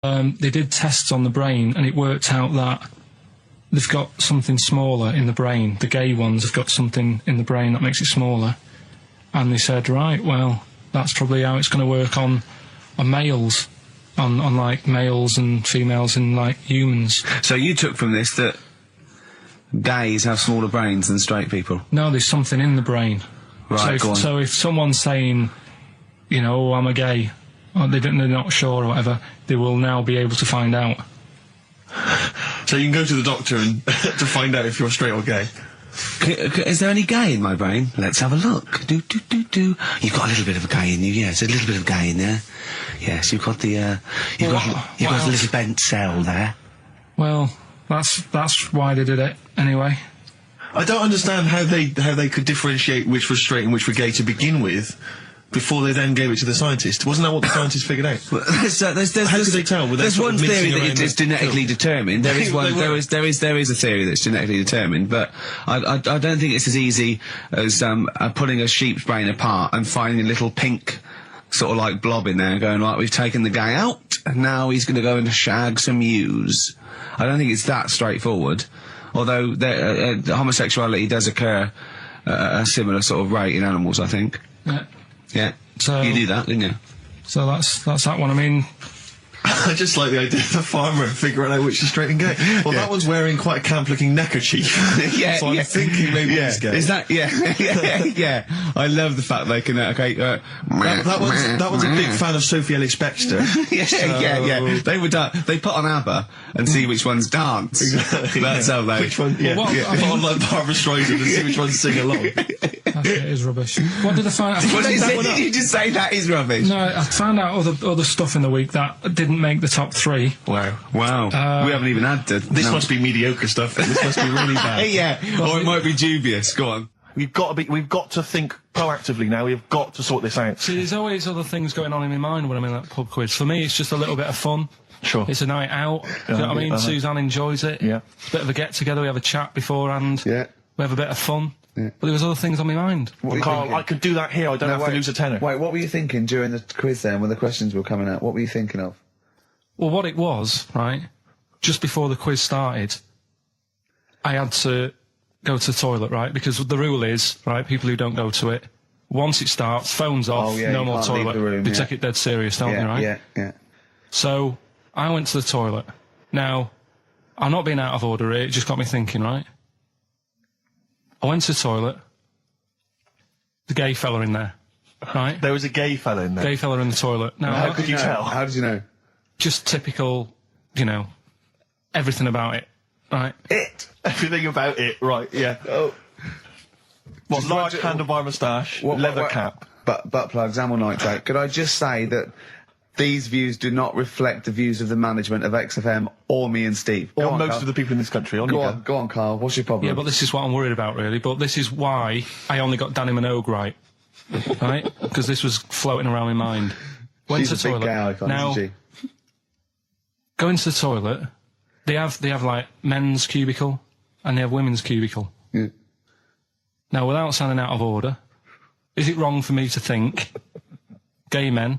They did tests on the brain, and it worked out that they've got something smaller in the brain. The gay ones have got something in the brain that makes it smaller. And they said, right, well, that's probably how it's going to work on males, on like males and females and like humans. So you took from this that gays have smaller brains than straight people? No, there's something in the brain. Right, So if someone's saying, you know, oh, I'm a gay, or they're not sure or whatever, they will now be able to find out. So you can go to the doctor and to find out if you're straight or gay. Is there any gay in my brain? Let's have a look. You've got a little bit of a gay in you, yes, a little bit of gay in there. Yes, you've got the, you've got a little bent cell there. Well, that's why they did it, anyway. I don't understand how they could differentiate which was straight and which were gay to begin with, before they then gave it to the scientist. Wasn't that what the scientists figured out? How could they tell? There's one theory that it is genetically determined. There is one. There is a theory that's genetically determined, but I don't think it's as easy as pulling a sheep's brain apart and finding a little pink sort of like blob in there, and going, right, we've taken the guy out, and now he's going to go and shag some ewes. I don't think it's that straightforward. Although homosexuality does occur at a similar sort of rate in animals, I think. Yeah. Yeah. So you do that, didn't you? So that's that one. I mean, I just like the idea of the farmer figuring out which is straight and gay. Well, that one's wearing quite a camp-looking neckerchief. So I'm thinking maybe he's gay. Is that? Yeah. I love the fact they can. That one's a big fan of Sophie Ellis-Bextor. Yeah. They put on ABBA and see which ones dance. Exactly. That's how they. Which one? Yeah. Put on like Barbara Streisand and see which ones sing along. It is rubbish. What did I find? Did you just say that is rubbish? No, I found out other stuff in the week that didn't make the top 3. Wow. We haven't even had to. This must be mediocre stuff. This must be really bad. Yeah, or it might be dubious. Go on. We've got to think proactively now. We've got to sort this out. See, there's always other things going on in my mind when I'm in that pub quiz. For me, it's just a little bit of fun. Sure. It's a night out. Do you know what I mean? Suzanne enjoys it. Yeah. Bit of a get-together. We have a chat beforehand. Yeah. We have a bit of fun. Yeah. But there was other things on my mind. Well, Carl, I could do that here. I don't have to lose a tenner. Wait, what were you thinking during the quiz then, when the questions were coming out? What were you thinking of? Well, what it was, right, just before the quiz started, I had to go to the toilet, right, because the rule is, right, people who don't go to it, once it starts, phones off, no more toilet. They take it dead serious, don't they, right? Yeah. So, I went to the toilet. Now, I'm not being out of order here, it just got me thinking, right? I went to the toilet. The gay fella in there, right? There was a gay fella in there. Gay fella in the toilet. Now, how could you tell? How did you know? Just typical, you know, everything about it, right? Everything about it, right, yeah. Oh. What, large handlebar moustache, leather cap. Butt plugs, amyl nitrate. Could I just say that these views do not reflect the views of the management of XFM or me and Steve. Or most of the people in this country. Go on, Carl. What's your problem? Yeah, but this is what I'm worried about, really. But this is why I only got Danny Minogue right. Right? Because this was floating around my mind. Went She's to the a big toilet. gay icon, now, isn't she? Go into the toilet. They have like men's cubicle and they have women's cubicle. Yeah. Mm. Now, without sounding out of order, is it wrong for me to think gay men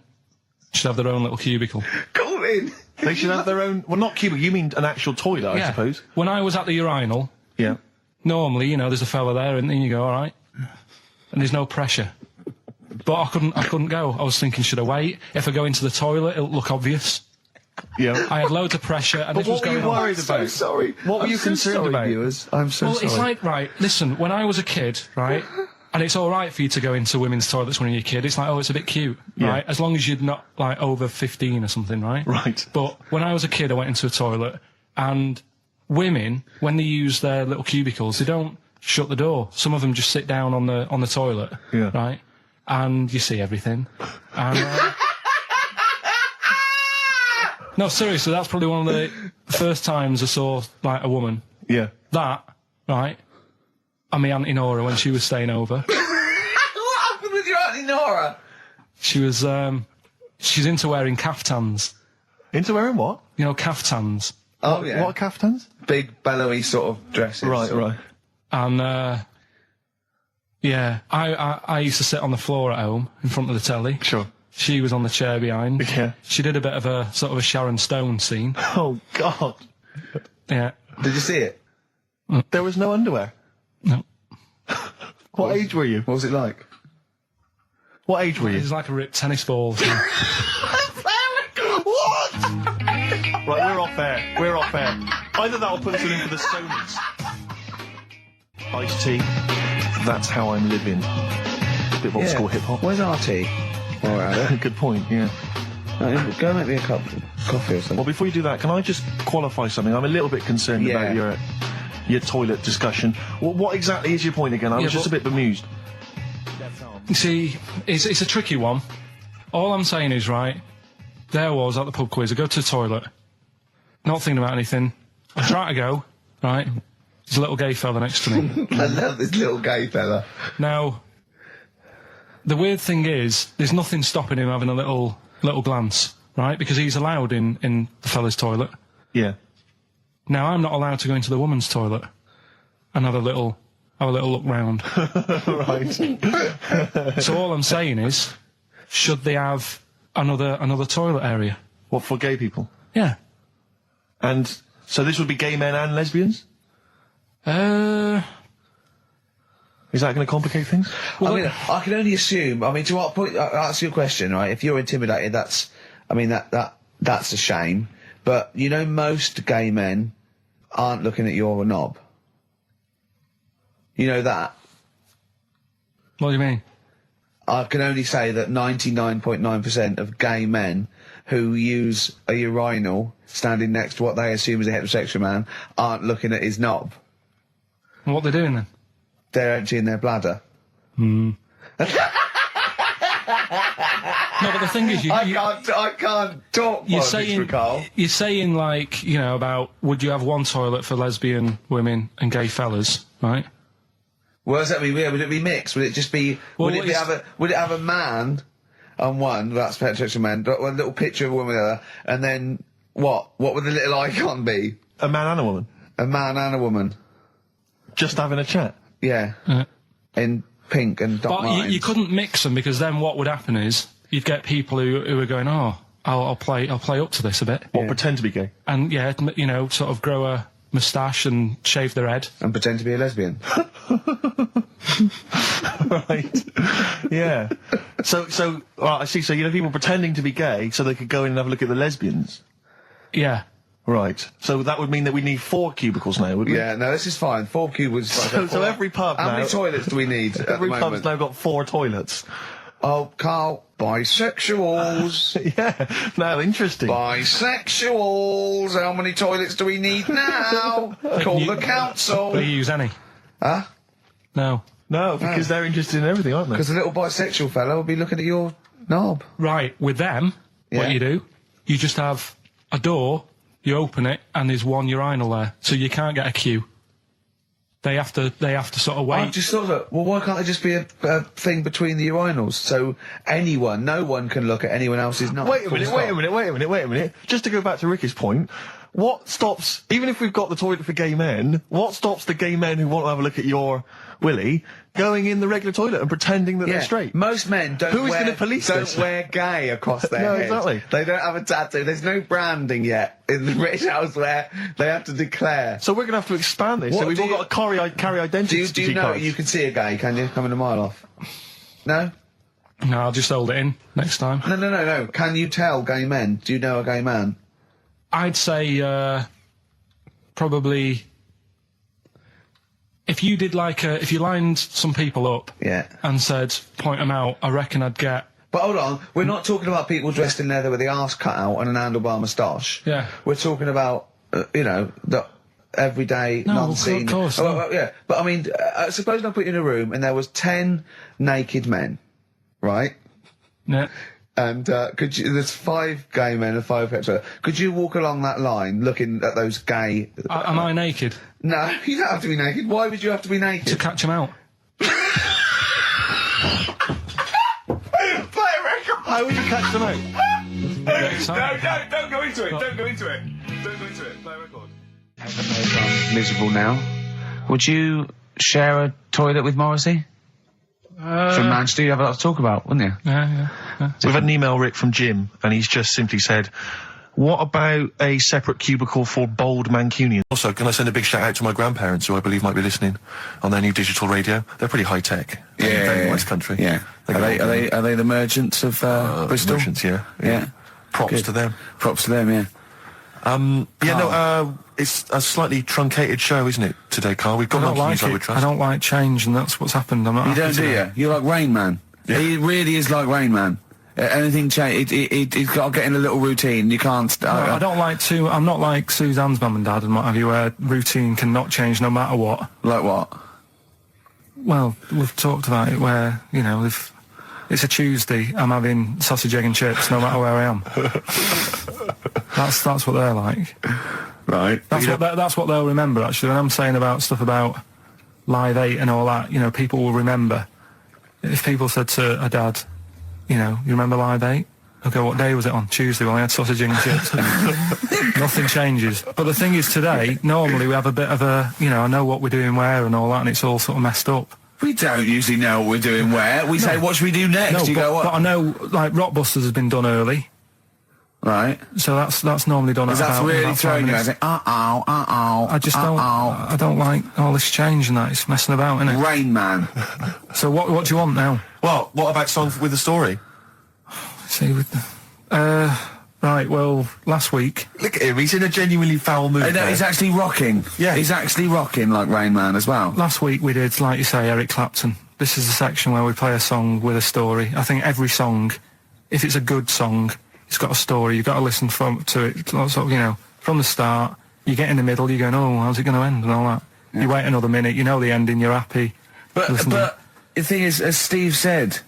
should have their own little cubicle? Go in. They should have their own. Well, not cubicle. You mean an actual toilet, I suppose. When I was at the urinal, yeah. Normally, you know, there's a fella there, and then you go, all right, and there's no pressure. But I couldn't go. I was thinking, should I wait? If I go into the toilet, it'll look obvious. Yeah. I had loads of pressure, and but this was going on. What were you worried about? I'm so sorry. What were you concerned about? Viewers? I'm so sorry. Well, it's like, right, listen, when I was a kid, right, and it's all right for you to go into women's toilets when you're a kid. It's like, oh, it's a bit cute, right? As long as you're not, like, over 15 or something, right? Right. But when I was a kid, I went into a toilet, and women, when they use their little cubicles, they don't shut the door. Some of them just sit down on the toilet, right? And you see everything. And, no, seriously, that's probably one of the first times I saw, like, a woman. Yeah. That, right? And my Auntie Nora when she was staying over. What happened with your Auntie Nora? She was, she's into wearing caftans. Into wearing what? You know, caftans. Oh, yeah. What are caftans? Big, bellowy sort of dresses. Right. And, yeah, I used to sit on the floor at home in front of the telly. Sure. She was on the chair behind. Yeah. She did a bit of a sort of a Sharon Stone scene. Oh, God. Yeah. Did you see it? There was no underwear. No. What age were you? What was it like? What age were It you? was like a ripped tennis ball. What? Right, we're off air. We're off air. Either that or put us in for the Stonys. Iced tea. That's how I'm living. Bit of old school hip hop. Where's RT? All right. Good point, yeah. Go make me a cup of coffee or something. Well, before you do that, can I just qualify something? I'm a little bit concerned about your toilet discussion. What exactly is your point again? I was just a bit bemused. You see, it's a tricky one. All I'm saying is, right, there I was at the pub quiz. I go to the toilet, not thinking about anything. I try to go, right, there's a little gay fella next to me. I love this little gay fella. Now, the weird thing is, there's nothing stopping him having a little glance, right, because he's allowed in the fella's toilet. Yeah. Now, I'm not allowed to go into the woman's toilet and have a little look round. Right. So all I'm saying is, should they have another toilet area? What, for gay people? Yeah. And so this would be gay men and lesbians? Is that going to complicate things? Well, I mean, I can only assume. I mean, to what point? I'll ask you a question, right? If you're intimidated, that's a shame. But you know, most gay men aren't looking at your knob. You know that. What do you mean? I can only say that 99.9% of gay men who use a urinal standing next to what they assume is a heterosexual man aren't looking at his knob. And what they're doing then? They're emptying their bladder. No, but the thing is, I can't talk. you're saying like, you know, about would you have one toilet for lesbian women and gay fellas, right? Well, does that mean? Yeah, would it be mixed? Would it just be? Well, would it have a man on one? That's heterosexual man. One little picture of a woman, other, and then what? What would the little icon be? A man and a woman? A man and a woman. Just having a chat? Yeah. In pink and Doc But Martens. you couldn't mix them, because then what would happen is you'd get people who are going, oh, I'll play up to this a bit. What, pretend to be gay? And yeah, you know, sort of grow a moustache and shave their head. And pretend to be a lesbian. Right. Yeah. So, I see. So, you know, people pretending to be gay so they could go in and have a look at the lesbians. Yeah. Right. So that would mean that we need 4 cubicles now, would we? Yeah, no, this is fine. 4 cubicles. So every pub How now... many toilets do we need at the Every moment? pub's now got 4 toilets. Oh, Carl, bisexuals. Yeah. Now, interesting. Bisexuals. How many toilets do we need now? Call the council. Do you use any? Huh? No. No, because they're interested in everything, aren't they? Because the little bisexual fella will be looking at your knob. Right, with them, Yeah. what you do, you just have a door, you open it, and there's one urinal there, so you can't get a queue. They have to sort of wait. I just thought that, well, why can't there just be a thing between the urinals so no one can look at anyone else's knob? Wait a minute. Just to go back to Ricky's point, what stops, even if we've got the toilet for gay men, what stops the gay men who want to have a look at your willy going in the regular toilet and pretending that they're straight? Most men don't Who is going to police this? wear gay across their No, head. exactly. They don't have a tattoo. There's no branding yet in the British house where they have to declare. So we're going to have to expand this. What So we've do all you- got to carry identity Do you know cards. you can see a gay, can you? Coming a mile off. No? No, I'll just hold it in next time. No. Can you tell gay men? Do you know a gay man? I'd say probably if you did if you lined some people up Yeah. and said point them out, I reckon I'd get. But hold on, we're not talking about people dressed in leather with the arse cut out and an handlebar moustache. Yeah. We're talking about, the everyday, No, non-seen... of course, Oh, no. well, yeah, but I mean, suppose I put you in a room and there was 10 naked men, right? Yeah. And there's 5 gay men and 5 hetero. Could you walk along that line looking at those gay... Am I naked No, you don't have to be naked. Why would you have to be to naked? catch them out? How would you catch them out? Don't go into it. Don't go into it. Play a record. Miserable now. Would you share a toilet with Morrissey? From Manchester, you have a lot to talk about, wouldn't you? Yeah. We've had an email, Rick, from Jim, and he's just simply said, what about a separate cubicle for bold Mancunians? Also, can I send a big shout out to my grandparents, who I believe might be listening on their new digital radio? They're pretty high tech. Very nice country. Yeah. Are they the merchants of Bristol? Merchants, Yeah. Props to them. Props to them, yeah. It's a slightly truncated show, isn't it, today, Carl? We've got Monkey News, I would trust. I don't like change, and that's what's happened. I'm not You don't, do you? You're like Rain Man. Yeah. He really is like Rain Man. Anything change, he's got to get in a little routine. You can't. I don't like to. I'm not like Suzanne's mum and dad and what have you, where routine cannot change no matter what. Like what? Well, we've talked about it where, you know, if it's a Tuesday, I'm having sausage, egg and chips no matter where I am. That's what they're like. Right. That's what they'll remember, actually. When I'm saying about stuff about Live 8 and all that, you know, people will remember. If people said to a dad, you know, you remember Live 8? Okay, what day was it on? Tuesday. Well, I had sausage and chips. Nothing changes. But the thing is, today, normally we have a bit of a, you know, I know what we're doing where and all that, and it's all sort of messed up. We don't usually know what we're doing where. We say, what should we do next? But I know, like, Rockbusters has been done early. Right. So that's normally done at about... That's really throwing you. I say, I just don't... I don't like all this change and that. It's messing about, isn't it? Rain Man. So what do you want now? Well, what about Song with a Story? See, right, well, last week... Look at him, he's in a genuinely foul mood. No, he's actually rocking. Yeah. He's actually rocking like Rain Man as well. Last week we did, like you say, Eric Clapton. This is a section where we play a song with a story. I think every song, if it's a good song, it's got a story. You've got to listen to it, sort of, you know, from the start. You get in the middle, you're going, oh, how's it going to end and all that. Yeah. You wait another minute, you know the ending, you're happy. But the thing is, as Steve said,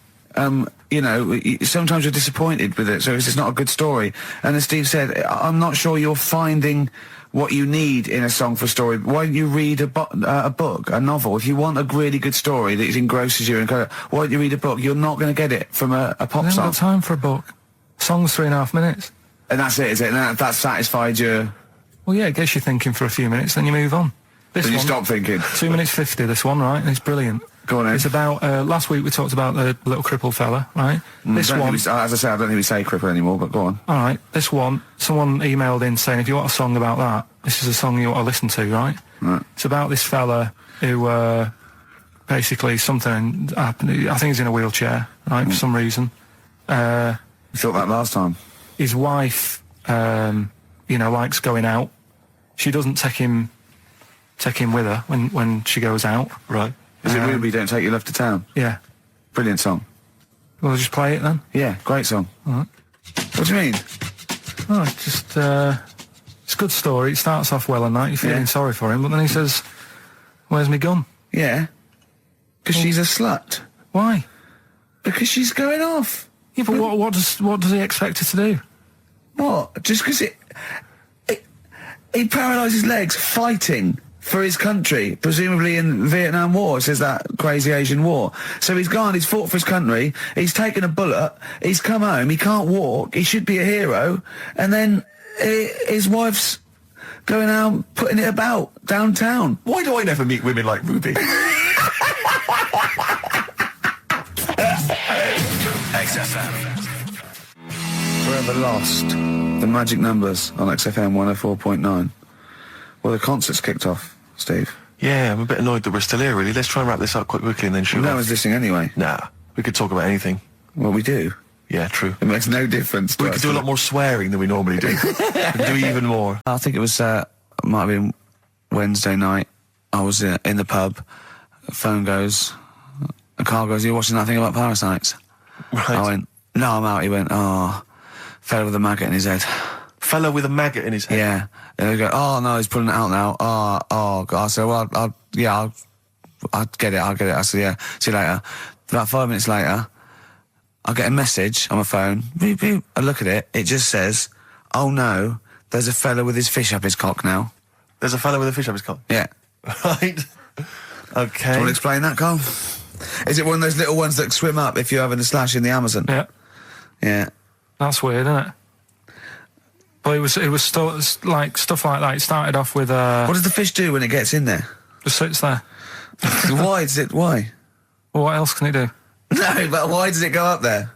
you know, sometimes you're disappointed with it, so it's just not a good story. And as Steve said, I'm not sure you're finding what you need in a song for a story. Why don't you read a book, a novel? If you want a really good story that engrosses you, why don't you read a book? You're not going to get it from a pop song. I haven't got time for a book. Song's 3.5 minutes. And that's it, is it? And that satisfied you? Well, yeah, it gets you thinking for a few minutes, then you move on. Then you stop thinking. 2 minutes 50, this one, right? And it's brilliant. Go on, Ed. It's about, last week we talked about the little crippled fella, right? This one... as I say, I don't think we say cripple anymore, but go on. Alright, this one, someone emailed in saying, if you want a song about that, this is a song you want to listen to, right? It's about this fella who, basically something happened. I think he's in a wheelchair, right, for some reason. You thought that last time. His wife, you know, likes going out. She doesn't take him with her when she goes out. Right. Is it Ruby, Don't Take Your Love to Town? Yeah. Brilliant song. Well, just play it then. Yeah, great song. All right. What do you mean? Oh, just, it's a good story. It starts off well and that. You're feeling sorry for him, but then he says, where's my gun? Yeah. Because she's a slut. Why? Because she's going off. Yeah, but what does he expect her to do? What? Just because he paralysed his legs fighting for his country, presumably in the Vietnam War, says that crazy Asian war. So he's gone, he's fought for his country, he's taken a bullet, he's come home, he can't walk, he should be a hero, and then his wife's going out putting it about downtown. Why do I never meet women like Ruby? XFM. Forever Lost. The magic numbers on XFM 104.9. Well, the concert's kicked off, Steve. Yeah, I'm a bit annoyed that we're still here, really. Let's try and wrap this up quite quickly and then shoot No one's listening anyway. Nah, we could talk about anything. Well, we do. Yeah, true. It makes no difference. We could do a lot more swearing than we normally do. We could do even more. I think it was, might have been Wednesday night. I was in the pub. Phone goes. A car goes, "You're watching that thing about parasites?" Right. I went, "No, I'm out." He went, "Oh, fella with a maggot in his head." Fella with a maggot in his head? Yeah. And they go, "Oh, no, he's pulling it out now." Oh, God. I said, "Well, I'll get it. I said, "Yeah, see you later." About 5 minutes later, I get a message on my phone. Beep, beep. I look at it. It just says, "Oh, no, there's a fella with his fish up his cock now." There's a fella with a fish up his cock? Yeah. Right. Okay. Do you want to explain that, Carl? Is it one of those little ones that swim up if you're having a slash in the Amazon? Yeah. Yeah. That's weird, isn't it? But it was like stuff like that. It started off with What does the fish do when it gets in there? just sits there. Why is it? Why? Well, what else can it do? No, but why does it go up there?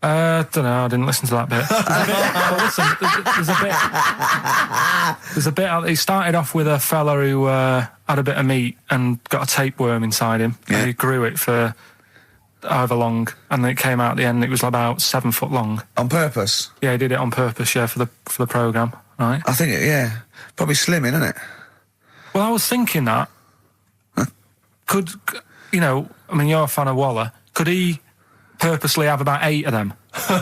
Don't know, I didn't listen to that bit. There's a bit, he started off with a fella who had a bit of meat and got a tapeworm inside him. Yeah. And he grew it for however long, and then it came out at the end, it was about 7 foot long. On purpose? Yeah, he did it on purpose, yeah, for the programme, right? I think, probably slimming, isn't it? Well, I was thinking that, could, you're a fan of Waller, could he purposely have about 8 of them?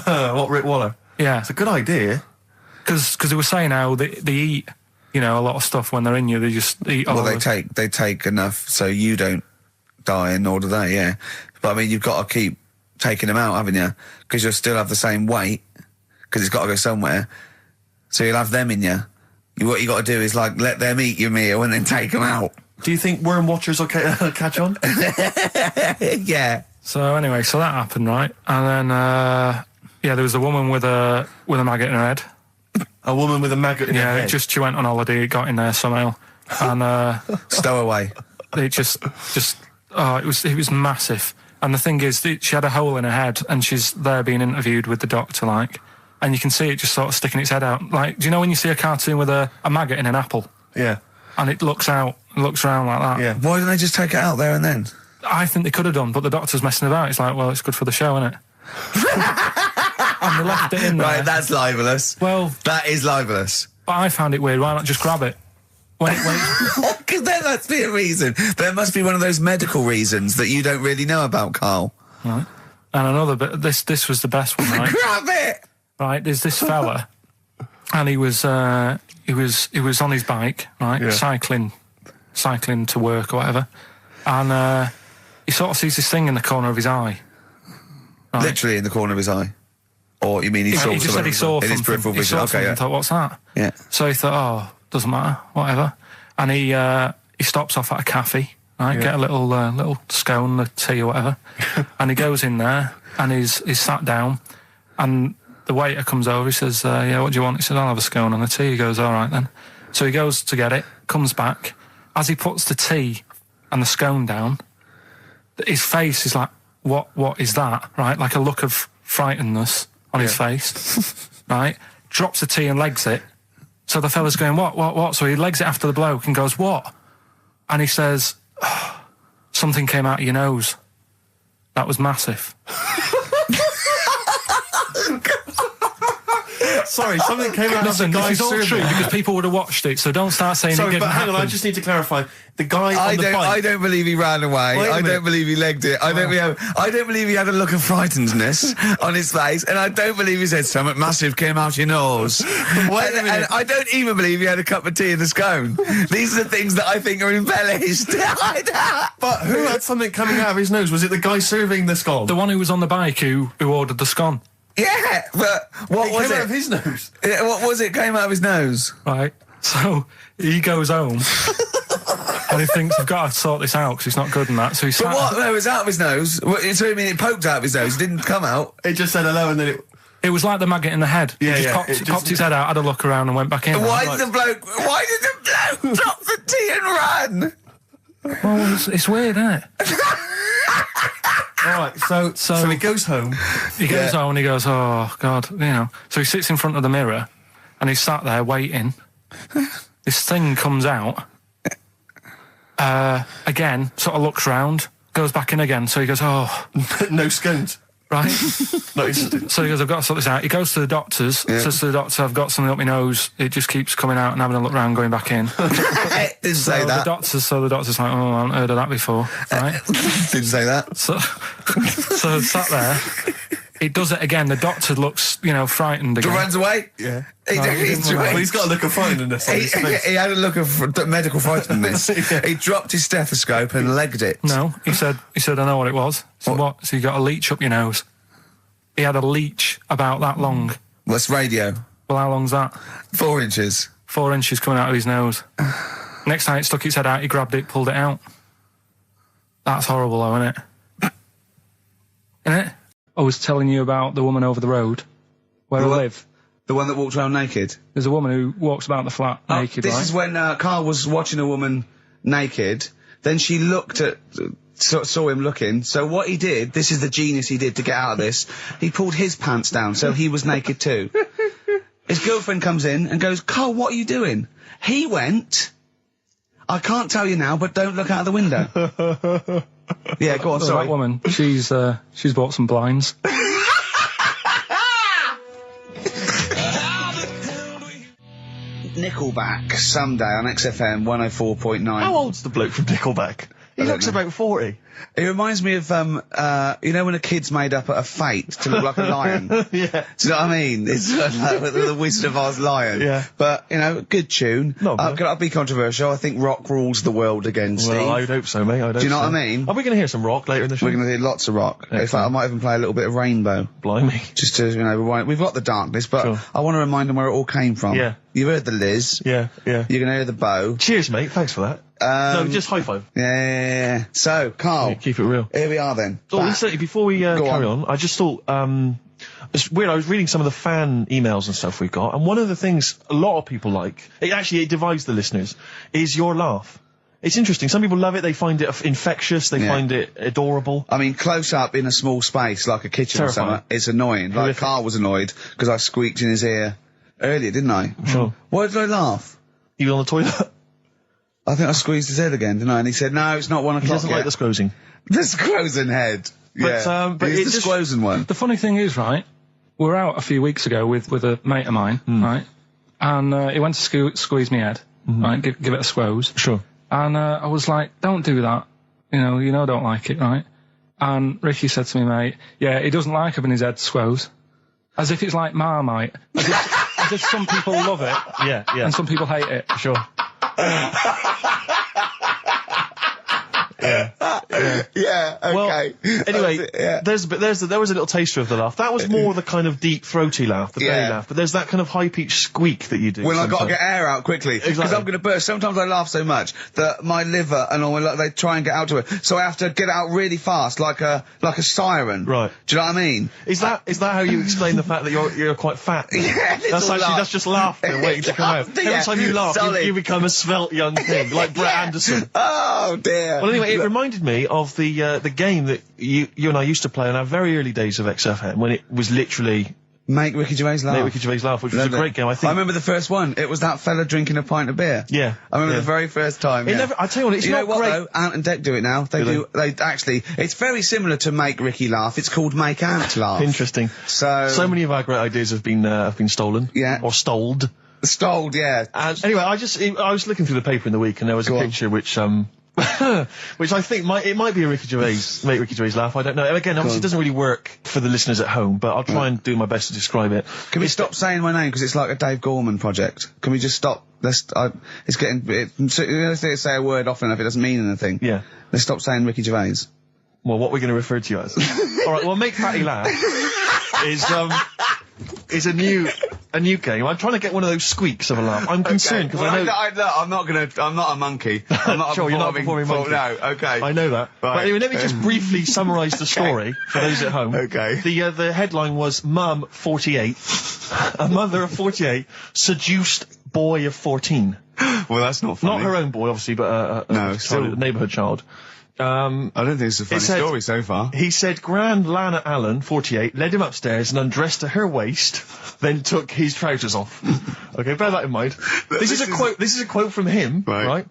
What, Rick Waller? Yeah. It's a good idea. Because they were saying how they eat, a lot of stuff when they're in you. They just eat all Well, they take enough so you don't die, and nor do they, yeah. But, you've got to keep taking them out, haven't you? Because you'll still have the same weight, because it's got to go somewhere. So you'll have them in you. What you got to do is, let them eat your meal and then take them out. Do you think worm watchers will catch on? Yeah. So anyway, so that happened, right? And then, there was a woman with a maggot in her head. A woman with a maggot in her head? Yeah, she went on holiday, it got in there somehow. And, Stowaway. It it was massive. And the thing is, she had a hole in her head, and she's there being interviewed with the doctor, and you can see it just sort of sticking its head out. Do you know when you see a cartoon with a maggot in an apple? Yeah. And it looks around like that? Yeah. Why didn't they just take it out there and then? I think they could have done, but the doctor's messing about. It's well, it's good for the show, isn't it? And they left it in there. Right, that's libelous. Well... That is libelous. But I found it weird. Why not just grab it? Wait. Because there must be a reason. There must be one of those medical reasons that you don't really know about, Carl. Right. And another bit, this was the best one, right? Grab it! Right, there's this fella, and he was on his bike, right, Yeah. cycling to work or whatever, and he sort of sees this thing in the corner of his eye. Right? Literally in the corner of his eye. Or you mean he saw He just said he saw in his something. peripheral He vision? saw Okay, something yeah. and thought, what's that? Yeah. So he thought, doesn't matter, whatever. And he stops off at a cafe, right, Yeah. get a little scone, a tea or whatever, and he goes in there and he's sat down, and the waiter comes over, he says, what do you want? He said, I'll have a scone and a tea. He goes, all right then. So he goes to get it, comes back. As he puts the tea and the scone down, his face is like, what is that, right? Like a look of frightenedness on his face, right? Drops the tea and legs it. So the fella's going, what? So he legs it after the bloke and goes, what? And he says, something came out of your nose. That was massive. Sorry, something came out of the Listen, guy this is all serving. true because people would have watched it, so don't start saying it Sorry, didn't but hang happen. on, I just need to clarify. The guy on the bike... I don't believe he ran away. Wait a I minute. don't believe he legged it. I don't believe he had a look of frightenedness on his face, and I don't believe he said something massive came out your nose. Wait a minute. And I don't even believe he had a cup of tea and a scone. These are the things that I think are embellished. But who had something coming out of his nose? Was it the guy serving the scone? The one who was on the bike who ordered the scone, Yeah, but what was came out of it? his nose. Yeah, what was it? Came out of his nose. right? So he goes home and he thinks, I've got to sort this out because it's not good and that. So he But sat... what? No, it was out of his nose. So you mean it poked out of his nose? It didn't come out. It just said hello and then it... It was like the maggot in the head. Yeah, he just yeah, popped, it just- popped his head out, had a look around and went back in. Why did the bloke drop the tea and run? Well, it's weird, isn't it? All right, so he goes home. He goes home and he goes, oh, God, So he sits in front of the mirror and he's sat there waiting. This thing comes out. Again, sort of looks round, goes back in again. So he goes, oh, No scones. right. Not interested. So he goes, I've got to sort this out. He goes to the doctors, says to the doctor, I've got something up my nose. It just keeps coming out and having a look round, going back in. Didn't say that. So the doctor's like, oh, I haven't heard of that before, right? Didn't say that. So sat there. It does it again. The doctor looks, frightened again. Runs away. Yeah. He Well, he's got a look of frightenedness on his face. he had a look of medical frightenedness. Yeah. He dropped his stethoscope and legged it. No, he said, I know what it was. I said, what? So you got a leech up your nose. He had a leech about that long. What's radio? Well, how long's that? 4 inches. 4 inches coming out of his nose. Next time it stuck its head out, he grabbed it, pulled it out. That's horrible, though, isn't it? Isn't it? I was telling you about the woman over the road where I live. The one that walked around naked? There's a woman who walks about the flat naked, This right? is when Carl was watching a woman naked. Then she looked at saw him looking. So what he did, this is the genius he did to get out of this, he pulled his pants down so he was naked too. His girlfriend comes in and goes, Carl, what are you doing? He went, I can't tell you now, but don't look out of the window. Yeah, go on, sorry. That woman, she's bought some blinds. Nickelback, Someday on XFM 104.9. How old's the bloke from Nickelback? He looks about 40. It reminds me of, you know when a kid's made up a fate to look like a lion? Yeah. Do you know what I mean? It's like the Wizard of Oz lion. Yeah. But, you know, good tune. No, I'll be controversial. I think rock rules the world again, Steve. Well, I would hope so, mate. Do you know what I mean? Are we going to hear some rock later in the show? We're going to hear lots of rock. Excellent. In fact, I might even play a little bit of Rainbow. Blimey. Just to, you know, we've got the darkness, but Sure. I want to remind them where it all came from. Yeah. You've heard the Liz. Yeah, yeah. You're going to hear the Bow. Cheers, mate. Thanks for that. No, just high five. Yeah. So, Carl. Yeah, keep it real. Here we are then. Oh, Back. incidentally, before we carry on, I just thought, it's weird, I was reading some of the fan emails and stuff we've got, and one of the things a lot of people like, it divides the listeners, is your laugh. It's interesting. Some people love it, they find it infectious, they find it adorable. I mean, close up in a small space, like a kitchen Terrifying. or something, it's annoying. Like, Carl was annoyed, because I squeaked in his ear earlier, didn't I? Sure. Why did I laugh? You were on the toilet? I think I squeezed his head again, didn't I? And he said, no, it's not 1 o'clock He doesn't yet. like the squozing. The squozing head. But, but it's it the just- squozing one. The funny thing is, right, we were out a few weeks ago with a mate of mine, right, and he went to squeeze me head, right, give it a squoze. Sure. And I was like, don't do that. You know I don't like it, right? And Ricky said to me, mate, yeah, he doesn't like having his head squoze. As if it's like Marmite. As if some people love it. Yeah, yeah. And some people hate it. Sure. Yeah, okay. Well, anyway, Yeah. there was a little taster of the laugh. That was more the kind of deep, throaty laugh, the belly Yeah. laugh. But there's that kind of high-pitched squeak that you do. When I've got to sometimes. get air out quickly. Because Exactly. I'm going to burst. Sometimes I laugh so much that my liver and all, they try and get out to it. So I have to get it out really fast, like a siren. Right. Do you know what I mean? Is that how you explain the fact that you're quite fat? Yeah, That's just laughter waiting to come out. Yeah, Every time you laugh, solid. you become a svelte young thing, like Brett Anderson. Oh, dear. Well, anyway, it reminded me of the game that you and I used to play in our very early days of XFM, when it was literally Make Ricky Gervais laugh. Make Ricky Gervais laugh, which was a great game. I think. I remember the first one. It was that fella drinking a pint of beer. Yeah. I remember Yeah. the very first time. It yeah. never. I tell you what, it's you not know what great. though? Ant and Dec do it now. They actually. It's very similar to Make Ricky Laugh. It's called Make Ant Laugh. Interesting. So many of our great ideas have been stolen. Yeah. Or stoled. Stoled, yeah. And anyway, I was looking through the paper in the week, and there was a picture which which I think might be a Ricky Gervais, Make Ricky Gervais laugh. I don't know. Again, obviously, it doesn't really work for the listeners at home, but I'll try and do my best to describe it. Can we stop saying my name because it's like a Dave Gorman project? Can we just stop? It's getting. Let's say a word often enough, it doesn't mean anything. Yeah. Let's stop saying Ricky Gervais. Well, what we're going to refer to you as. All right. Well, Make Patty Laugh is a new game. I'm trying to get one of those squeaks of a laugh. I'm concerned because I know. I'm not a monkey. I'm not Sure, you're not a performing monkey. No, okay. I know that. Right. But anyway, let me just briefly summarise the story for those at home. Okay. The headline was Mum 48, a mother of 48 seduced boy of 14. Well, that's not funny. Not her own boy, obviously, but a neighbourhood child. I don't think it's a funny story so far. He said Grand Lana Allen, 48, led him upstairs and undressed to her waist, then took his trousers off. Okay, bear that in mind. This is a quote from him, right?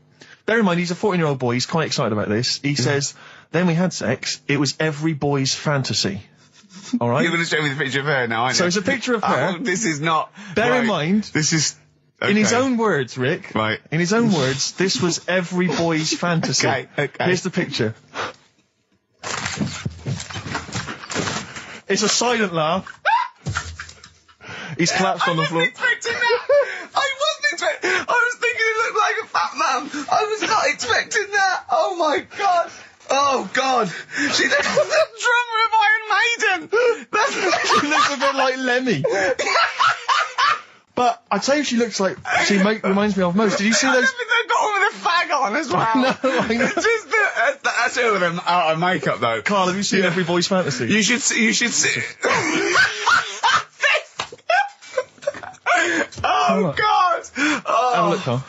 Bear in mind, he's a 14-year-old boy, he's quite excited about this. He says, then we had sex, it was every boy's fantasy. Alright? You're going to show me the picture of her now, aren't you? So it's a picture of her. Oh, this is not... Bear in mind... This is... Okay. In his own words, Rick. Right. In his own words, this was every boy's fantasy. Okay. Here's the picture. It's a silent laugh. He's collapsed on the floor. I wasn't expecting that. I was thinking it looked like a fat man. I was not expecting that. Oh my god. Oh god. She looks like the drummer of Iron Maiden. She looks a bit like Lemmy. But I tell you, she looks like reminds me of most. Did you see those? They've got her with a fag on as well. No, I know. That's her with them out of makeup though. Carl, have you seen Every Boy's Fantasy? You should see. Oh god. Have a look, Carl.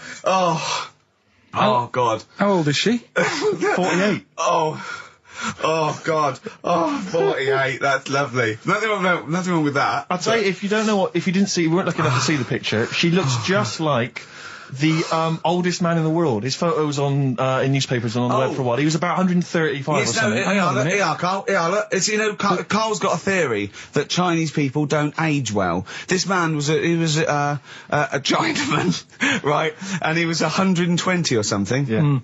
Oh god. How old is she? 48. Oh. Oh, God. Oh, 48. That's lovely. Nothing wrong with that. I'd say if you don't know if you didn't see, you weren't lucky enough to see the picture, she looks just like the oldest man in the world. His photos on in newspapers and on the web for a while. He was about 135 or something. Carl. Look, it's, you know, Carl's got a theory that Chinese people don't age well. This man was a Chinaman, right? And he was 120 or something. Yeah.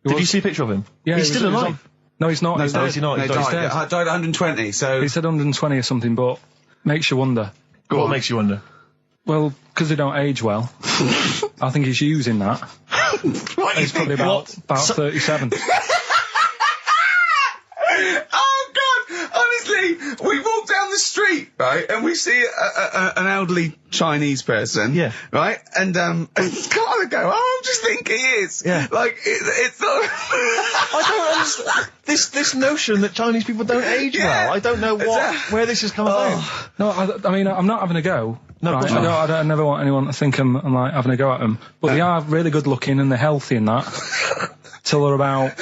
Did you see a picture of him? Yeah, he's still alive. No, he's not. No, He's dead. is he not? No, He's died dead. at 120, so... He said 120 or something, but makes you wonder. What makes you wonder? Well, because they don't age well. I think he's using that. He's probably about 37. Oh, God! Honestly, we walk down the street, right, and we see an elderly Chinese person, Yeah. right, and Carl would go, I'm just thinking he is. Yeah. Like, it's not... I don't understand this notion that Chinese people don't age well. I don't know where this has come about. No, I mean, I'm not having a go. No, right? I never want anyone to think I'm like having a go at them. But they are really good looking and they're healthy and that. Till they're about...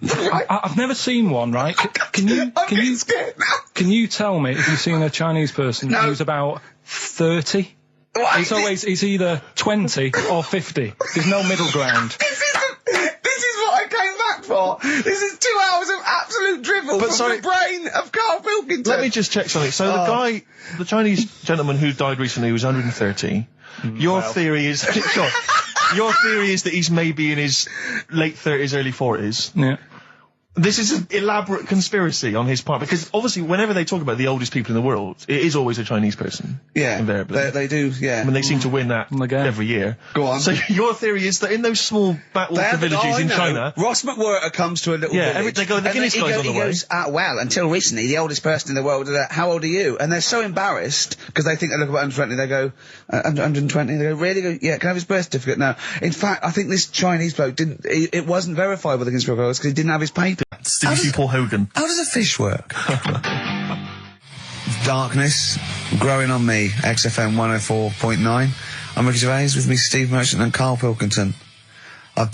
I've never seen one, right? Can you tell me if you've seen a Chinese person who's about 30? It's either 20 or 50. There's no middle ground. This is what I came back for. This is 2 hours of absolute drivel from the brain of Karl Pilkington. Let me just check something. So the Chinese gentleman who died recently was 130. Your theory is... Sure. Your theory is that he's maybe in his late 30s, early 40s. Yeah. This is an elaborate conspiracy on his part, because obviously whenever they talk about the oldest people in the world, it is always a Chinese person. Yeah, invariably. they do, yeah. I mean, they seem to win that every year. Go on. So your theory is that in those small backwater villages in China... Ross McWhirter comes to a little village. they go, the Guinness guy's on the way. He goes, well, until recently, the oldest person in the world, how old are you? And they're so embarrassed, because they think they look about 120, they go, 120, they go, really? Yeah, can I have his birth certificate now? In fact, I think this Chinese bloke it wasn't verified by the conspiracy because he didn't have his paper. Did you see Paul Hogan? How does a fish work? Darkness, growing on me, XFM 104.9. I'm Ricky Gervais, with me Steve Merchant and Karl Pilkington. I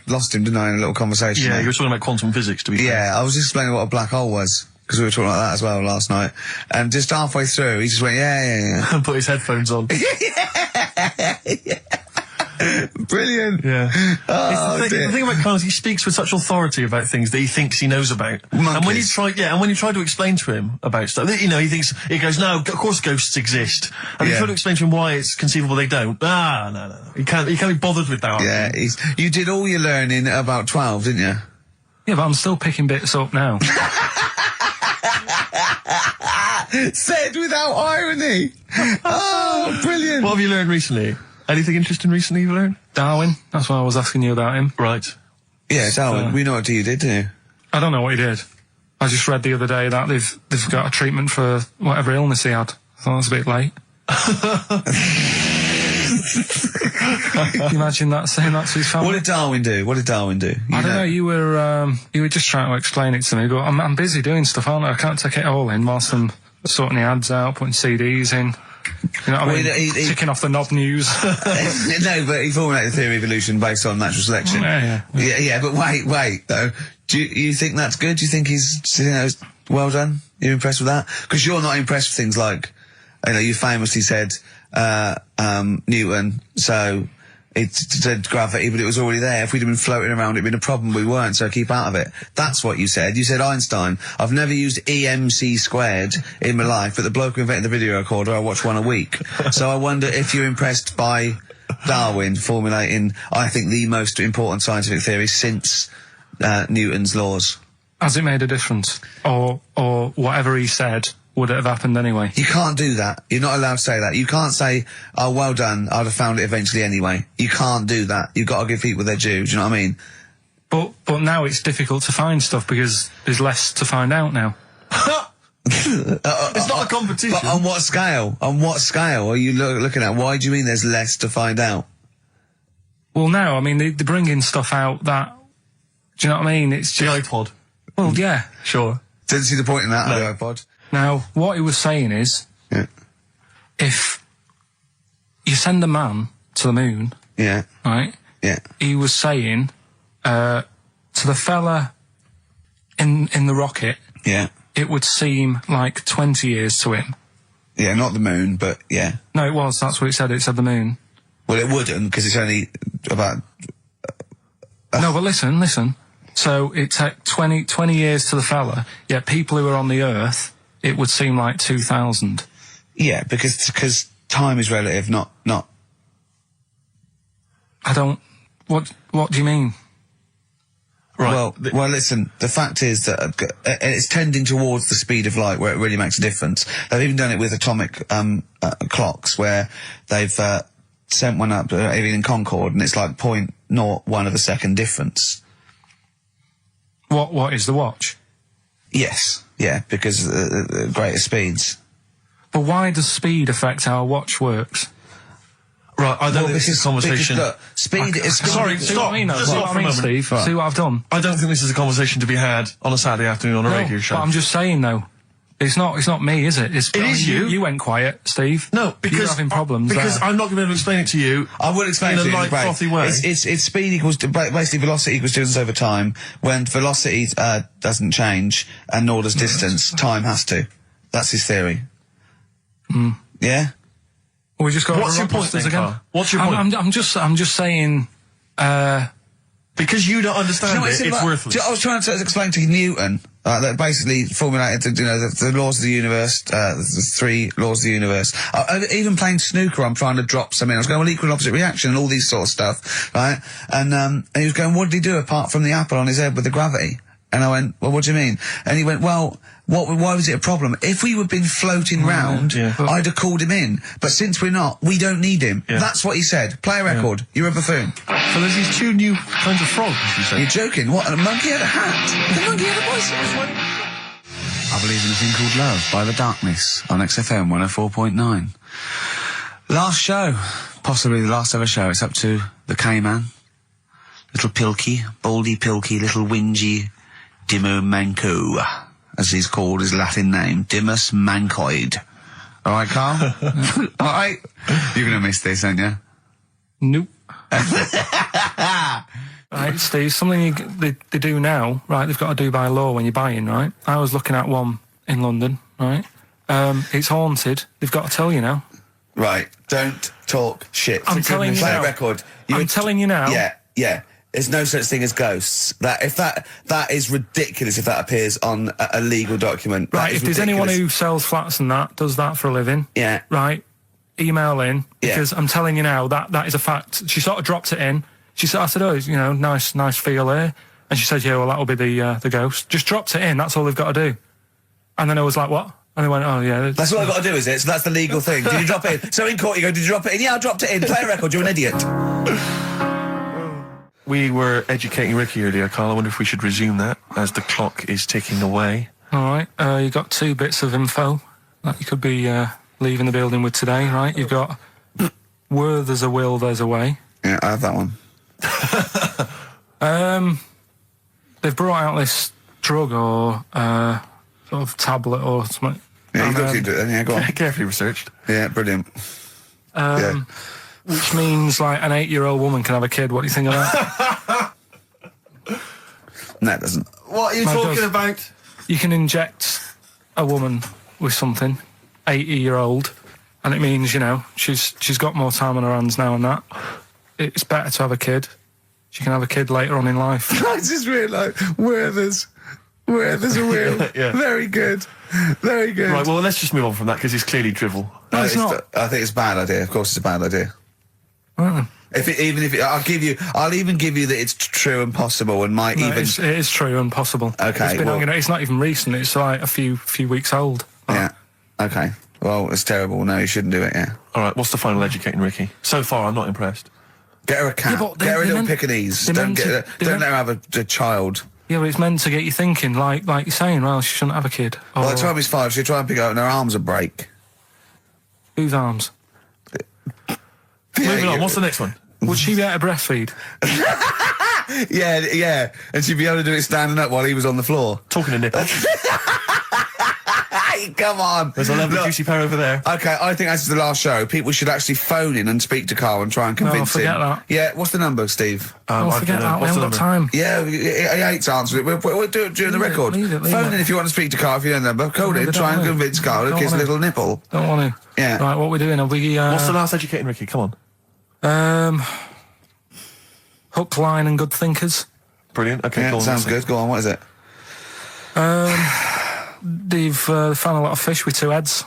lost him, didn't I, in a little conversation? Yeah, you were talking about quantum physics, to be fair. Yeah, I was explaining what a black hole was, because we were talking about that as well last night. And just halfway through, he just went, yeah. And put his headphones on. Yeah. Brilliant. Yeah. Oh, the thing about Karl is he speaks with such authority about things that he thinks he knows about. Monkeys. And when you try to explain to him about stuff, you know, he goes, no, of course ghosts exist. And you try to explain to him why it's conceivable they don't. No. He can't be bothered with that. Yeah, you did all your learning at about 12, didn't you? Yeah, but I'm still picking bits up now. Said without irony. Oh, brilliant. What have you learned recently? Anything interesting recently you've learned? Darwin, that's why I was asking you about him. Right. Yeah, Darwin, we know what you did, didn't you? I don't know what he did. I just read the other day that they've got a treatment for whatever illness he had. I thought it was a bit late. Can you imagine that, saying that to his family? What did Darwin do? I don't know, you were just trying to explain it to me, but I'm busy doing stuff, aren't I? I can't take it all in whilst I'm sorting the ads out, putting CDs in. You know what I mean? Ticking off the knob news. No, but he formulated the theory of evolution based on natural selection. Yeah, but wait, though. Do you think that's good? Do you think he's well done? You're impressed with that? Because you're not impressed with things like, you know, you famously said, Newton, so it said gravity, but it was already there. If we'd have been floating around, it'd been a problem. We weren't, so keep out of it. That's what you said. You said Einstein. I've never used EMC squared in my life, but the bloke who invented the video recorder, I watch one a week. So I wonder if you're impressed by Darwin formulating, I think, the most important scientific theory since Newton's laws. Has it made a difference? Or whatever he said, would it have happened anyway? You can't do that. You're not allowed to say that. You can't say, oh, well done, I'd have found it eventually anyway. You can't do that. You've got to give people their due, do you know what I mean? But now it's difficult to find stuff because there's less to find out now. It's not a competition. But on what scale? On what scale are you looking at? Why do you mean there's less to find out? Well, now, I mean, they're bringing stuff out that... Do you know what I mean? It's just... The iPod. Well, yeah. Sure. Didn't see the point in that, the iPod. Now, what he was saying is, if you send a man to the moon, right? Yeah. He was saying to the fella in the rocket, Yeah. it would seem like 20 years to him. Yeah, not the moon, but yeah. No, it was. That's what it said. It said the moon. Well, it wouldn't, because it's only about... No, but listen. So it took 20 years to the fella, yet people who are on the Earth, it would seem like 2,000. Yeah, because time is relative, not... I don't... What do you mean? Right. Well, listen, the fact is that it's tending towards the speed of light where it really makes a difference. They've even done it with atomic clocks where they've sent one up, even in Concorde, and it's like 0.01 of a second difference. What is the watch? Yes, yeah, because greater speeds. But why does speed affect how a watch works? Right, I don't think this is a conversation... Because, look, speed is... Sorry, See stop. what I mean, though? Just See stop what for I a mean, moment. Steve? Right. See what I've done? I don't think this is a conversation to be had on a Saturday afternoon on a radio show. But I'm just saying, though, it's not me, is it? It is you. You went quiet, Steve. No, because... You're having problems Because there. I'm not going to be able to explain it to you. I will explain in to a you light, frothy way. It's speed equals basically velocity equals distance over time. When velocity doesn't change and nor does distance, time has to. That's his theory. Yeah. We just got What's your point then, Carl? What's your point? I'm just saying. Because you don't understand No, it's worthless. I was trying to explain to Newton that basically formulated, the laws of the universe, the 3 laws of the universe. Even playing snooker, I'm trying to drop something. I was going, well, equal and opposite reaction and all these sort of stuff, right? And he was going, what did he do apart from the apple on his head with the gravity? And I went, well, what do you mean? And he went, well, why was it a problem? If we had been floating round, I'd have called him in. But since we're not, we don't need him. Yeah. That's what he said. Play a record. You're a buffoon. So there's these 2 new kinds of frogs, you say? You're joking. What? A monkey had a hat. The monkey had a voice. I Believe in a Thing Called Love by The Darkness on XFM 104.9. Last show. Possibly the last ever show. It's up to the K-Man. Little Pilky. Baldy Pilky. Little Whingy. Dimmu Manco, as he's called, his Latin name, Dimmus Mancoid. All right, Carl? All right? You're going to miss this, aren't you? Nope. Right, Steve, something they do now, right, they've got to do by law when you're buying, right? I was looking at one in London, right? It's haunted. They've got to tell you now. Right, don't talk shit. I'm telling you Play now. a record. I'm telling you now. Yeah. There's no such thing as ghosts. That is ridiculous if that appears on a legal document. Right, if there's anyone who sells flats and does that for a living. Yeah. Right, email in, Yeah. because I'm telling you now, that is a fact. She sort of dropped it in. I said, oh, nice feel here. And she said, yeah, well, that'll be the ghost. Just dropped it in, that's all they've got to do. And then I was like, what? And they went, oh, yeah. That's all I've got to do, is it? So that's the legal thing. Did you drop it in? So in court you go, did you drop it in? Yeah, I dropped it in. Play a record, you're an idiot. We were educating Ricky earlier, Carl. I wonder if we should resume that as the clock is ticking away. All right, you got 2 bits of info that you could be leaving the building with today, right? You've got where there's a will, there's a way. Yeah, I have that one. They've brought out this drug or sort of tablet or something. Yeah, you've got to keep doing it. Yeah, go on. Carefully researched. Yeah, brilliant. Yeah. Which means, like, an 8-year-old woman can have a kid. What do you think of that? No, it doesn't. What are you talking about? You can inject a woman with something, 80-year-old, and it means, she's got more time on her hands now and that. It's better to have a kid. She can have a kid later on in life. I just realised where there's a will. Yeah. Very good. Very good. Right, well, let's just move on from that, because it's clearly drivel. No, it's not. I think it's a bad idea. Of course it's a bad idea. Well, I'll even give you that it's true and possible and might no, even... it is true and possible. Okay, It's been well- it's not even recent. It's like a few weeks old. Yeah. Okay. Well, it's terrible. No, you shouldn't do it, yeah. All right, what's the final educating Ricky? So far, I'm not impressed. Get her a cat. Yeah, but Get her a they're little meant- Pekingese. they're Don't meant to- they're let her have a child. Yeah, but it's meant to get you thinking, like you're saying, well, she shouldn't have a kid. Or By the time he's 5, she'll try and pick it up and her arms will break. whose arms? Moving on, what's the next one? Would she be able to breastfeed? Yeah. And she'd be able to do it standing up while he was on the floor. Talking to nipples. Pete, come on. There's a lovely Look, juicy pair over there. Okay, I think that's the last show. People should actually phone in and speak to Carl and try and convince forget him. that. Yeah, what's the number, Steve? Forget that. We What's haven't the got time. Yeah, he hates answering it. We'll do it during the record. leave it. Phone in if you want to speak to Carl, if you don't know the number. Call in, don't try and wanna. convince Carl to Don't kiss a wanna. little nipple. Don't want to. Yeah. Right, what are we doing? Are we... What's the last educating, Ricky? Come on. Hook, line and good thinkers. Brilliant. Okay, Yeah, go on. sounds good. Go on, what is it? They've found a lot of fish with two heads.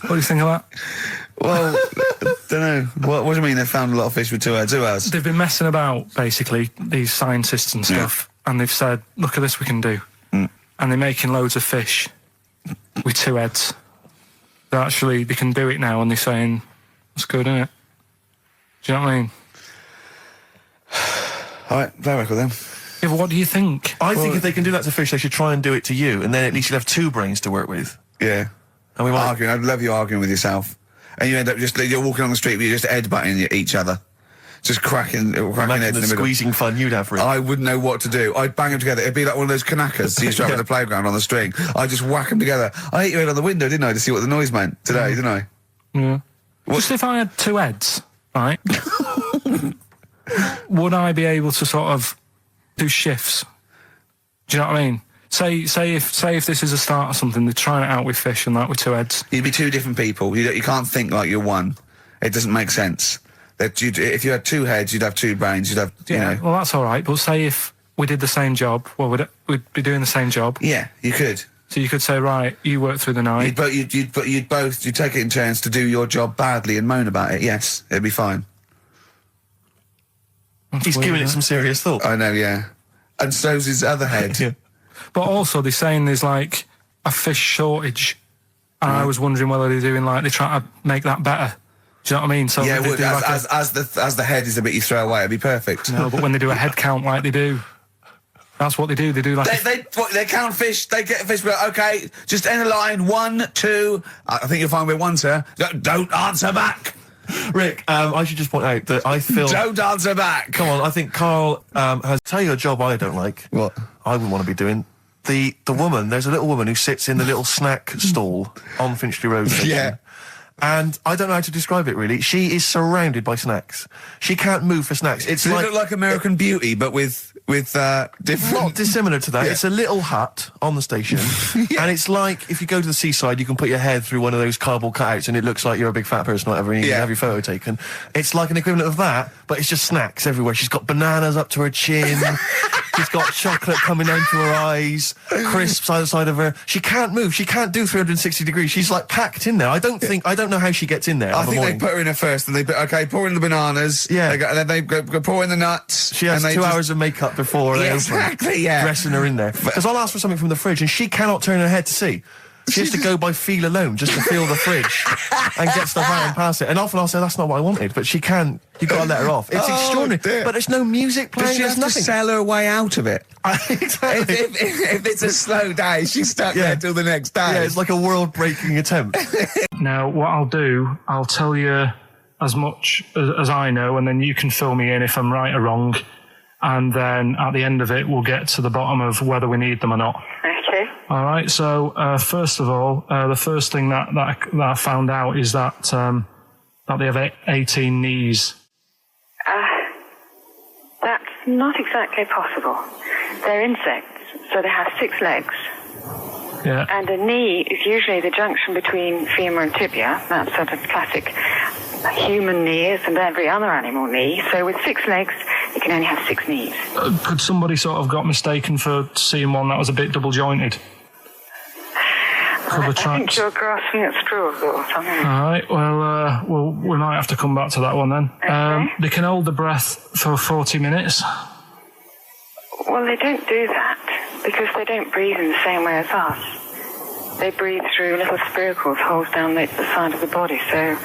What do you think of that? Well, don't know. What do you mean they found a lot of fish with two heads? Who has? They've been messing about, basically, these scientists and stuff, and they've said, look at this we can do. And they're making loads of fish with two heads. They can do it now, and they're saying, that's good, isn't it? Do you know what I mean? All right, fair record then. Yeah, but what do you think? I think if they can do that to fish, they should try and do it to you, and then at least you'll have two brains to work with. Yeah. And we might... Arguing. I'd love you arguing with yourself. And you end up you're walking on the street, but you're just headbutting each other. Just cracking heads Imagine in the the middle. squeezing fun you'd have for it. I wouldn't know what to do. I'd bang them together. It'd be like one of those kanakas you used to have at the playground on the string. I'd just whack them together. I hit your head on the window, didn't I, to see what the noise meant today, didn't I? Yeah. Just if I had two heads, right, would I be able to sort of do shifts? Do you know what I mean? Say if this is a start or something, they're trying it out with fish and that with two heads. You'd be two different people. You can't think like you're one. It doesn't make sense. If you had two heads, you'd have two brains. You'd have, you know. Well, that's all right. But say if we did the same job, well, we'd be doing the same job. Yeah, you could. So you could say, right, you work through the night. You'd take it in turns to do your job badly and moan about it. Yes, it'd be fine. He's giving it some serious thought. I know, yeah. And so's his other head. Yeah. But also, they're saying there's like a fish shortage, and I was wondering whether they're trying to make that better. Do you know what I mean? So Yeah, they would, do like as the head is the bit you throw away, it'd be perfect. no, but when they do a head count like they do, that's what they do. They do like They count fish. They get fish. But okay, just end a line. 1, 2. I think you'll find we're one, sir. Don't answer back. Rick, I should just point out that I feel... Don't answer back. Come on, I think Carl has... Tell you a job I don't like. What? I wouldn't want to be doing. The woman, there's a little woman who sits in the little snack stall on Finchley Road. Yeah. And I don't know how to describe it, really. She is surrounded by snacks. She can't move for snacks. It's Does like... it look like American Beauty, but with different... Not dissimilar to that. Yeah. It's a little hut on the station. And it's like, if you go to the seaside, you can put your head through one of those cardboard cutouts and it looks like you're a big fat person or whatever, and you can have your photo taken. It's like an equivalent of that, but it's just snacks everywhere. She's got bananas up to her chin. She's got chocolate coming down to her eyes, crisps either side of her. She can't move. She can't do 360 degrees. She's like packed in there. I don't know how she gets in there. I think they put her in her first, and pour in the bananas. Yeah. And then they go pour in the nuts. She has 2 hours of makeup before they exactly, yeah. dressing her in there. Because I'll ask for something from the fridge, and she cannot turn her head to see. She has to go by feel alone, just to feel the fridge and get stuff out and pass it. And often I'll say, that's not what I wanted, but she can't. You've got to let her off. It's extraordinary. Dear. But there's no music playing, Does she there's have nothing. to sell her way out of it? Exactly. If it's a slow day, she's stuck there till the next day. Yeah, it's like a world-breaking attempt. Now, what I'll do, I'll tell you as much as I know, and then you can fill me in if I'm right or wrong. And then at the end of it, we'll get to the bottom of whether we need them or not. Okay. All right. So first of all, the first thing that I found out is that they have 18 knees. That's not exactly possible. They're insects, so they have 6 legs. Yeah. And a knee is usually the junction between femur and tibia. That's sort of classic human knees and every other animal knee. So with 6 legs, you can only have 6 knees. Could somebody sort of got mistaken for seeing one that was a bit double jointed? I think you're grasping at straws or something. All right. Well, we might have to come back to that one then. Okay. They can hold the breath for 40 minutes. Well, they don't do that because they don't breathe in the same way as us. They breathe through little spiracles, holes down the side of the body. So,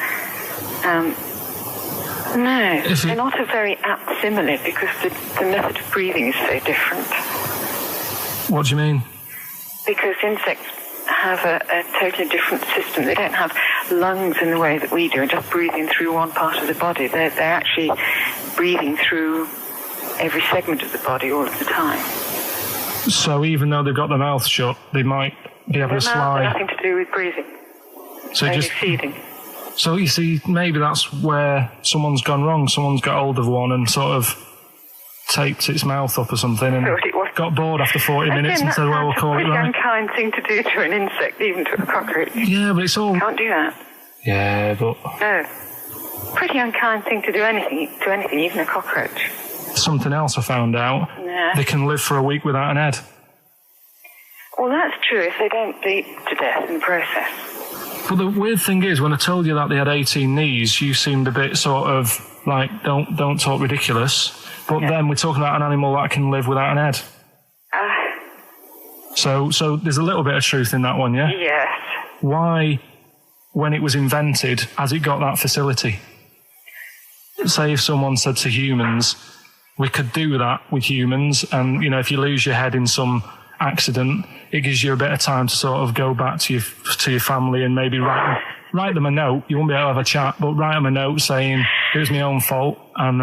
no, they're not a very apt simile because the method of breathing is so different. What do you mean? Because insects have a totally different system. They don't have lungs in the way that we do and just breathing through one part of the body. They're actually breathing through every segment of the body all of the time. So even though they've got their mouth shut, they might be able to slide. Nothing to do with breathing. So Only just feeding. So you see, maybe that's where someone's gone wrong. Someone's got hold of one and sort of taped its mouth up or something and got bored after 40 minutes and said, well, we'll call it right. It's a pretty unkind thing to do to an insect, even to a cockroach. Yeah, but it's all... Can't do that. Yeah, but... No. Pretty unkind thing to do to anything, even a cockroach. Something else I found out. Yeah. They can live for a week without an head. Well, that's true if they don't bleed to death in the process. But the weird thing is, when I told you that they had 18 knees, you seemed a bit sort of like, don't talk ridiculous. But then we're talking about an animal that can live without an head. So there's a little bit of truth in that one, yeah? Yes. Why, when it was invented, has it got that facility? Say if someone said to humans, we could do that with humans, and, you know, if you lose your head in some accident, it gives you a bit of time to sort of go back to your family and maybe write them a note. You won't be able to have a chat, but write them a note saying, it was my own fault, and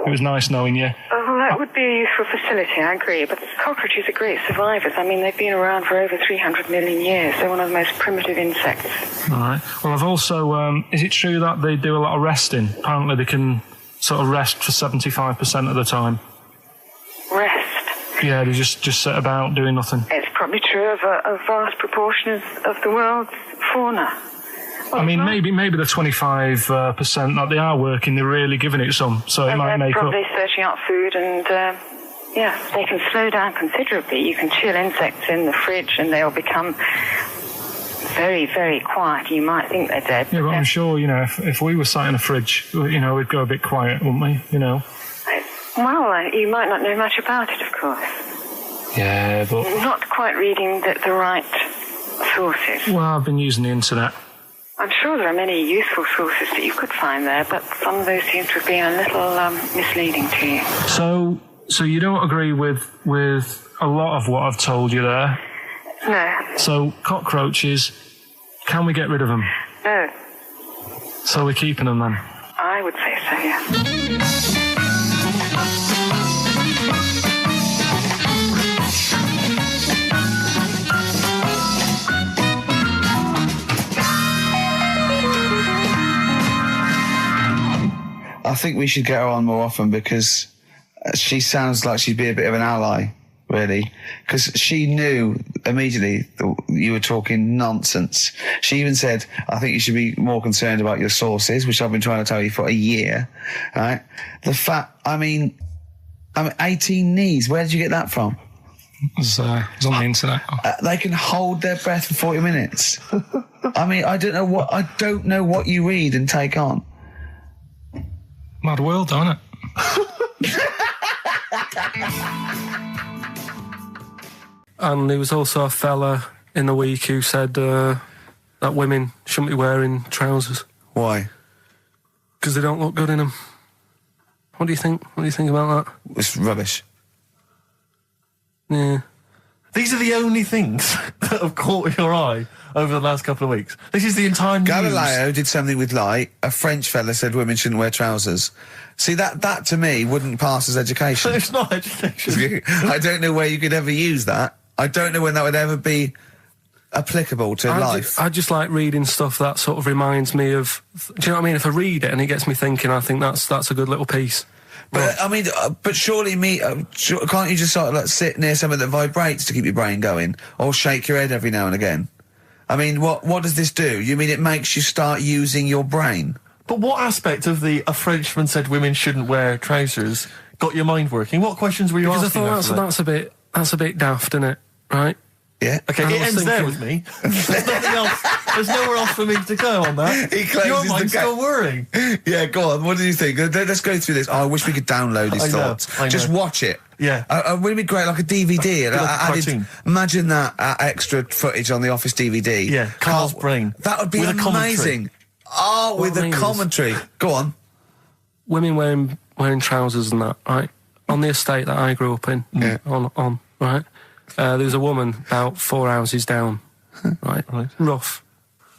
it was nice knowing you. Well, that would be a useful facility, I agree, but cockroaches are great survivors. I mean, they've been around for over 300 million years. They're one of the most primitive insects. All right. Well, I've also... is it true that they do a lot of resting? Apparently they can sort of rest for 75% of the time. Rest? Yeah, they just sit about doing nothing. It's probably true of a vast proportion of the world's fauna. I mean, maybe the 25% that they are working, they're really giving it some, so it might make up. They're probably searching out food and, they can slow down considerably. You can chill insects in the fridge and they'll become very, very quiet. You might think they're dead. Yeah, but I'm sure, you know, if we were sat in a fridge, you know, we'd go a bit quiet, wouldn't we, you know? Well, you might not know much about it, of course. Yeah, but... Not quite reading the right sources. Well, I've been using the internet. I'm sure there are many useful sources that you could find there, but some of those seem to have been a little misleading to you. So you don't agree with a lot of what I've told you there? No. So cockroaches, can we get rid of them? No. So we're keeping them then? I would say so, yeah. I think we should get her on more often because she sounds like she'd be a bit of an ally, really. Because she knew immediately that you were talking nonsense. She even said, I think you should be more concerned about your sources, which I've been trying to tell you for a year. Right? The fact, I mean 18 knees, where did you get that from? It was on the internet. They can hold their breath for 40 minutes. I mean, I don't know what you read and take on. Mad world, don't it? And there was also a fella in the week who said that women shouldn't be wearing trousers. Why? Because they don't look good in them. What do you think? What do you think about that? It's rubbish. Yeah. These are the only things that have caught your eye over the last couple of weeks. This is the entire news. Galileo did something with light. A French fella said women shouldn't wear trousers. See, that to me wouldn't pass as education. It's not education. I don't know where you could ever use that. I don't know when that would ever be applicable to life. I just like reading stuff that sort of reminds me of... Do you know what I mean? If I read it and it gets me thinking, I think that's a good little piece. But, I mean, but surely can't you just sort of like sit near something that vibrates to keep your brain going? Or shake your head every now and again? I mean, what does this do? You mean it makes you start using your brain? But what aspect of a Frenchman said women shouldn't wear trousers got your mind working? What questions were you asking? Because I thought that's a bit daft, isn't it? Right? Yeah. Okay, it ends there with me. There's nothing else. There's nowhere else for me to go on that. He closes your mind's still whirring. Yeah, go on. What do you think? Let's go through this. Oh, I wish we could download his thoughts. I know. Just watch it. Yeah. Wouldn't it be great, like a DVD? Cartoon. Imagine that extra footage on the Office DVD. Yeah, Carl's brain. That would be with amazing. Oh, with the commentary. Go on. Women wearing trousers and that, right? On the estate that I grew up in, on right? There was a woman about 4 houses down, right? Rough.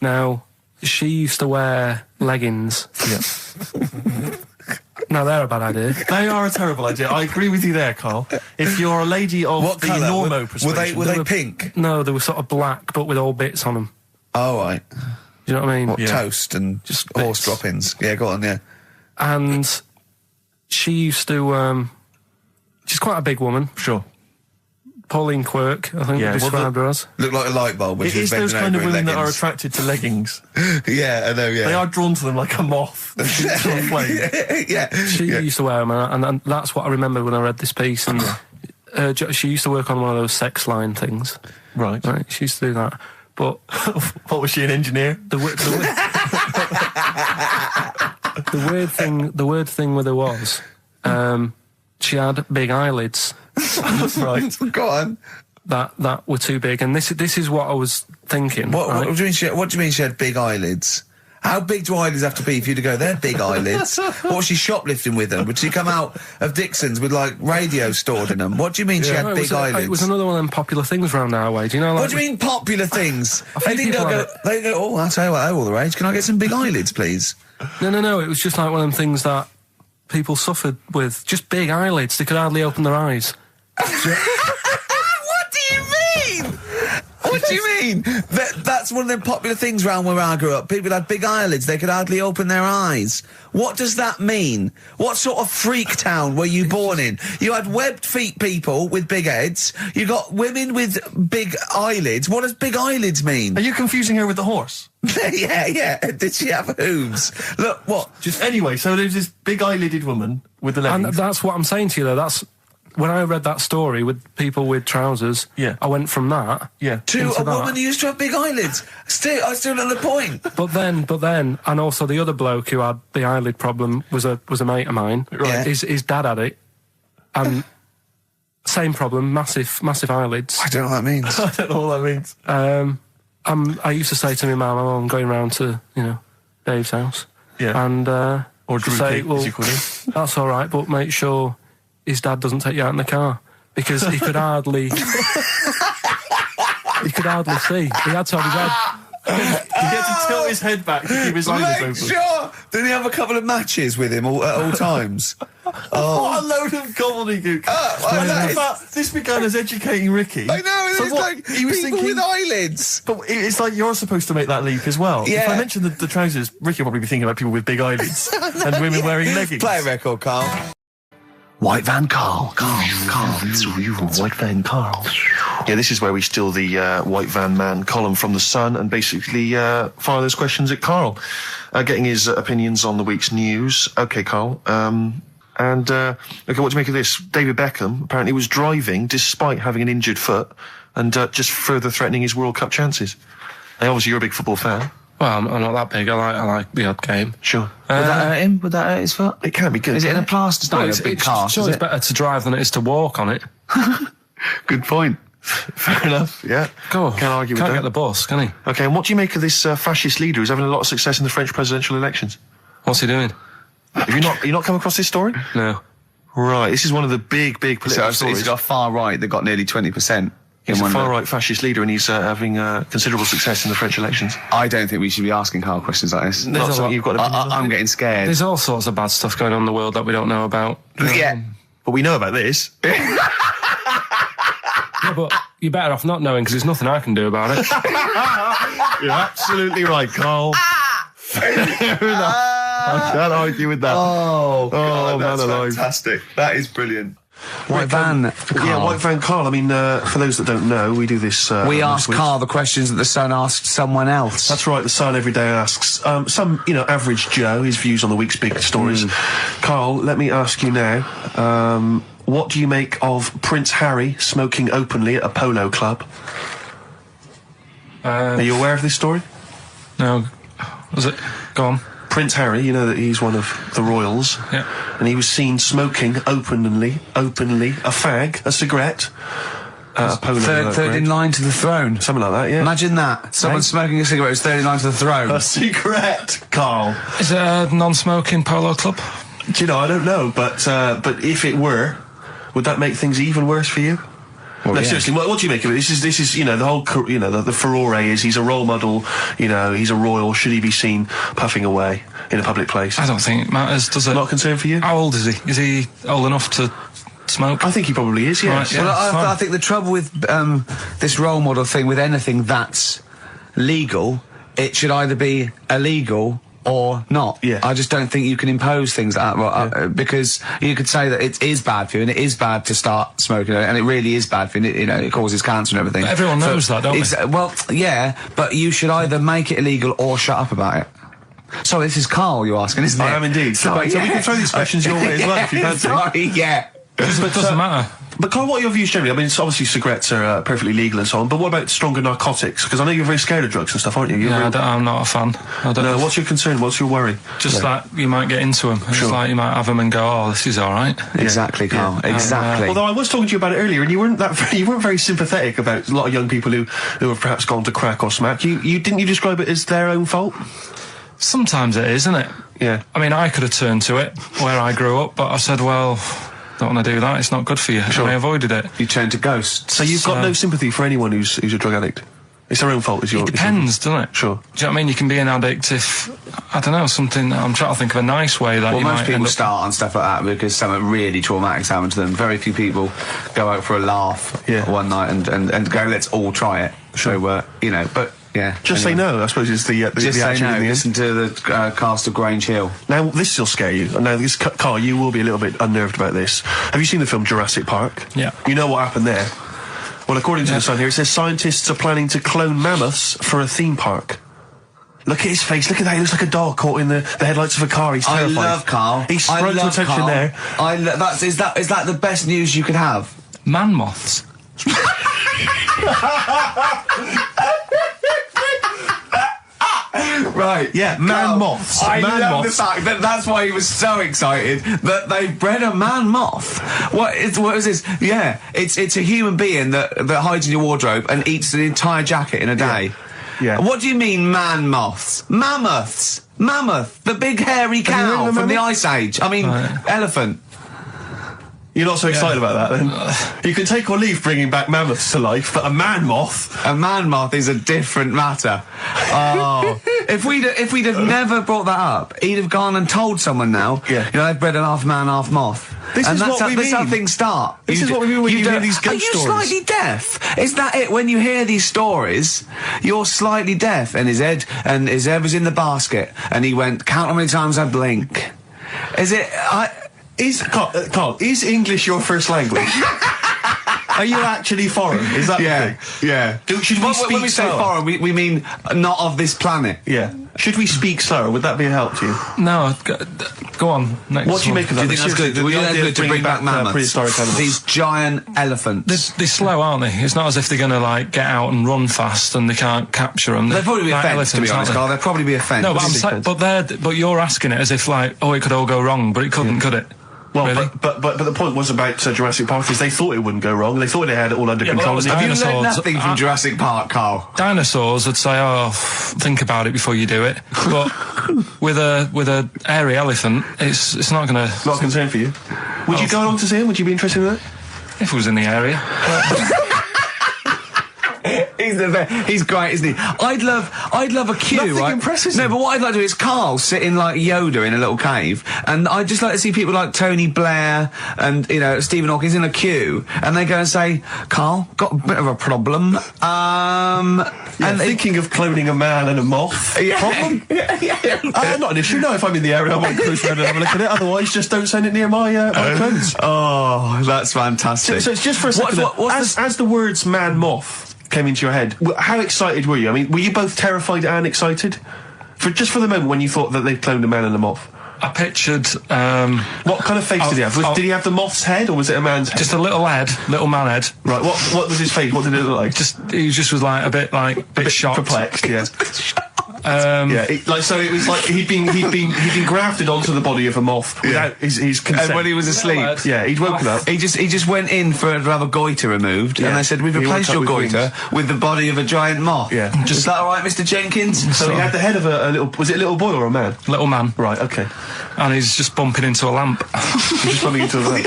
Now, she used to wear leggings. Yeah. No, they're a bad idea. They are a terrible idea. I agree with you there, Carl. If you're a lady of What the colour? normo persuasion... Were they pink? No, they were sort of black, but with all bits on them. Oh, right. Do you know what I mean? What, toast and just horse bits. droppings? Yeah, go on, yeah. And she used to, she's quite a big woman. Sure. Pauline Quirk, I think Yeah, they described her as. Look like a light bulb when It she was is those bending kind of over in women that are leggings. attracted to leggings. Yeah, I know, yeah. They are drawn to them like a moth. to a flame. Yeah. She used to wear them, and that's what I remember when I read this piece. And she used to work on one of those sex line things. Right. She used to do that. But what was she, an engineer? the weird thing with her was, she had big eyelids. Right. Go on. That were too big, and this is what I was thinking. What right? do you mean she had big eyelids? How big do eyelids have to be for you to go, they're big eyelids? What was she shoplifting with them? Would she come out of Dixon's with, like, radio stored in them? What do you mean she had No, big eyelids? It was another one of them popular things around our way. Do you know? Like, What do you mean popular things? few people have They go, oh, I'll tell you what, they're all the rage. Can I get some big eyelids, please? No. It was just like one of them things that people suffered with. Just big eyelids. They could hardly open their eyes. What do you mean? What do you mean? That's one of them popular things round where I grew up. People had big eyelids. They could hardly open their eyes. What does that mean? What sort of freak town were you born in? You had webbed feet people with big heads. You got women with big eyelids. What does big eyelids mean? Are you confusing her with the horse? Yeah. Did she have hooves? Look, what? Anyway, so there's this big eyelided woman with the And leggings. that's what I'm saying to you, though. That's when I read that story with people with trousers. Yeah. I went from that. Yeah. To into a that. woman who used to have big eyelids. I still know the point. But then, and also the other bloke who had the eyelid problem was a mate of mine. Right. His dad had it, and same problem, massive eyelids. I don't know what that means. I don't know what that means. I used to say to my mum, I'm going round to Dave's house. Yeah. And Or to Drew say, Pig, well, as you call him. that's all right, but make sure his dad doesn't take you out in the car, because he could hardly see. He had to have his head. He had to tilt his head back to keep his eyelids Make open. sure! Didn't he have a couple of matches with him at all times? What a load of gobbledygook. well, that is- This began as educating Ricky. I know, So it's what, like he was people thinking, with eyelids. But it's like you're supposed to make that leap as well. If Yeah. I mentioned the trousers, Ricky will probably be thinking about people with big eyelids and women wearing leggings. Play a record, Carl. White Van Carl. White Van Carl. Yeah, this is where we steal the White Van Man column from The Sun and basically fire those questions at Carl, getting his opinions on the week's news. Okay, Carl. Okay, what do you make of this? David Beckham apparently was driving despite having an injured foot and just further threatening his World Cup chances. Hey, obviously, you're a big football fan. Well, I'm not that big. I like the odd game. Sure. Would that hurt him? Would that hurt his foot? It can be good. Is it in can't a plaster? It's not in a big cast, Sure, is it's it? better to drive than it is to walk on it. Good point. Fair enough. Yeah. Go on. Can't argue with Can't that. get the bus, can he? Okay, and what do you make of this fascist leader who's having a lot of success in the French presidential elections? What's he doing? Have you not come across this story? No. Right, this is one of the big political So stories. he's got far right that got nearly 20%. He's in a one of the- far-right fascist leader and he's having considerable success in the French elections. I don't think we should be asking Carl questions like this. Not a something lot. you've got to I'm getting scared. There's all sorts of bad stuff going on in the world that we don't know about. Yeah. But we know about this. Yeah, but you're better off not knowing, because there's nothing I can do about it. You're absolutely right, Carl. Fair enough. I can't argue with that. Oh, God, that's man alive. fantastic. That is brilliant. White Van, Carl. Yeah, White Van Carl. I mean, for those that don't know, we do this. We on ask this week. Carl the questions that the Sun asked someone else. That's right. The Sun every day asks some, average Joe his views on the week's big stories. Carl, let me ask you now. What do you make of Prince Harry smoking openly at a polo club? Are you aware of this story? No. Was it? Go on. Prince Harry, you know that he's one of the royals. Yeah. And he was seen smoking openly, a fag, a cigarette, a polo Third in ground. line to the throne. Something like that, yeah. Imagine that. Someone Hey. smoking a cigarette who's third in line to the throne. A cigarette, Carl. Is it a non-smoking polo club? Do you know, I don't know, but if it were, would that make things even worse for you? Well, No, yeah. seriously, what do you make of it? This is, the whole, the furore is he's a role model, he's a royal. Should he be seen puffing away in a public place? I don't think it matters, does it? Not a concern for you? How old is he? Is he old enough to smoke? I think he probably is, yes. Right, yeah. Well, fine. I think the trouble with this role model thing, with anything that's legal, it should either be illegal or not. Yeah. I just don't think you can impose things like that, because you could say that it is bad for you, and it is bad to start smoking, and it really is bad for you, and it causes cancer and everything. But everyone knows that, don't they? Well, yeah, but you should either make it illegal or shut up about it. So this is Carl you're asking, isn't it? I am indeed. Sorry, So we can throw these questions your way as well if you fancy. Sorry, yeah. It doesn't matter. But Carl, what are your views generally? I mean, it's obviously cigarettes are perfectly legal and so on, but what about stronger narcotics? Because I know you're very scared of drugs and stuff, aren't you? I'm not a fan. I don't No, what's your concern? What's your worry? Just that you might get into them. It's like you might have them and go, oh, this is all right. Exactly, Carl. Exactly. Although I was talking to you about it earlier, and you weren't very sympathetic about a lot of young people who have perhaps gone to crack or smack. You describe it as their own fault? Sometimes it is, isn't it? Yeah. I mean, I could have turned to it where I grew up, but I said, well, don't want to do that. It's not good for you. Sure. And I avoided it. You turn to ghosts. So you've got no sympathy for anyone who's a drug addict? It's their own fault, It depends, doesn't it? Sure. Do you know what I mean? You can be an addict if, I don't know, something, I'm trying to think of a nice way that Well, you most might people end up... start on stuff like that because something really traumatic's happened to them. Very few people go out for a laugh one night and go, let's all try it. Sure. So, but... Yeah. Just say no, I suppose, is the Just say attitude no. in the end. Listen to the cast of Grange Hill. Now, this will scare you. Now, Carl, you will be a little bit unnerved about this. Have you seen the film Jurassic Park? Yeah. You know what happened there? Well, according to the Sun here, it says scientists are planning to clone mammoths for a theme park. Look at his face. Look at that. He looks like a dog caught in the headlights of a car. He's terrified. I love Carl. He sprung to attention Carl. there. Is that the best news you could have? Man moths. Right, Yeah, man moths. I Man love moths. the fact that that's why he was so excited that they bred a man moth. What is this? Yeah, it's a human being that hides in your wardrobe and eats an entire jacket in a day. Yeah. What do you mean, man moths? Mammoths. Mammoth, the big hairy you heard cow of a from the mammoth? Ice Age. I mean, elephant. You're not so excited about that, then? You can take or leave bringing back mammoths to life, but a man moth... A man moth is a different matter. Oh, if we'd have never brought that up, he'd have gone and told someone now. Yeah. They've bred an half man, half moth. This and is that's what we that's how mean. things start. This is what we mean when you hear don't- these ghost Are you stories. slightly deaf? Is that it? When you hear these stories, you're slightly deaf. And his head was in the basket, and he went, count how many times I blink. Is it? Carl, is English your first language? Are you actually foreign? Is that the thing? yeah. Should we speak when we say slower? foreign, we mean not of this planet. Yeah. Should we speak slower? Would that be a help to you? No, go on. Next What do you one. make of that? Do you think that's good? Seriously, Do you the think idea that's of good to bring back mammoths? prehistoric animals. These giant elephants. They're slow, aren't they? It's not as if they're going to get out and run fast and they can't capture them. They'd probably be a Like fence, to be elephants, honest, aren't Carl. They'd probably be a fence. they? No, but you're asking it as if it could all go wrong, but it couldn't, could it? Well, Really? but the point was about Jurassic Park is they thought it wouldn't go wrong. They thought they had it all under Yeah, but control. that was and Have you learned dinosaurs. nothing from Jurassic Park, Carl? Dinosaurs would say, think about it before you do it. But with a hairy elephant, it's not going to... Not a concern for you. Would you go along to see him? Would you be interested in that? If it was in the area. He's great, isn't he? I'd love a queue, Nothing right? impresses No, him. but what I'd like to do is Carl sitting like Yoda in a little cave, and I'd just like to see people like Tony Blair and Stephen Hawking's in a queue, and they go and say, "Carl, got a bit of a problem." And thinking of cloning a man and a moth. Problem? Not an issue. No, if I'm in the area, I might cruise around and have a look at it. Otherwise, just don't send it near my clothes. Oh, that's fantastic. So it's just for a second. As the words "man moth" came into your head, how excited were you? I mean, were you both terrified and excited? For the moment when you thought that they'd cloned a man and a moth? I pictured... What kind of face did he have? Did he have the moth's head, or was it a man's head? just a little man head. Right, what was his face? What did it look like? He just was a bit shocked. Perplexed, yeah. Yeah, it was like he'd been grafted onto the body of a moth without his consent. And when he was asleep, yeah, he'd woken up. he just went in to have a goiter removed, and they said, "We've He replaced woke your up with goiter with the body of a giant moth." Yeah. Is that all right, Mr. Jenkins? So he had the head of a little. Was it a little boy or a man? Little man. Right. Okay. And he's just bumping into a lamp. He's just bumping into a lamp.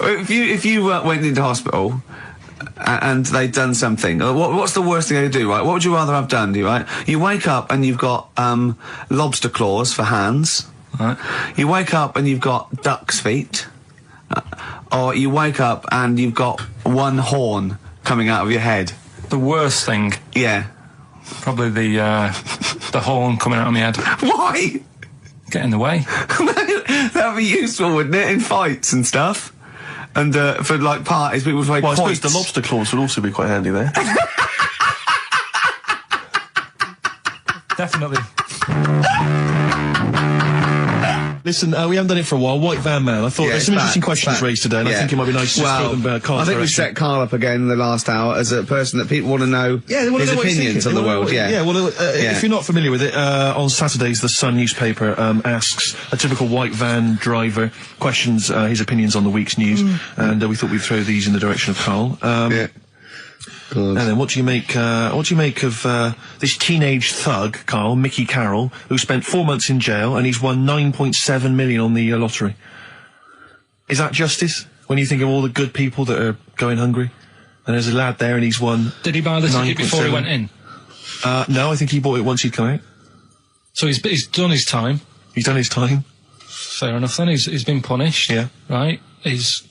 If you went into hospital and they'd done something, what's the worst thing they could do, right? What would you rather have done, right? You wake up and you've got lobster claws for hands. Right. You wake up and you've got duck's feet. Or you wake up and you've got one horn coming out of your head. The worst thing, Yeah. probably the horn coming out of my head. Why? Get in the way. That'd be useful, wouldn't it, in fights and stuff? And for like parties, people would make Well, I points. suppose the lobster claws would also be quite handy there. Definitely. Listen, we haven't done it for a while. White Van Man. I thought there's some interesting questions raised today, and I think it might be nice to throw them Carl's I think we direction. set Carl up again in the last hour as a person that people want to know They wanna his know what he's opinions thinking. on the They wanna world. know Yeah. what- if you're not familiar with it, on Saturdays, the Sun newspaper asks a typical white van driver questions his opinions on the week's news, and we thought we'd throw these in the direction of Carl. Yeah. And then, what do you make of this teenage thug, Carl, Mickey Carroll, who spent 4 months in jail and he's won 9.7 million on the lottery? Is that justice? When you think of all the good people that are going hungry, and there's a lad there and he's won. Did he buy the ticket before he 9.7? went in? No, I think he bought it once he'd come out. So he's done his time. He's done his time. Fair enough then. He's been punished. Yeah. Right. He's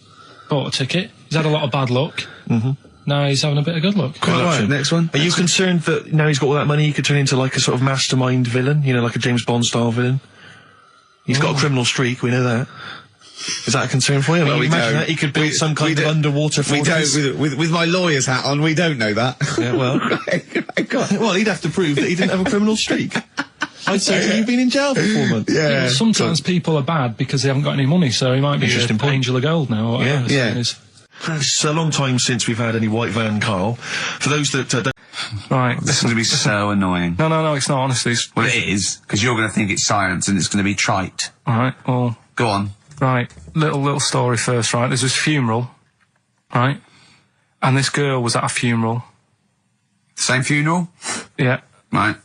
bought a ticket. He's had a lot of bad luck. Mm-hmm. Now he's having a bit of good luck. Quite right. Next one. Are you concerned that now he's got all that money, he could turn into like a sort of mastermind villain? You know, like a James Bond style villain? He's got a criminal streak, we know that. Is that a concern for you? I mean, we imagine don't. that he could build some kind of underwater We fortress. don't. With my lawyer's hat on, we don't know that. Yeah, well. Well, he'd have to prove that he didn't have a criminal streak. I'd say you've been in jail for 4 months. Yeah, well, sometimes people are bad because they haven't got any money, so he might be Interesting an point. angel of gold now. Or whatever the Yeah. saying is. It's a long time since we've had any white van, Carl. For those that don't... Right. This is going to be so annoying. No, it's not, honestly. Well, it is, because you're going to think it's science and it's going to be trite. Alright, well... Go on. Right, little story first, right? There's this funeral, right? And this girl was at a funeral. Same funeral? Yeah. Right.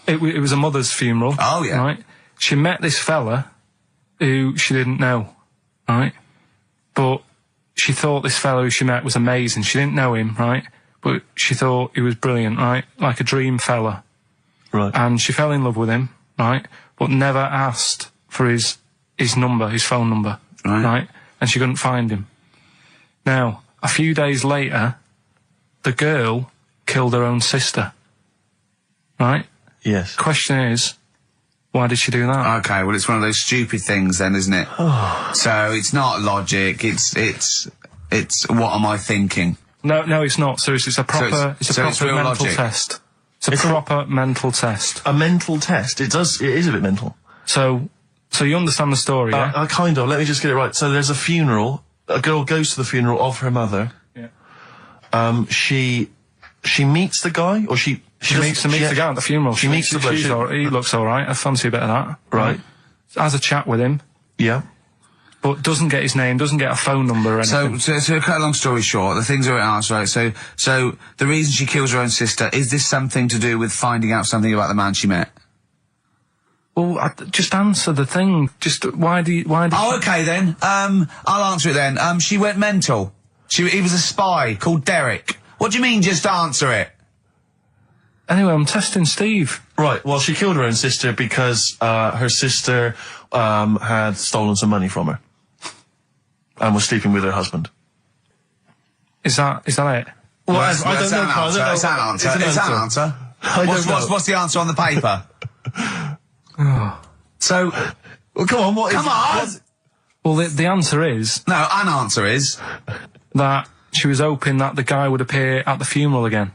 It was a mother's funeral. Oh, yeah. Right? She met this fella who she didn't know, right? But she thought this fella who she met was amazing. She didn't know him, right? But she thought he was brilliant, right? Like a dream fella. Right. And she fell in love with him, right? But never asked for his number, his phone number, right? And she couldn't find him. Now, a few days later, the girl killed her own sister, right? Yes. Question is, why did she do that? Okay, well, it's one of those stupid things then, isn't it? So it's not logic, it's what am I thinking? No, it's not. Seriously, it's a proper, it's proper real mental logic. test. It's a proper mental test. A mental test. It is a bit mental. So you understand the story, yeah? I kind of. Let me just get it right. So there's a funeral. A girl goes to the funeral of her mother. Yeah. She meets the guy, or she meets the guy at the funeral. She meets the bloke. He looks all right. I fancy a bit of that. Right. Has a chat with him, Yeah. but doesn't get his name, doesn't get a phone number or anything. So to cut a long story short, the things are asked, right? So the reason she kills her own sister, is this something to do with finding out something about the man she met? Well, just answer the thing. Just why do you? Oh, okay then. I'll answer it then. She went mental. He was a spy called Derek. What do you mean, just answer it? Anyway, I'm testing Steve. Right. Well, she killed her own sister because her sister had stolen some money from her and was sleeping with her husband. Is that it? Well, I don't know, Carl. I don't know. It's an answer. It's an answer. I don't know. What's the answer on the paper? So, Well, come on. What is? come on! Well, the answer is No, an answer is... that she was hoping that the guy would appear at the funeral again.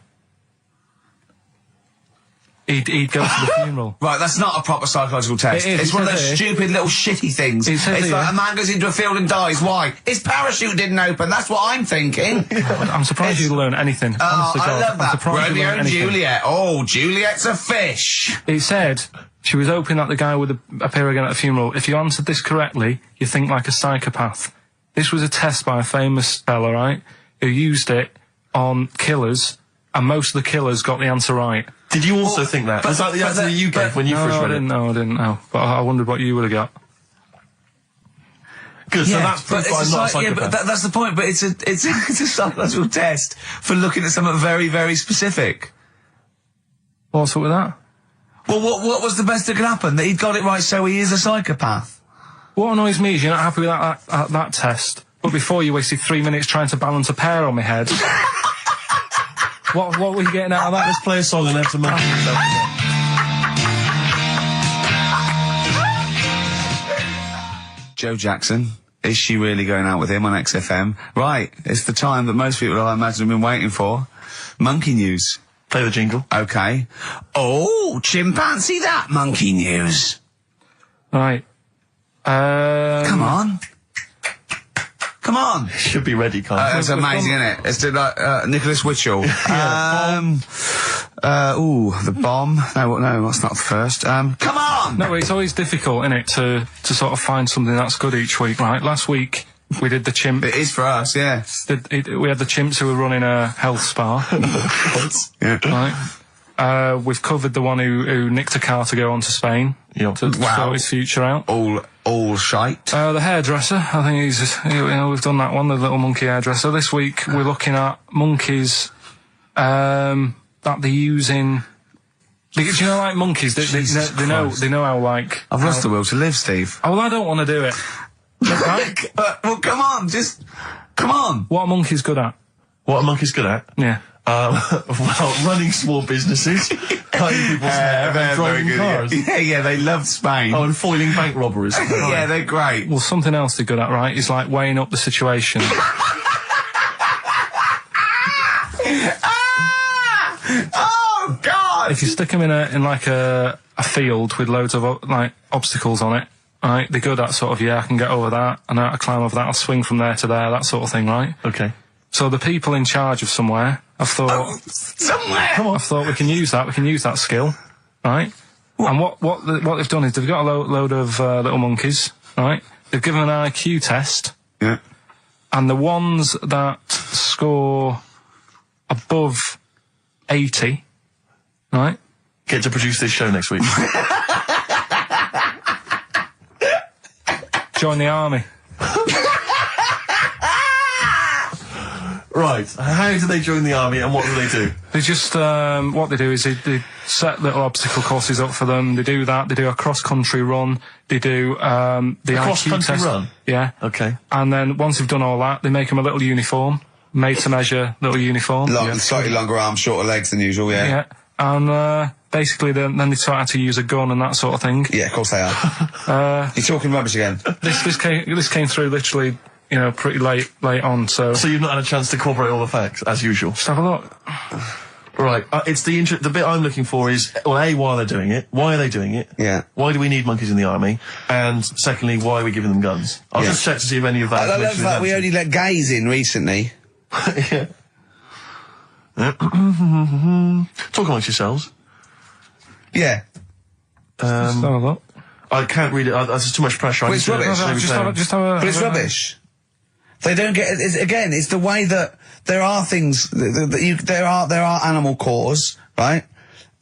He'd go to the funeral. Right, that's not a proper psychological test. It is. It's one of It those says here. stupid little shitty things. It says It's like here. a man goes into a field and dies. Why? His parachute didn't open. That's what I'm thinking. I'm surprised you learn anything. Oh, Honest to I God. love I'm that. surprised you Romeo learn and anything. Juliet. Oh, Juliet's a fish. It said she was hoping that the guy would appear again at a funeral. If you answered this correctly, you think like a psychopath. This was a test by a famous fella, right, who used it on killers, and most of the killers got the answer right. Did you also think that? Was that the answer that you gave when you first read it? I didn't know. But I wondered what you would have got. Good, so that's proof I'm not a psychopath. Yeah, but that's the point. But it's a psychological test for looking at something very, very specific. What's up with that? Well, what was the best that could happen? That he'd got it right, so he is a psychopath. What annoys me is you're not happy with that test, but before you wasted 3 minutes trying to balance a pear on my head. What were you getting out of that? Let's play a song and have some money. Joe Jackson. Is she really going out with him on XFM? Right, it's the time that most people, I imagine, have been waiting for. Monkey news. Play the jingle. Okay. Oh, chimpanzee that monkey news. Right. Come on. Come on. Should be ready, Carl. That's amazing, isn't it? It's like Nicholas Witchell. The bomb. No, that's not the first. Come on! No, it's always difficult, isn't it, to sort of find something that's good each week, right? Last week, we did the chimp. It is for us, yeah. We had the chimps who were running a health spa. Yeah. Right. We've covered the one who nicked a car to go on to Spain. Yeah. To sort his future out. All shite. The hairdresser, I think we've done that one, the little monkey hairdresser. This week, we're looking at monkeys, that they use in... Do you know, like monkeys, they know how, like... I've lost the will to live, Steve. Oh, well, I don't want to do it. Right? Well, come on, come on. What are monkeys good at? What are monkeys good at? Yeah. Well, running small businesses, cutting people's hair, and driving cars. Yeah, they love Spain. Oh, and foiling bank robberies. Yeah, they're great. Well, something else they're good at, right, is like weighing up the situation. Oh, God! If you stick them in like a field with loads of like obstacles on it, right, they're good at sort of, I can get over that, and I climb over that, I'll swing from there to there, that sort of thing, right? Okay. So the people in charge of somewhere, I've thought... somewhere! I've thought we can use that skill, right? And what they've done is they've got a load of little monkeys, right? They've given an IQ test. Yeah. And the ones that score above 80, right? Get to produce this show next week. Join the army. Right. How do they join the army and what do they do? They just, what they do is they set little obstacle courses up for them. They do that. They do a cross-country run. They do, the IQ cross-country test. run? Yeah. Okay. And then once they've done all that, they make them a little uniform, made to measure little uniform. Slightly longer arms, shorter legs than usual, yeah. Yeah. And, basically then they taught how to use a gun and that sort of thing. Yeah, of course they are. You're talking rubbish again. This came through literally, pretty late on, so... So you've not had a chance to corroborate all the facts, as usual? Just have a look. Right, it's the bit I'm looking for is, well, A, why are they doing it? Why are they doing it? Yeah. Why do we need monkeys in the army? And secondly, why are we giving them guns? I'll just check to see if any of that... I love that we only let gays in recently. Yeah. Talk amongst yourselves. Yeah. Just have a look. I can't read it. There's too much pressure. Well, it's rubbish. Just have a... But it's rubbish. They don't get it. It's the way that there are things. There are animal cores, right?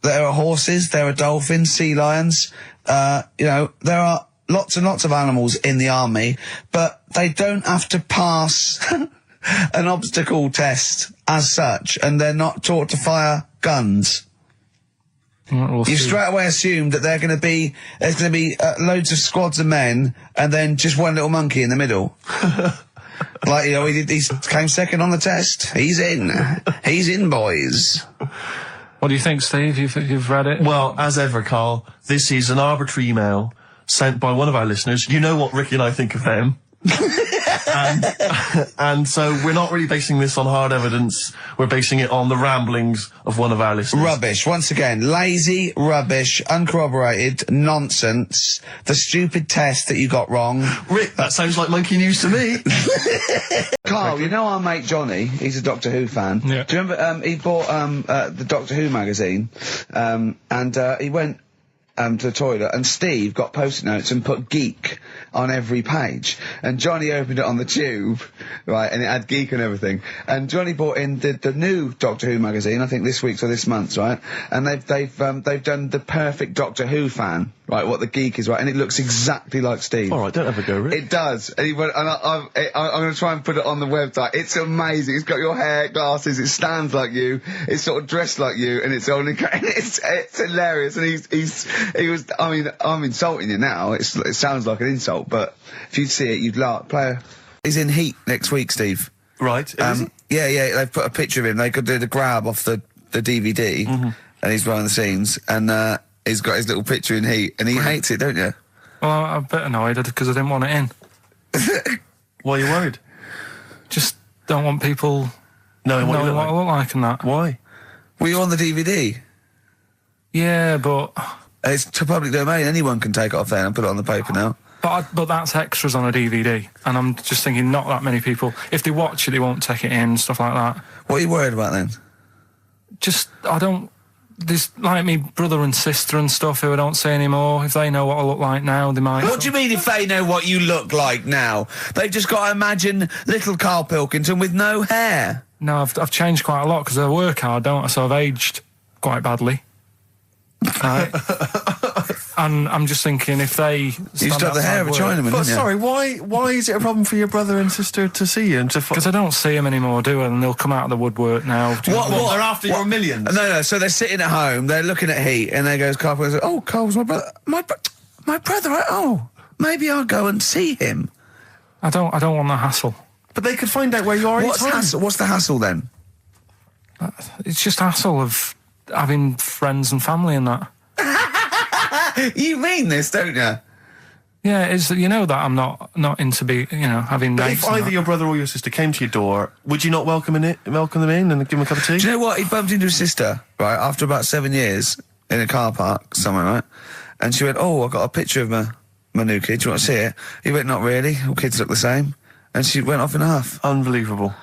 There are horses. There are dolphins, sea lions. There are lots and lots of animals in the army, but they don't have to pass an obstacle test as such, and they're not taught to fire guns. We'll You see. straight away assumed that there's going to be loads of squads of men and then just one little monkey in the middle. Like, he came second on the test. He's in, boys. What do you think, Steve? You've read it? Well, as ever, Carl, this is an arbitrary email sent by one of our listeners. You know what Ricky and I think of them. And so we're not really basing this on hard evidence. We're basing it on the ramblings of one of our listeners. Rubbish. Once again, lazy, rubbish, uncorroborated, nonsense, the stupid test that you got wrong. Rick, that sounds like monkey news to me. Carl, you know our mate Johnny, he's a Doctor Who fan. Yeah. Do you remember, he bought the Doctor Who magazine, and he went to the toilet, and Steve got post-it notes and put geek on every page, and Johnny opened it on the tube, right, and it had geek and everything, and Johnny bought in the new Doctor Who magazine, I think this week's or this month's, right, and they've done the perfect Doctor Who fan, right, what the geek is, right, and it looks exactly like Steve. All right, don't have a go, Rick. It does, and he went, and I'm going to try and put it on the website. It's amazing. It's got your hair, glasses. It stands like you. It's sort of dressed like you, and it's only. It's hilarious. And he was. I mean, I'm insulting you now. It sounds like an insult, but if you'd see it, you'd laugh. He's in Heat next week, Steve. Right. Yeah. They've put a picture of him. They did a grab off the DVD, and he's behind the scenes, and he's got his little picture in Heat, and he hates it, don't you? Well, I'm a bit annoyed because I didn't want it in. Why are you worried? Just don't want people Knowing what you knowing look what I like. look like and that. Why? Were you on the DVD? Yeah, but It's to public domain. Anyone can take it off there and put it on the paper now. but that's extras on a DVD, and I'm just thinking not that many people. If they watch it, they won't take it in, stuff like that. What are you worried about then? Just I don't. There's like me brother and sister and stuff who I don't see anymore. If they know what I look like now, they might. What do you mean if they know what you look like now? They've just got to imagine little Karl Pilkington with no hair. No, I've changed quite a lot because I work hard, don't I? So I've aged quite badly. Right. And I'm just thinking if they You used to have the hair of a Chinaman, But didn't you? sorry, why is it a problem for your brother and sister to see you and to? because I don't see them anymore, do I? And they'll come out of the woodwork now. What? They're after your millions. No. So they're sitting at home, they're looking at Heat, and there goes Karl Pilkington. Oh, Karl's my brother. My brother. Oh, maybe I'll go and see him. I don't want the hassle. But they could find out where you are What's anytime. hassle? What's the hassle then? It's just hassle of having friends and family and that. You mean this, don't you? Yeah, it's you know that I'm not into having But mates. if and either that. your brother or your sister came to your door, would you not welcome them in and give them a cup of tea? Do you know what? He bumped into his sister, right, after about 7 years in a car park somewhere, right? And she went, oh, I got a picture of my new kid. Do you want to see it? He went, not really. All kids look the same. And she went off in a huff. Unbelievable.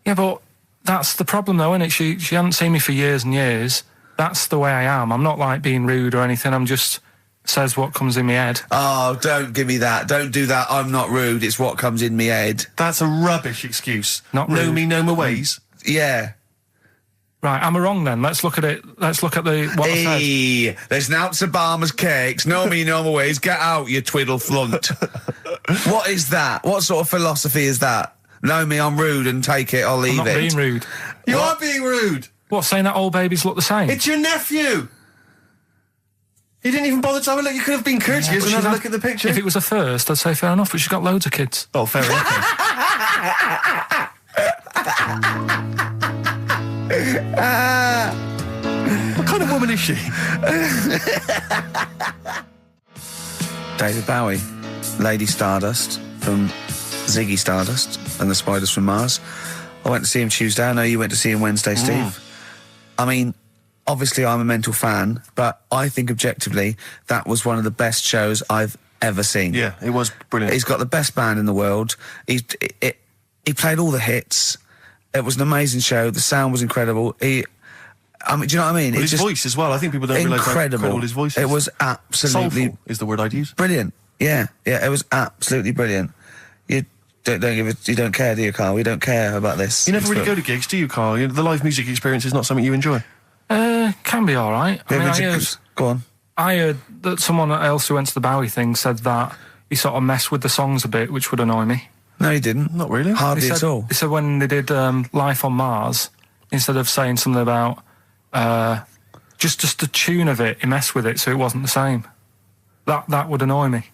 Yeah, but that's the problem though, isn't it? She hadn't seen me for years and years. That's the way I am. I'm not like being rude or anything. I'm just says what comes in my head. Oh, don't give me that. Don't do that. I'm not rude. It's what comes in me head. That's a rubbish excuse. Not know rude. me, know my ways. Yeah. Right, am I wrong then? Let's look at it. Let's look at what I said. Hey, there's an ounce of Barmer's cakes. Know me, know my ways. Get out, you twiddle flunt. What is that? What sort of philosophy is that? Know me, I'm rude and take it, I'll leave I'm not it. being rude. You are being rude. What, saying that all babies look the same? It's your nephew. You didn't even bother to have a look. You could have been courteous but and she'd had a have- look at the picture. If it was a first, I'd say fair enough, but she's got loads of kids. Oh, fair enough. What kind of woman is she? David Bowie, Lady Stardust from Ziggy Stardust and the Spiders from Mars. I went to see him Tuesday. I know you went to see him Wednesday, Steve. I mean, obviously I'm a mental fan, but I think objectively that was one of the best shows I've ever seen. Yeah, it was brilliant. He's got the best band in the world. He played all the hits. It was an amazing show. The sound was incredible. Do you know what I mean? Well, It's his just voice as well. I think people don't realise how incredible his voice is. It was absolutely Soulful is the word I'd use. brilliant. Yeah, it was absolutely brilliant. You don't care, do you, Carl? We don't care about this. You never really go to gigs, do you, Carl? The live music experience is not something you enjoy. Can be all right. Go on. I heard that someone else who went to the Bowie thing said that he sort of messed with the songs a bit, which would annoy me. No, he didn't. Not really. Hardly at all. He said when they did Life on Mars, instead of saying something about just the tune of it, he messed with it so it wasn't the same. That would annoy me.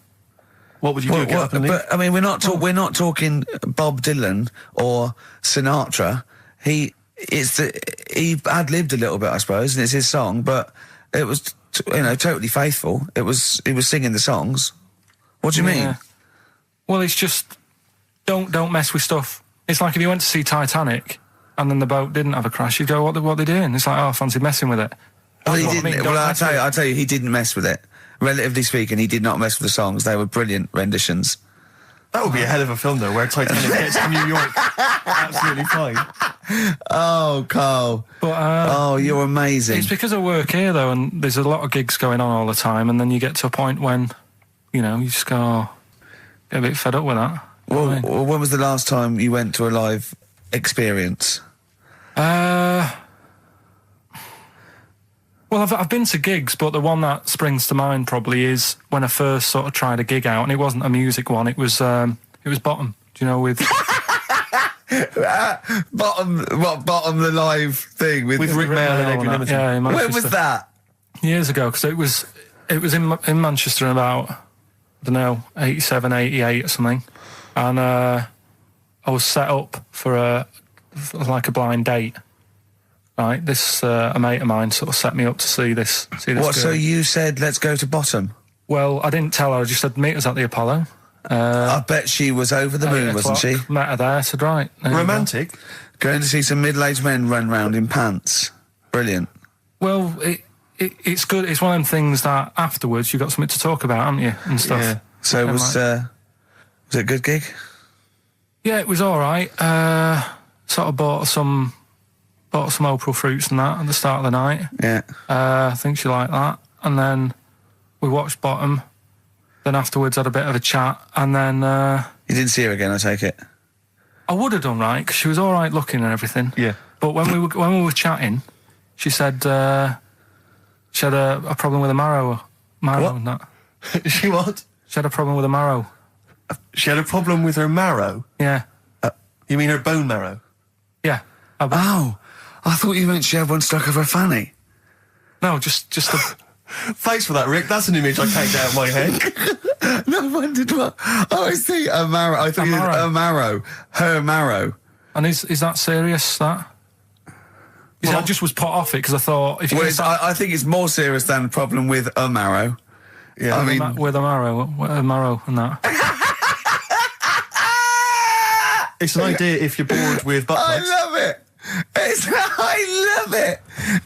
What would you do? Get up and leave? But I mean, we're not talking Bob Dylan or Sinatra. He ad-libbed a little bit, I suppose, and it's his song, but it was totally faithful. He was singing the songs. What do you mean? Well, it's just don't mess with stuff. It's like if you went to see Titanic and then the boat didn't have a crash, you'd go, what are they doing? It's like, oh, I fancy messing with it. Well, he That's what I didn't. mean, don't Well, mess with it. I'll tell you, he didn't mess with it. Relatively speaking, he did not mess with the songs. They were brilliant renditions. That would be a hell of a film, though, where Titanic gets to New York. Absolutely fine. Oh, Carl. But, Oh, you're amazing. it's because I work here, though, and there's a lot of gigs going on all the time, and then you get to a point when, you know, you just go, oh, get a bit fed up with that. You know what I mean? Well, when was the last time you went to a live experience? Well, I've been to gigs, but the one that springs to mind probably is when I first sort of tried a gig out, and it wasn't a music one. It was Bottom. Do you know with Bottom the live thing with With Rick Mail and Adrian Emerson. Yeah, in Manchester. When was that? Years ago, because it was in Manchester in about, I don't know, 87, 88 or something, and I was set up for like a blind date. Right, this a mate of mine sort of set me up to see this. What? girl. So you said let's go to Bottom? Well, I didn't tell her. I just said meet us at the Apollo. I bet she was over the moon, 8 wasn't she? o'clock, Met her there. Said right. there you go. Romantic? Going to see some middle-aged men run round in pants. Brilliant. Well, it's good. It's one of them things that afterwards you've got something to talk about, haven't you, and stuff. Yeah. So And was like- it a good gig? Yeah, it was all right. Sort of bought some April fruits and that at the start of the night. Yeah. I think she liked that. And then we watched Bottom. Then afterwards had a bit of a chat. And then You didn't see her again, I take it. I would have done right, because she was all right looking and everything. Yeah. But when we were chatting, she said she had a problem with a marrow What? and that. She what? She had a problem with a marrow. She had a problem with her marrow. Yeah. You mean her bone marrow? Yeah. Oh, I thought you meant she had one stuck of her fanny. No, just a... Thanks for that, Rick. That's an image I can't get out of my head. No, I wondered what. Oh, I see. A marrow. I thought you meant a marrow. Her marrow. And is that serious, that? Well, I just was put off it, because I thought... if you Well, get I think it's more serious than the problem with a marrow. Yeah. I mean, with a marrow and that. It's an idea if you're bored with butt I plugs. love it. I love it.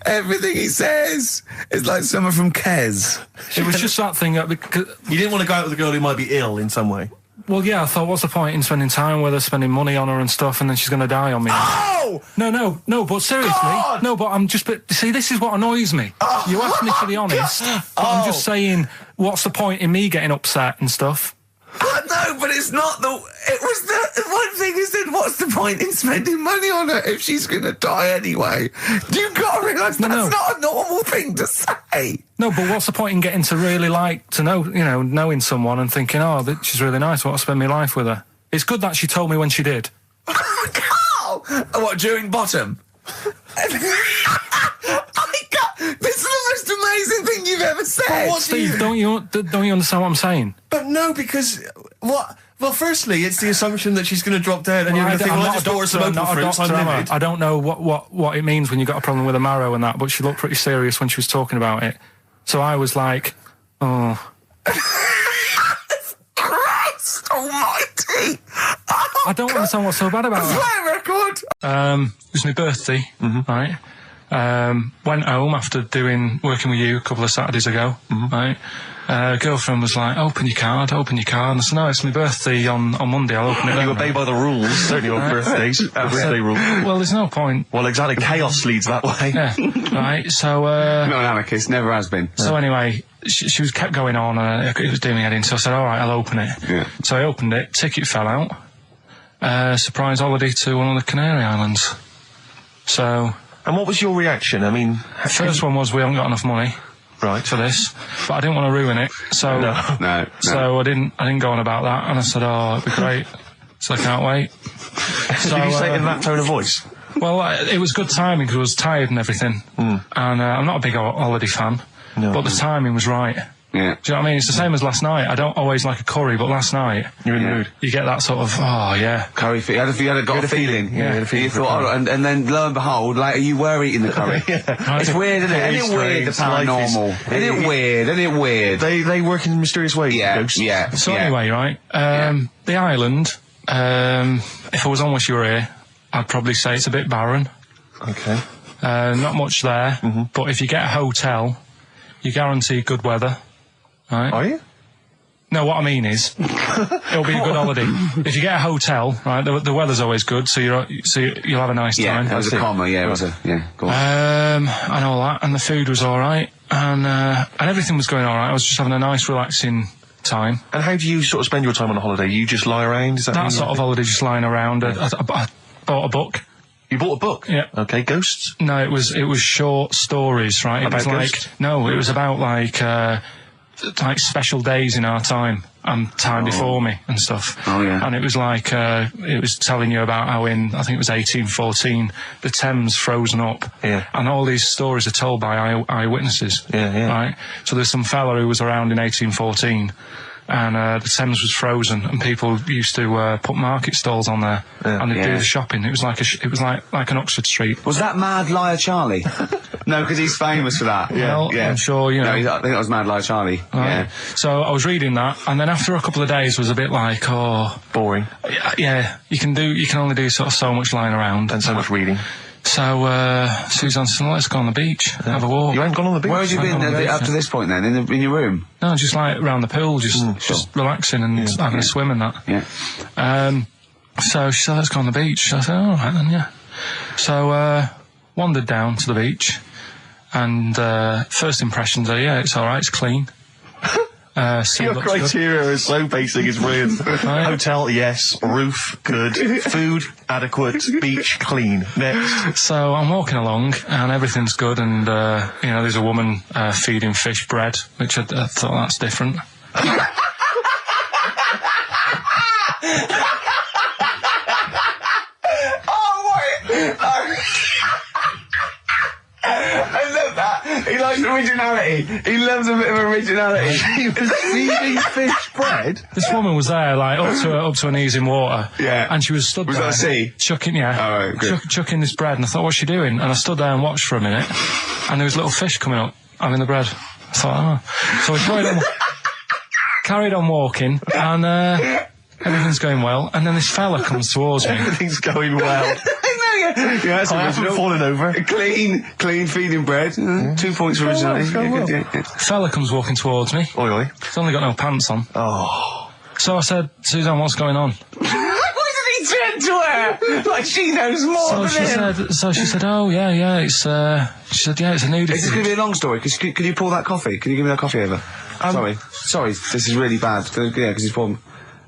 Everything he says is like someone from Kes. It was just that thing that... Because, You didn't want to go out with a girl who might be ill in some way. well, yeah, I thought, what's the point in spending time with her, spending money on her and stuff, and then she's going to die on me? Oh! No, but seriously, God! no, but I'm just... But see, this is what annoys me. You asked me to be honest, but I'm just saying, what's the point in me getting upset and stuff? No, but it's not the... It was the one thing he said, what's the point in spending money on her if she's going to die anyway? You've got to realise that's not a normal thing to say. No, but what's the point in getting to really like to know, knowing someone and thinking, oh, she's really nice, I want to spend my life with her. It's good that she told me when she did. Carl! What, during Bottom? This is the most amazing thing you've ever said. What do you... Steve, don't you understand what I'm saying? But no, because... What? Well, firstly, it's the assumption that she's going to drop dead and you're going to think, well, I just bought her some April fruits, I'm livid. I don't know what it means when you've got a problem with a marrow and that, but she looked pretty serious when she was talking about it. So I was like, oh... Christ almighty! I don't understand what's so bad about it. Play a record! It was my birthday, right? Went home after working with you a couple of Saturdays ago, right? Girlfriend was like, open your card, and I said, no, it's my birthday on Monday, I'll open it then. You obey by the rules, certainly on birthdays. Birthday rule. Well, there's no point. Well, exactly. Chaos leads that way. Yeah, right, so... Not an anarchist, never has been. So anyway, she was kept going on, and it was doing me head in, so I said, all right, I'll open it. Yeah. So I opened it, ticket fell out. Surprise holiday to one of the Canary Islands. So... And what was your reaction? I mean... First one was, we haven't got enough money. Right. For this, but I didn't want to ruin it, so No. So I didn't go on about that, and I said, "Oh, it'd be great." So I can't wait. So, Did you say it in that tone of voice? Well, it was good timing because I was tired and everything, and I'm not a big holiday fan, but the timing was right. Yeah. Do you know what I mean? It's the same as last night. I don't always like a curry, but last night You're in the mood. you get that sort of, oh yeah. Curry, you had a feeling. Yeah, you had a feeling You for thought, curry. and then lo and behold, later you were eating the curry. It's weird, isn't it? Isn't it weird, the Strange. Life is- paranormal? Isn't it weird? Isn't it weird? They work in mysterious ways. Yeah, ghosts. yeah. So yeah. anyway, right, the island If I was on Wish You Were Here, I'd probably say it's a bit barren. Okay. Not much there, but if you get a hotel, you guarantee good weather, right? Are you? No, what I mean is, it'll be a good holiday. If you get a hotel, right, the weather's always good, so you'll have a nice Yeah, time. that was a comma, yeah, it was a, yeah, go on. And all that, and the food was alright, and everything was going alright. I was just having a nice, relaxing time. And how do you sort of spend your time on a holiday? You just lie around? Is that That sort of holiday, just lying around. I bought a book. You bought a book? Yeah. Okay, ghosts? No, it was short stories, right? It About was like ghosts? no, it was about like special days in our time and time before me and stuff. Oh, yeah. And it was like it was telling you about how in I think it was 1814 the Thames frozen up. Yeah. And all these stories are told by eyewitnesses. Yeah. Right. So there's some fella who was around in 1814. And the Thames was frozen, and people used to put market stalls on there, and they'd do the shopping. It was like like an Oxford Street. Was that Mad Liar Charlie? No, because he's famous for that. Well, I'm sure you know. No, I think that was Mad Liar Charlie. Right. Yeah. So I was reading that, and then after a couple of days, was a bit like, oh, Boring. yeah, you can only do sort of so much lying around And so much reading. So Suzanne said, let's go on the beach, have a walk. You ain't gone on the beach? Where had you been up to this point then? In your room? No, just like around the pool, just relaxing and having a swim and that. Yeah. So she said, let's go on the beach. I said, all right then, yeah. So wandered down to the beach, and first impressions are, yeah, it's all right, it's clean. Your criteria is so basic, it's brilliant. Hotel, yes. Roof, good. Food, adequate. Beach, clean. Next. So I'm walking along, and everything's good, and there's a woman feeding fish bread, which I thought that's different. I love that. He likes originality. He loves a bit of originality. He was feeding fish bread? This woman was there, like, up to her knees in water. Yeah. And she was stood Was there. that a sea? Chucking, yeah. Oh, right, good. Chucking this bread, and I thought, what's she doing? And I stood there and watched for a minute, and there was little fish coming up, having the bread. I thought, oh. So we carried on walking, and everything's going well, and then this fella comes towards me. Everything's going well. Yeah, that's I haven't original. fallen over. Clean feeding bread. 2 points for originality. Fella comes walking towards me. Oi, oi. He's only got no pants on. Oh. So I said, Suzanne, what's going on? Why did he turn to her? Like she knows more than him. So she said, oh, yeah, it's, she said, yeah, it's a nudity. Is this going to be a long story? Could you pour that coffee? Can you give me that coffee over? Sorry, this is really bad. Yeah, because he's poured...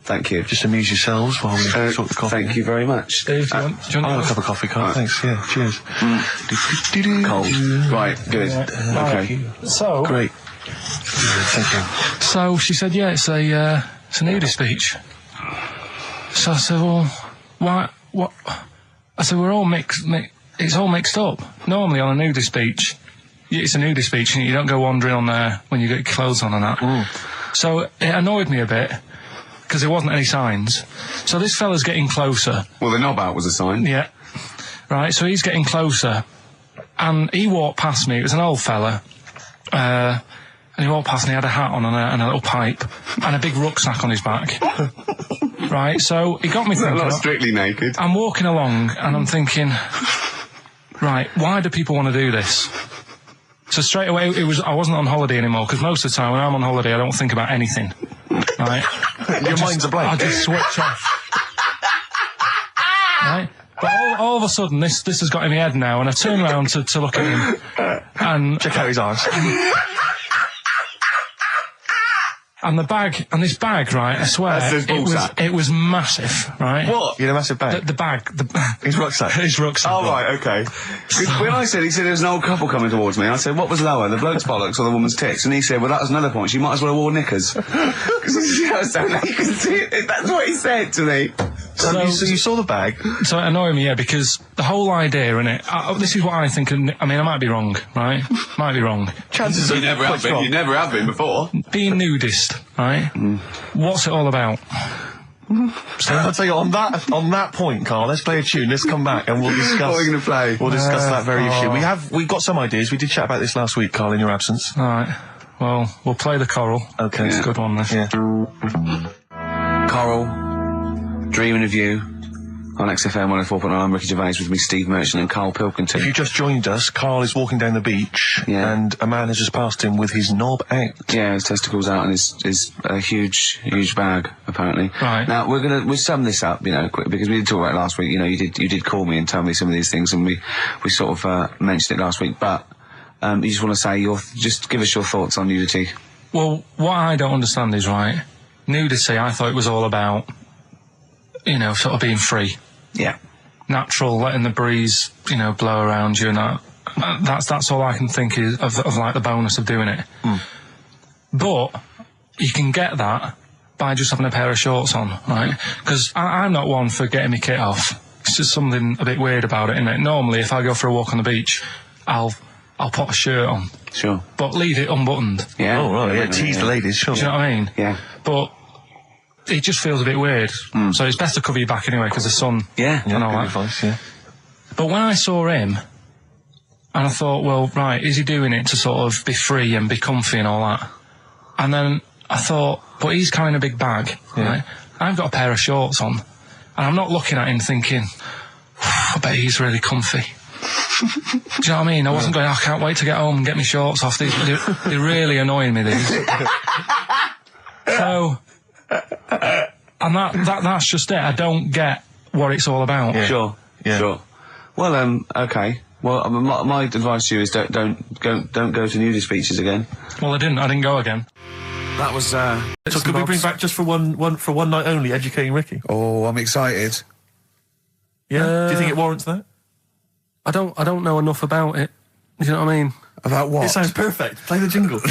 Thank you. Just amuse yourselves while we sort the coffee. Thank you very much. Dave, do you want I'll have a cup of coffee, Carl. Thanks, yeah, cheers. Cold. Right, good. Okay. So... Great. Thank you. So she said, yeah, it's a nudist beach. So I said, well, why, what? I said, we're all it's all mixed up. Normally on a nudist beach, it's a nudist beach and you don't go wandering on there when you get clothes on and that. So it annoyed me a bit, because there wasn't any signs. So this fella's getting closer. Well, the knob out was a sign. Yeah. Right, so he's getting closer, and he walked past me. It was an old fella. And he walked past and he had a hat on and a little pipe and a big rucksack on his back. Right, so he got me thinking. Not strictly naked. I'm walking along and I'm thinking, right, why do people want to do this? So straight away, I wasn't on holiday anymore, because most of the time when I'm on holiday, I don't think about anything. Right? Your mind's a blank. I just switch off. Right? But all of a sudden, this has got in my head now, and I turn around to look at him, and check out his arse. And this bag, right, I swear, it was massive, right? What? You had a massive bag? The bag. His rucksack? His rucksack. Oh, right, okay. When he said there was an old couple coming towards me, I said, what was lower, the bloke's bollocks or the woman's tits? And he said, well, that was another point, she might as well have worn knickers. Because you know, so you can see it. That's what he said to me. So you saw the bag? So it annoyed me, yeah, because the whole idea in it, this is what I think, I mean, I might be wrong, right? Might be wrong. Chances you never have been. You never have been before. Being nudist, right? What's it all about? I'll tell you, on that point, Carl, let's play a tune, let's come back and we'll discuss... What are we going to play? We'll discuss that very issue. We've got some ideas, we did chat about this last week, Carl, in your absence. Alright, well, we'll play the Coral. Okay. It's a good one, this. Yeah. Coral, Dreaming of You on XFM 104.9. I'm Ricky Gervais, with me Steve Merchant and Karl Pilkington. If you just joined us, Karl is walking down the beach, and a man has just passed him with his knob out. Yeah, his testicles out and his huge bag, apparently. Right. Now, we'll sum this up, quick, because we did talk about it last week. You did call me and tell me some of these things, and we sort of mentioned it last week, but you just want to say just give us your thoughts on nudity. Well, what I don't understand is, right, nudity, I thought it was all about, sort of being free. Yeah. Natural, letting the breeze, blow around you and that. That's all I can think is of like the bonus of doing it. But you can get that by just having a pair of shorts on, right? Because I'm not one for getting my kit off. It's just something a bit weird about it, isn't it? Normally, if I go for a walk on the beach, I'll put a shirt on. Sure. But leave it unbuttoned. Yeah. Oh, right, yeah, tease the ladies, sure. Do you know what I mean? Yeah. But it just feels a bit weird. So it's best to cover your back anyway, because the sun and all good that. advice, yeah. But when I saw him, and I thought, well, right, is he doing it to sort of be free and be comfy and all that? And then I thought, but he's carrying a big bag, right? I've got a pair of shorts on, and I'm not looking at him thinking, I bet he's really comfy. Do you know what I mean? I wasn't going, I can't wait to get home and get my shorts off. They're really annoying me, these. So, and that's just it. I don't get what it's all about. Yeah. Sure. Yeah. Sure. Well, okay. Well, my advice to you is don't go to nudist beaches again. Well, I didn't go again. That was. So could we bring back just for one night only, educating Ricky? Oh, I'm excited. Yeah. Do you think it warrants that? I don't know enough about it. You know what I mean? About what? It sounds perfect. Play the jingle.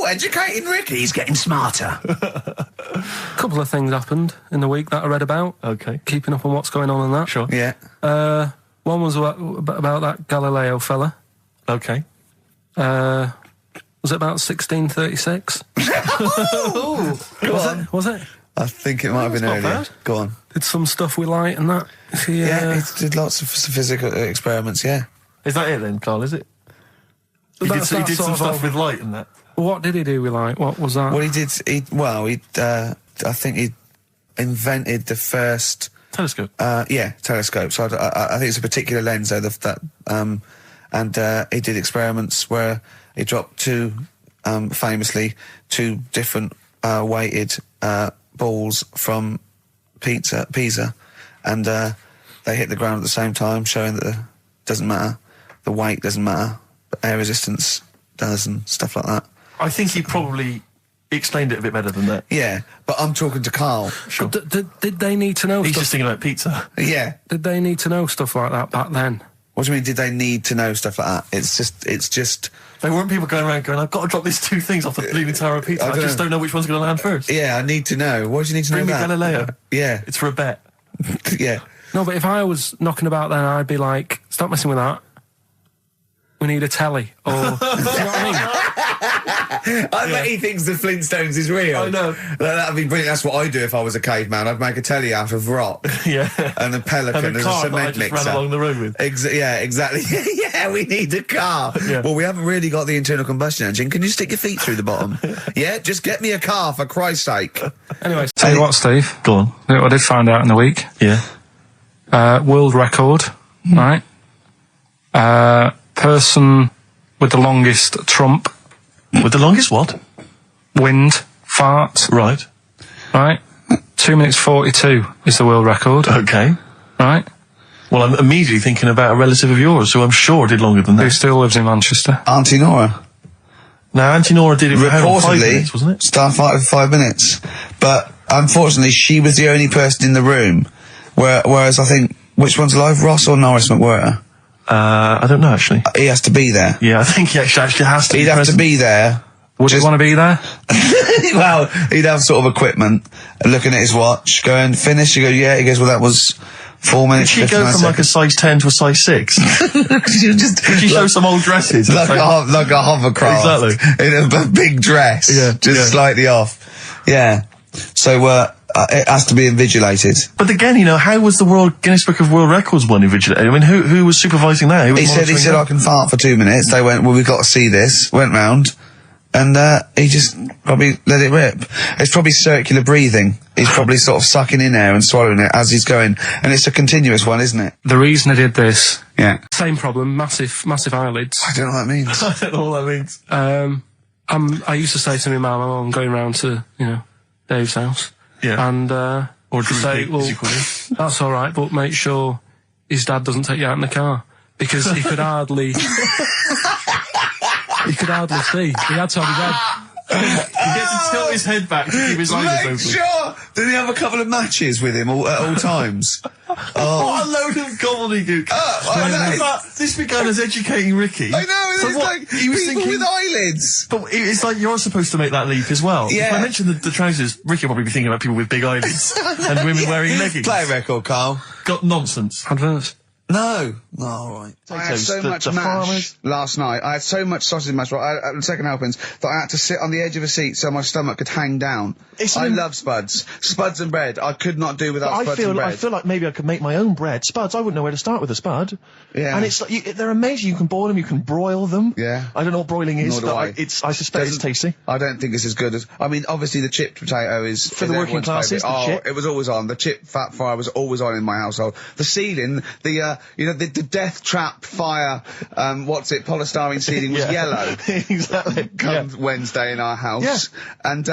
Educating Ricky. He's getting smarter. A couple of things happened in the week that I read about. Okay. Keeping up on what's going on in that. Sure. Yeah. One was about that Galileo fella. Okay. Was it about 1636? Was it? I think it might have been not earlier. bad. Go on. Did some stuff with light and that. Yeah, he did lots of physical experiments, yeah. Is that it then, Karl, is it? He did some stuff with light and that. What did he do with light? What was that? Well, I think he invented the first... Telescope. Telescope. So I think it's a particular lens, though, and he did experiments where he dropped famously two different weighted balls from Pisa, and they hit the ground at the same time, showing that it doesn't matter, the weight doesn't matter, but air resistance does and stuff like that. I think he probably explained it a bit better than that. Yeah, but I'm talking to Karl. Sure. Did they need to know He's stuff? just thinking about pizza. Yeah. Did they need to know stuff like that back then? What do you mean, did they need to know stuff like that? It's just... There weren't people going around going, I've got to drop these two things off the Bleeding Tower of Pizza. I just don't know which one's going to land first. Yeah, I need to know. What do you need to Bring know me about? Galileo. Yeah. It's for a bet. Yeah. No, but if I was knocking about then, I'd be like, stop messing with that. We need a telly. Or, do you know what I mean? I bet he thinks the Flintstones is real. I know. That'd be brilliant. That's what I'd do if I was a caveman. I'd make a telly out of rock. Yeah. And a pelican And a as car a that I cement just mixer. ran along the road with. Yeah, exactly. Yeah, we need a car. Yeah. Well, we haven't really got the internal combustion engine. Can you stick your feet through the bottom? Yeah, just get me a car, for Christ's sake. Anyway, Tell you what, Steve. Go on. You know what I did find out in the week? Yeah. World record, right? Person with the longest trump, With the longest what? wind, fart, Right. right? 2 minutes 42 is the world record, Okay. right? Well, I'm immediately thinking about a relative of yours who I'm sure did longer than Who that. still lives in Manchester. Auntie Nora. Now, Auntie Nora did it for how long? 5 Reportedly, minutes, wasn't it? Starfighter for 5 minutes. But unfortunately, she was the only person in the room. Whereas I think, which one's alive, Ross or Norris McWhirter? I don't know, actually. He has to be there. Yeah, I think he actually has to He'd be have to present. be there. Would you want to be there? Well, he'd have sort of equipment, looking at his watch, going, finish? You go, yeah. He goes, well, that was 4 minutes. Did she go 59 from like a size 10 to a size 6? She just Did she show some old dresses? like a hovercraft. Exactly. In a big dress. Yeah, Just yeah. slightly off. Yeah. So, it has to be invigilated. But again, you know, how was the Guinness Book of World Records one invigilated? I mean, who was supervising that? Who was He said, monitoring I that? can fart for 2 minutes. They went, well, we've got to see this. Went round. and he just probably let it rip. It's probably circular breathing. He's probably sort of sucking in air and swallowing it as he's going, and it's a continuous one, isn't it? The reason I did this, Yeah. same problem, massive eyelids. I don't know what that means. I don't know what that means. I used to say to my mum, I'm going round to, Dave's house. Yeah. And, Or to say, Droopy, well, as you call him. that's alright, but make sure his dad doesn't take you out in the car. Because he could hardly... he could hardly see. He had to have his head... He gets to tilt his head back to keep his eyes Make open. sure! Did he have a couple of matches with him at all times? What a load of gobbledygook. I know. But this began as educating Ricky. I know, So it's what, like he was people thinking, with eyelids. but it's like you're supposed to make that leap as well. Yeah. If I mentioned the trousers, Ricky will probably be thinking about people with big eyelids and women wearing leggings. Play a record, Carl. Got nonsense. Adverts. No. No, all right. I had Potatoes, so the- much the mash farmers. last night. I had so much sausage mash at second helpings that I had to sit on the edge of a seat so my stomach could hang down. It's I an- love spuds. Spuds and bread. I could not do without I spuds and bread. feel like maybe I could make my own bread. Spuds, I wouldn't know where to start with a spud. Yeah. And it's like, they're amazing. You can boil them, you can broil them. Yeah. I don't know what broiling is, Nor do but I. I suspect it's tasty. I don't think it's as good as. I mean, obviously the chipped potato is For the working everyone's classes, favourite. the Oh, chip. it was always on. The chip fat fire was always on in my household. The ceiling, the death trap fire. What's it? Polystyrene ceiling was Yeah. yellow. Exactly. Come Wednesday in our house. Yeah. And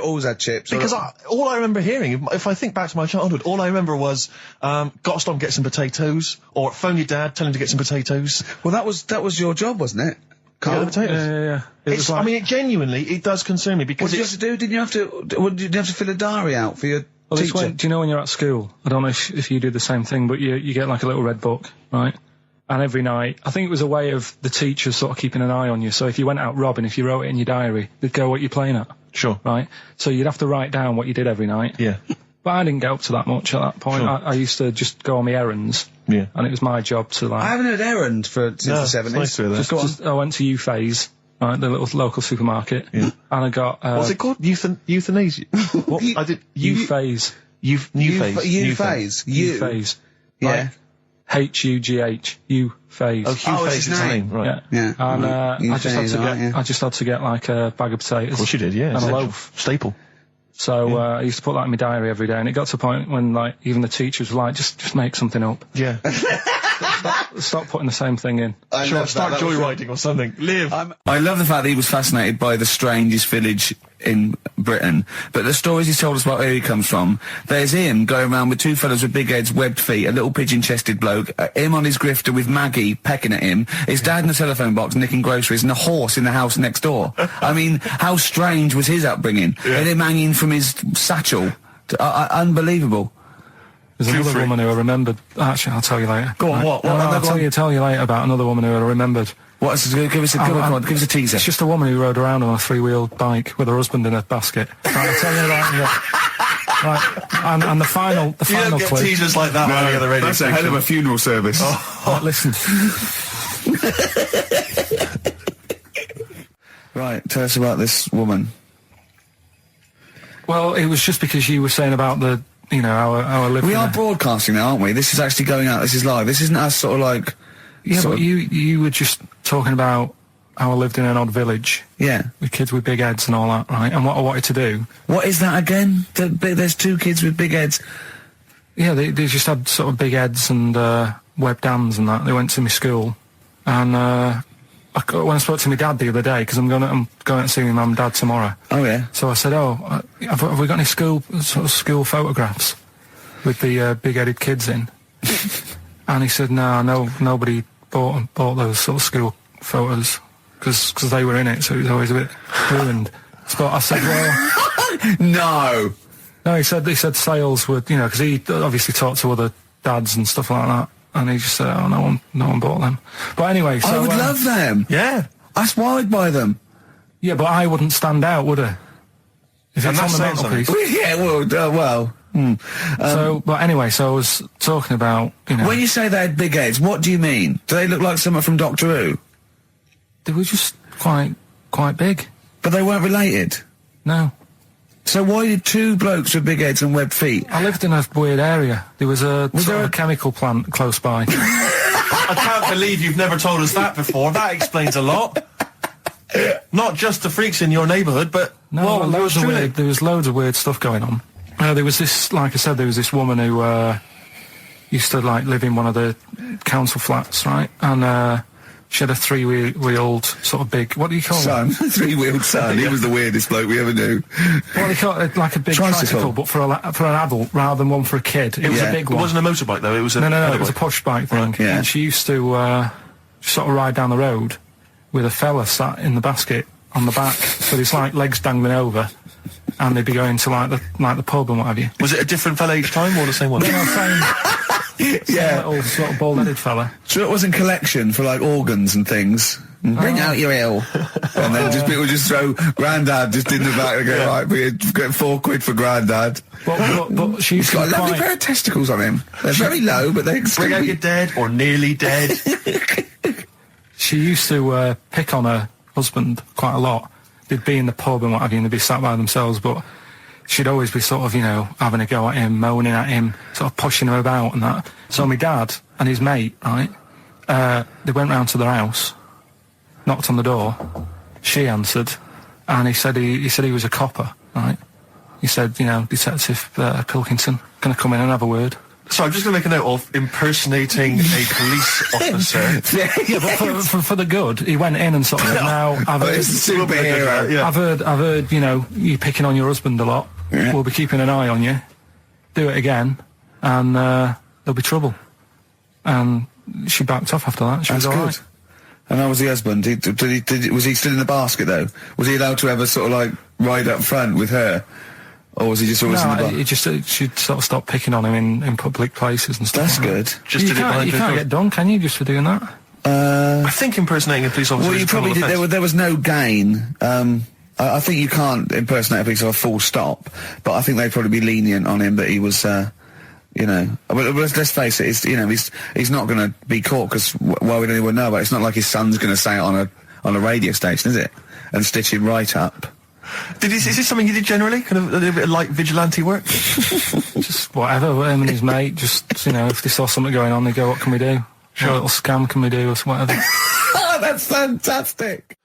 always had chips. Because all I remember hearing, if I think back to my childhood, all I remember was, got to stop and get some potatoes, or phone your dad, tell him to get some potatoes. well, that was your job, wasn't it? Get Carl? the potatoes. Yeah. It It's, was like, I mean, it genuinely, it does concern me What because did you have to do? Didn't you have to fill a diary out for your well, it's teacher? when, do you know when you're at school? I don't know if you do the same thing, but you get like a little red book, right? And every night, I think it was a way of the teachers sort of keeping an eye on you. So if you went out robbing, if you wrote it in your diary, they'd go what you're playing at, Sure. right? So you'd have to write down what you did every night. Yeah. But I didn't get up to that much at that point. Sure. I used to just go on my errands, Yeah. and it was my job to like... I haven't heard errand since No, the it's 70s. nice to hear that. Just go on. I went to U-Phase, right, the little local supermarket, Yeah. and I got... What's it called? Euthanasia? What? You- I did... U-Phase. New phase. U-phase. U-Phase. Yeah. H-U-G-H. U-Phase. Oh, Hugh Oh, it's Face his is the name. name, right. Yeah. Yeah. And You I just had phase, to get right, yeah. I just had to get like a bag of potatoes. Of course you did, yeah. And a Essential. loaf. Staple. So I used to put that in my diary every day, and it got to a point when like even the teachers were like, just make something up. Yeah. Stop putting the same thing in. I Sure, love start that. That was- joyriding or something. Live. I love the fact that he was fascinated by the strangest village in Britain, but the stories he's told us about where he comes from, there's him going around with two fellas with big heads, webbed feet, a little pigeon-chested bloke, him on his grifter with Maggie pecking at him, his dad in the telephone box nicking groceries, and a horse in the house next door. I mean, how strange was his upbringing? And him hanging from his satchel. Unbelievable. There's another free. woman who I remembered. Actually, I'll tell you later. Go on, Right. what? No, Another I'll tell you later about another woman who I remembered. What's give us a come on, give us a teaser. It's just a woman who rode around on a three-wheeled bike with her husband in a basket. Right, I'll tell you that. Right, and the final You don't get clip. teasers like that on any other radio That's a hell of station. a funeral service. Right, listen. Right, tell us about this woman. Well, it was just because you were saying about the, our living. We are broadcasting now, aren't we? This is actually going out. This is live. This isn't us sort of like... Yeah, sort but of- you were just talking about how I lived in an odd village Yeah. with kids with big heads and all that, right? And what I wanted to do, What is that again? There's two kids with big heads. yeah, they just had sort of big heads and webbed hands and that. They went to my school, and when I spoke to my dad the other day, because I'm going out to see my mum and dad tomorrow. Oh, yeah. So I said, have we got any school photographs with the big-headed kids in? And he said, no, nobody bought those sort of school photos because they were in it, so it was always a bit ruined. So I said, well, No. he said sales would, because he obviously talked to other dads and stuff like that, and he just said, oh, no one bought them. But anyway, so I would love them. Yeah. That's why I'd buy them. yeah, but I wouldn't stand out, would I? If And it's on the that sounds mantelpiece. Yeah, well. But anyway, so I was talking about, When you say they had big heads, what do you mean? Do they look like someone from Doctor Who? they were just quite big. But they weren't related. No. So why did two blokes with big heads and webbed feet? I lived in a weird area. There was a there sort of a- a chemical plant close by. I can't believe you've never told us that before. That explains a lot. Not just the freaks in your neighbourhood, but no, there was loads of weird stuff going on. There was this, like I said, there was this woman who used to like live in one of the council flats, right? And she had a three-wheeled sort of big, what do you call Son, it? three-wheeled son. He was the weirdest bloke we ever knew. What do you call it? Like a big tricycle, but for an adult rather than one for a kid. It was a big one. It wasn't a motorbike though. It was a no. It was a push bike thing. Yeah. And she used to sort of ride down the road with a fella sat in the basket on the back, with his like legs dangling over, and they'd be going to like the pub and what have you. Was it a different fella each time or the same one? No, same. Yeah. Little sort of bald-headed fella. So it was in collection for like organs and things. Bring out your ill. And then people just throw Grandad just in the back and go, right, we get £4 for Grandad. But she's got a lovely pair of testicles on him. They're very low, but they bring out your dead or nearly dead. She used to pick on her husband quite a lot. They'd be in the pub and what have you, and they'd be sat by themselves, but she'd always be sort of, having a go at him, moaning at him, sort of pushing him about and that. So my dad and his mate, right, they went round to their house, knocked on the door, she answered, and he said he was a copper, right? He said, Detective Pilkington, gonna come in and have a word. So I'm just going to make a note of impersonating a police officer. Yeah, but for the good, he went in and sort of said, now, I've heard, superhero. Yeah. I've heard, you picking on your husband a lot. Yeah. We'll be keeping an eye on you. Do it again, and there'll be trouble. And she backed off after that. She was all right. And how was the husband? Was he still in the basket, though? Was he allowed to ever sort of, like, ride up front with her? Or was he just always in the bar? She'd sort of stop picking on him in public places and stuff. That's good. Just you can't get done, can you, just for doing that? I think impersonating a police officer well, you probably did. There was no gain. I think you can't impersonate a police officer full stop, but I think they'd probably be lenient on him that he was, But let's face it, he's not going to be caught, because why would anyone know about it? It's not like his son's going to say it on a radio station, is it? And stitch him right up. Is this something you did generally? Kind of a little bit of light vigilante work? Just whatever, him and his mate, just, if they saw something going on, they go, what can we do? Sure. What little scam can we do, or whatever. That's fantastic.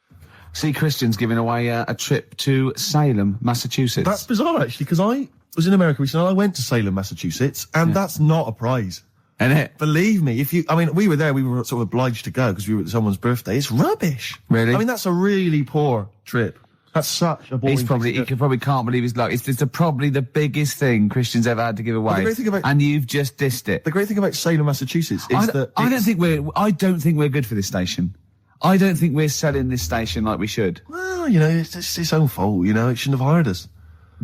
See, Christian's giving away a trip to Salem, Massachusetts. That's bizarre, actually, because I was in America recently, I went to Salem, Massachusetts, and that's not a prize. Isn't it? Believe me, we were there, we were sort of obliged to go because we were at someone's birthday. It's rubbish. Really? I mean, that's a really poor trip. That's such a boring He probably can't believe his luck. It's probably the biggest thing Christian's ever had to give away. The great thing about, and you've just dissed it. The great thing about Salem, Massachusetts is that I don't think we're good for this station. I don't think we're selling this station like we should. Well, it's its own fault, it shouldn't have hired us.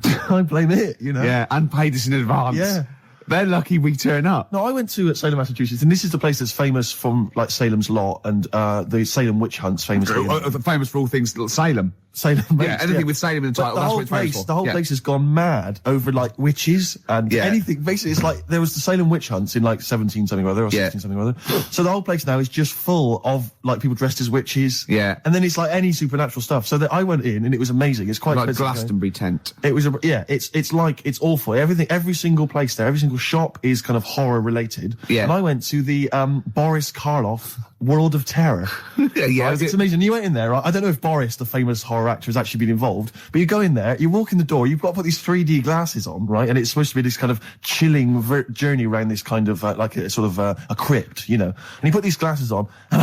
I blame it, Yeah, and paid us in advance. Yeah. They're lucky we turn up. No, I went to Salem, Massachusetts, and this is the place that's famous from, like, Salem's Lot and the Salem witch hunts, famously. Famous for all things Salem. Salem. Yeah, anything with Salem in the title, that's what it's famous for. The whole place has gone mad over, like, witches and anything. Basically, it's like, there was the Salem witch hunts in, like, 17-something or other, or 16-something or other. So the whole place now is just full of, like, people dressed as witches. Yeah. And then it's, like, any supernatural stuff. So that I went in, and it was amazing. It's quite like Glastonbury tent. It was, it's awful. Every single place there, every single shop is kind of horror related. Yeah. And I went to the, Boris Karloff World of Terror. Yeah, right? It's amazing. You went in there, right? I don't know if Boris, the famous horror actor, has actually been involved, but you go in there, you walk in the door, you've got to put these 3D glasses on, right? And it's supposed to be this kind of chilling journey around this kind of, like a sort of, a crypt, And you put these glasses on, and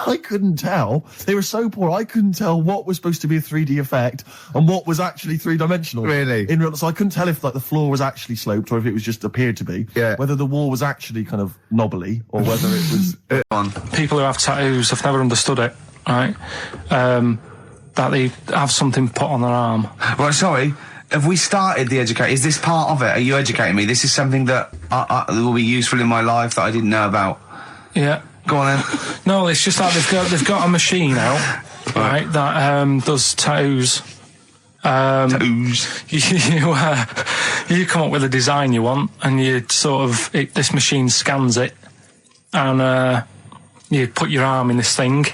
I couldn't tell. They were so poor, I couldn't tell what was supposed to be a 3D effect and what was actually three-dimensional. Really? So I couldn't tell if, like, the floor was actually sloped or if it was just appeared to be. Yeah. Whether the wall was actually kind of knobbly or whether it was... People who have tattoos have never understood it, right? That they have something put on their arm. Right, sorry. Have we started the education? Is this part of it? Are you educating me? This is something that will be useful in my life that I didn't know about. Yeah. Go on then. No, it's just like they've got a machine out, right, that does tattoos. Tattoos. You come up with a design you want, and you this machine scans it, and you put your arm in this thing,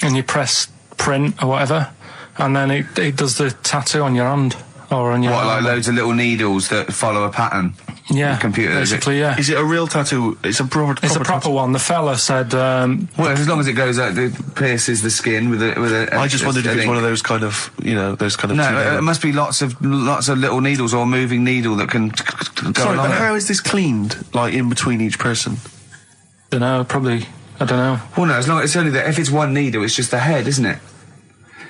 and you press print or whatever, and then it does the tattoo on your hand or on your arm. Like loads of little needles that follow a pattern? Yeah, computer. basically, yeah. Is it a real tattoo? It's a proper. It's a proper one. The fella said. Well, as long as it goes out, it pierces the skin with a. I just wondered if it's one of those kind of, those kind of. No, it must be lots of little needles or a moving needle that can go Sorry, along but it. how is this cleaned, like, in between each person? Don't know. Probably. I don't know. Well, no, as long it's only that if it's one needle, it's just the head, isn't it?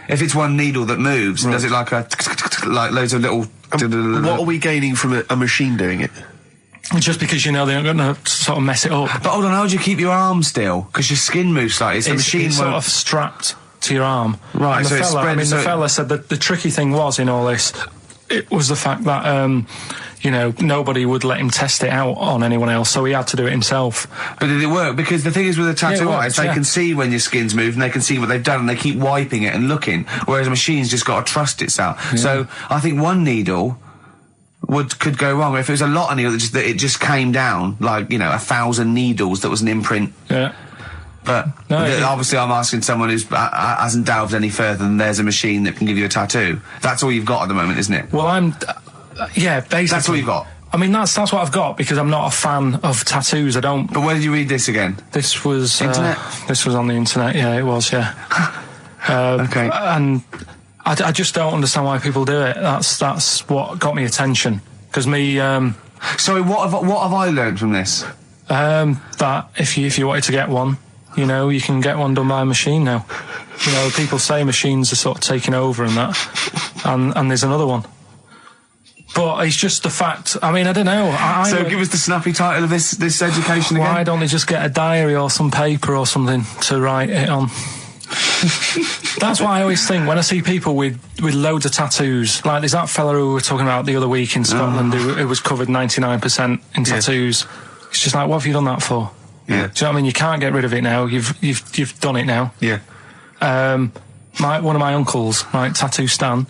If it's one needle that moves, does it like loads of little. What are we gaining from a machine doing it? Just because they're not going to sort of mess it up. But hold on, how do you keep your arm still? Because your skin moves slightly. So the machine it's won't. sort of strapped to your arm. Right, And so it's spread, the fella said that the tricky thing was in all this, it was the fact that, nobody would let him test it out on anyone else, so he had to do it himself. But did it work? Because the thing is with a tattoo Yeah, it artist, works, they can see when your skin's moved and they can see what they've done and they keep wiping it and looking, whereas a machine's just got to trust itself. Yeah. So I think one needle could go wrong. If it was a lot of needles, that it just came down, 1,000 needles, that was an imprint. Yeah. But obviously I'm asking someone who hasn't delved any further than there's a machine that can give you a tattoo. That's all you've got at the moment, isn't it? Well, basically. That's all you've got. I mean, that's what I've got because I'm not a fan of tattoos. I don't. But where did you read this again? This was Internet? This was on the internet. Yeah, it was. Yeah. Okay. And I just don't understand why people do it. That's what got me attention. Because me. Sorry, what have I learned from this? That if you wanted to get one, you can get one done by a machine now. People say machines are sort of taking over and that, and there's another one. But it's just the fact. I mean, I don't know. So give us the snappy title of this education again. Why don't they just get a diary or some paper or something to write it on? That's what I always think when I see people with loads of tattoos. Like there's that fella who we were talking about the other week in Scotland who was covered 99% in tattoos. It's just like, what have you done that for? Yeah. Do you know what I mean? You can't get rid of it now. You've done it now. Yeah. One of my uncles, Tattoo Stan,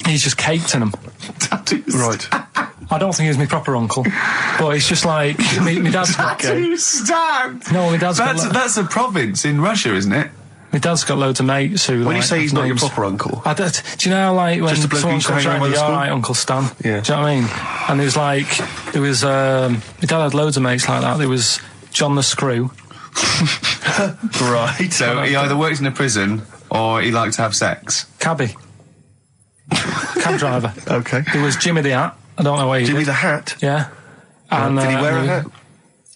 he's just caked in them. Tattoos. Right. I don't think he's my proper uncle, but it's just like my dad's got. Tattoo Stan. No, my dad's got. That's a province in Russia, isn't it? My dad's got loads of mates who. When you say he's not your names. proper uncle, Do you know how, like, when Just a bloke who someone used to comes hang around around, with the all school? right, Uncle Stan? Yeah. Do you know what I mean? And my dad had loads of mates like that. There was John the Screw. right? So he either works in a prison or he likes to have sex. Cabbie. Cab driver. Okay. There was Jimmy the Hat. I don't know where he Jimmy did. the Hat. Yeah. And, Did he wear a hat?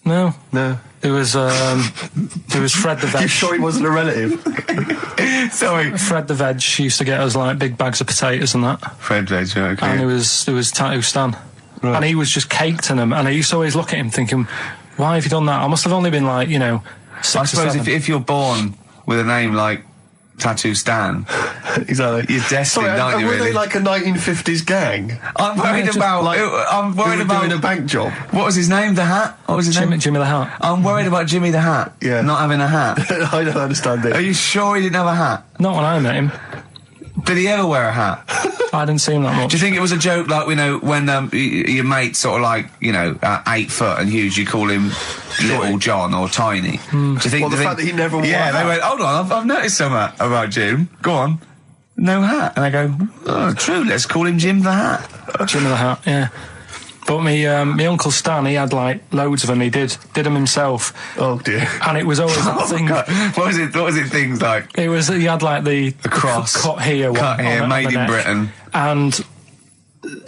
No. No. There was Fred the Veg. You sure he wasn't a relative? Sorry. Fred the Veg used to get us like big bags of potatoes and that. Fred Veg, okay. And there was Tattoo Stan. Right. And he was just caked in them. And I used to always look at him thinking, why have you done that? I must have only been like, 6 I or suppose 7. if you're born with a name like Tattoo Stan, Exactly. you're destined, aren't you, were really? they like a 1950s gang? I'm worried just about. like- I'm Who worried were about doing a bank job? What was his name? The Hat. What was his name? Jimmy the Hat. I'm worried about Jimmy the Hat. Yeah. Not having a hat. I don't understand it. Are you sure he didn't have a hat? Not when I met him. Did he ever wear a hat? I didn't see him that much. Do you think it was a joke, like, when your mate's sort of like, 8 foot and huge, you call him Little John or Tiny? Do you think? Well, the fact that he never wore Yeah, a they hat. went, hold on, I've noticed something about Jim. Go on. No hat. And I go, oh, true, let's call him Jim the Hat. Jimmy the Hat, yeah. But my Uncle Stan, he had like loads of them. He did them himself. Oh dear. And it was always that thing. God. What was it things like? He had like the cross. cut here, Cut one here, on made the in neck. Britain. And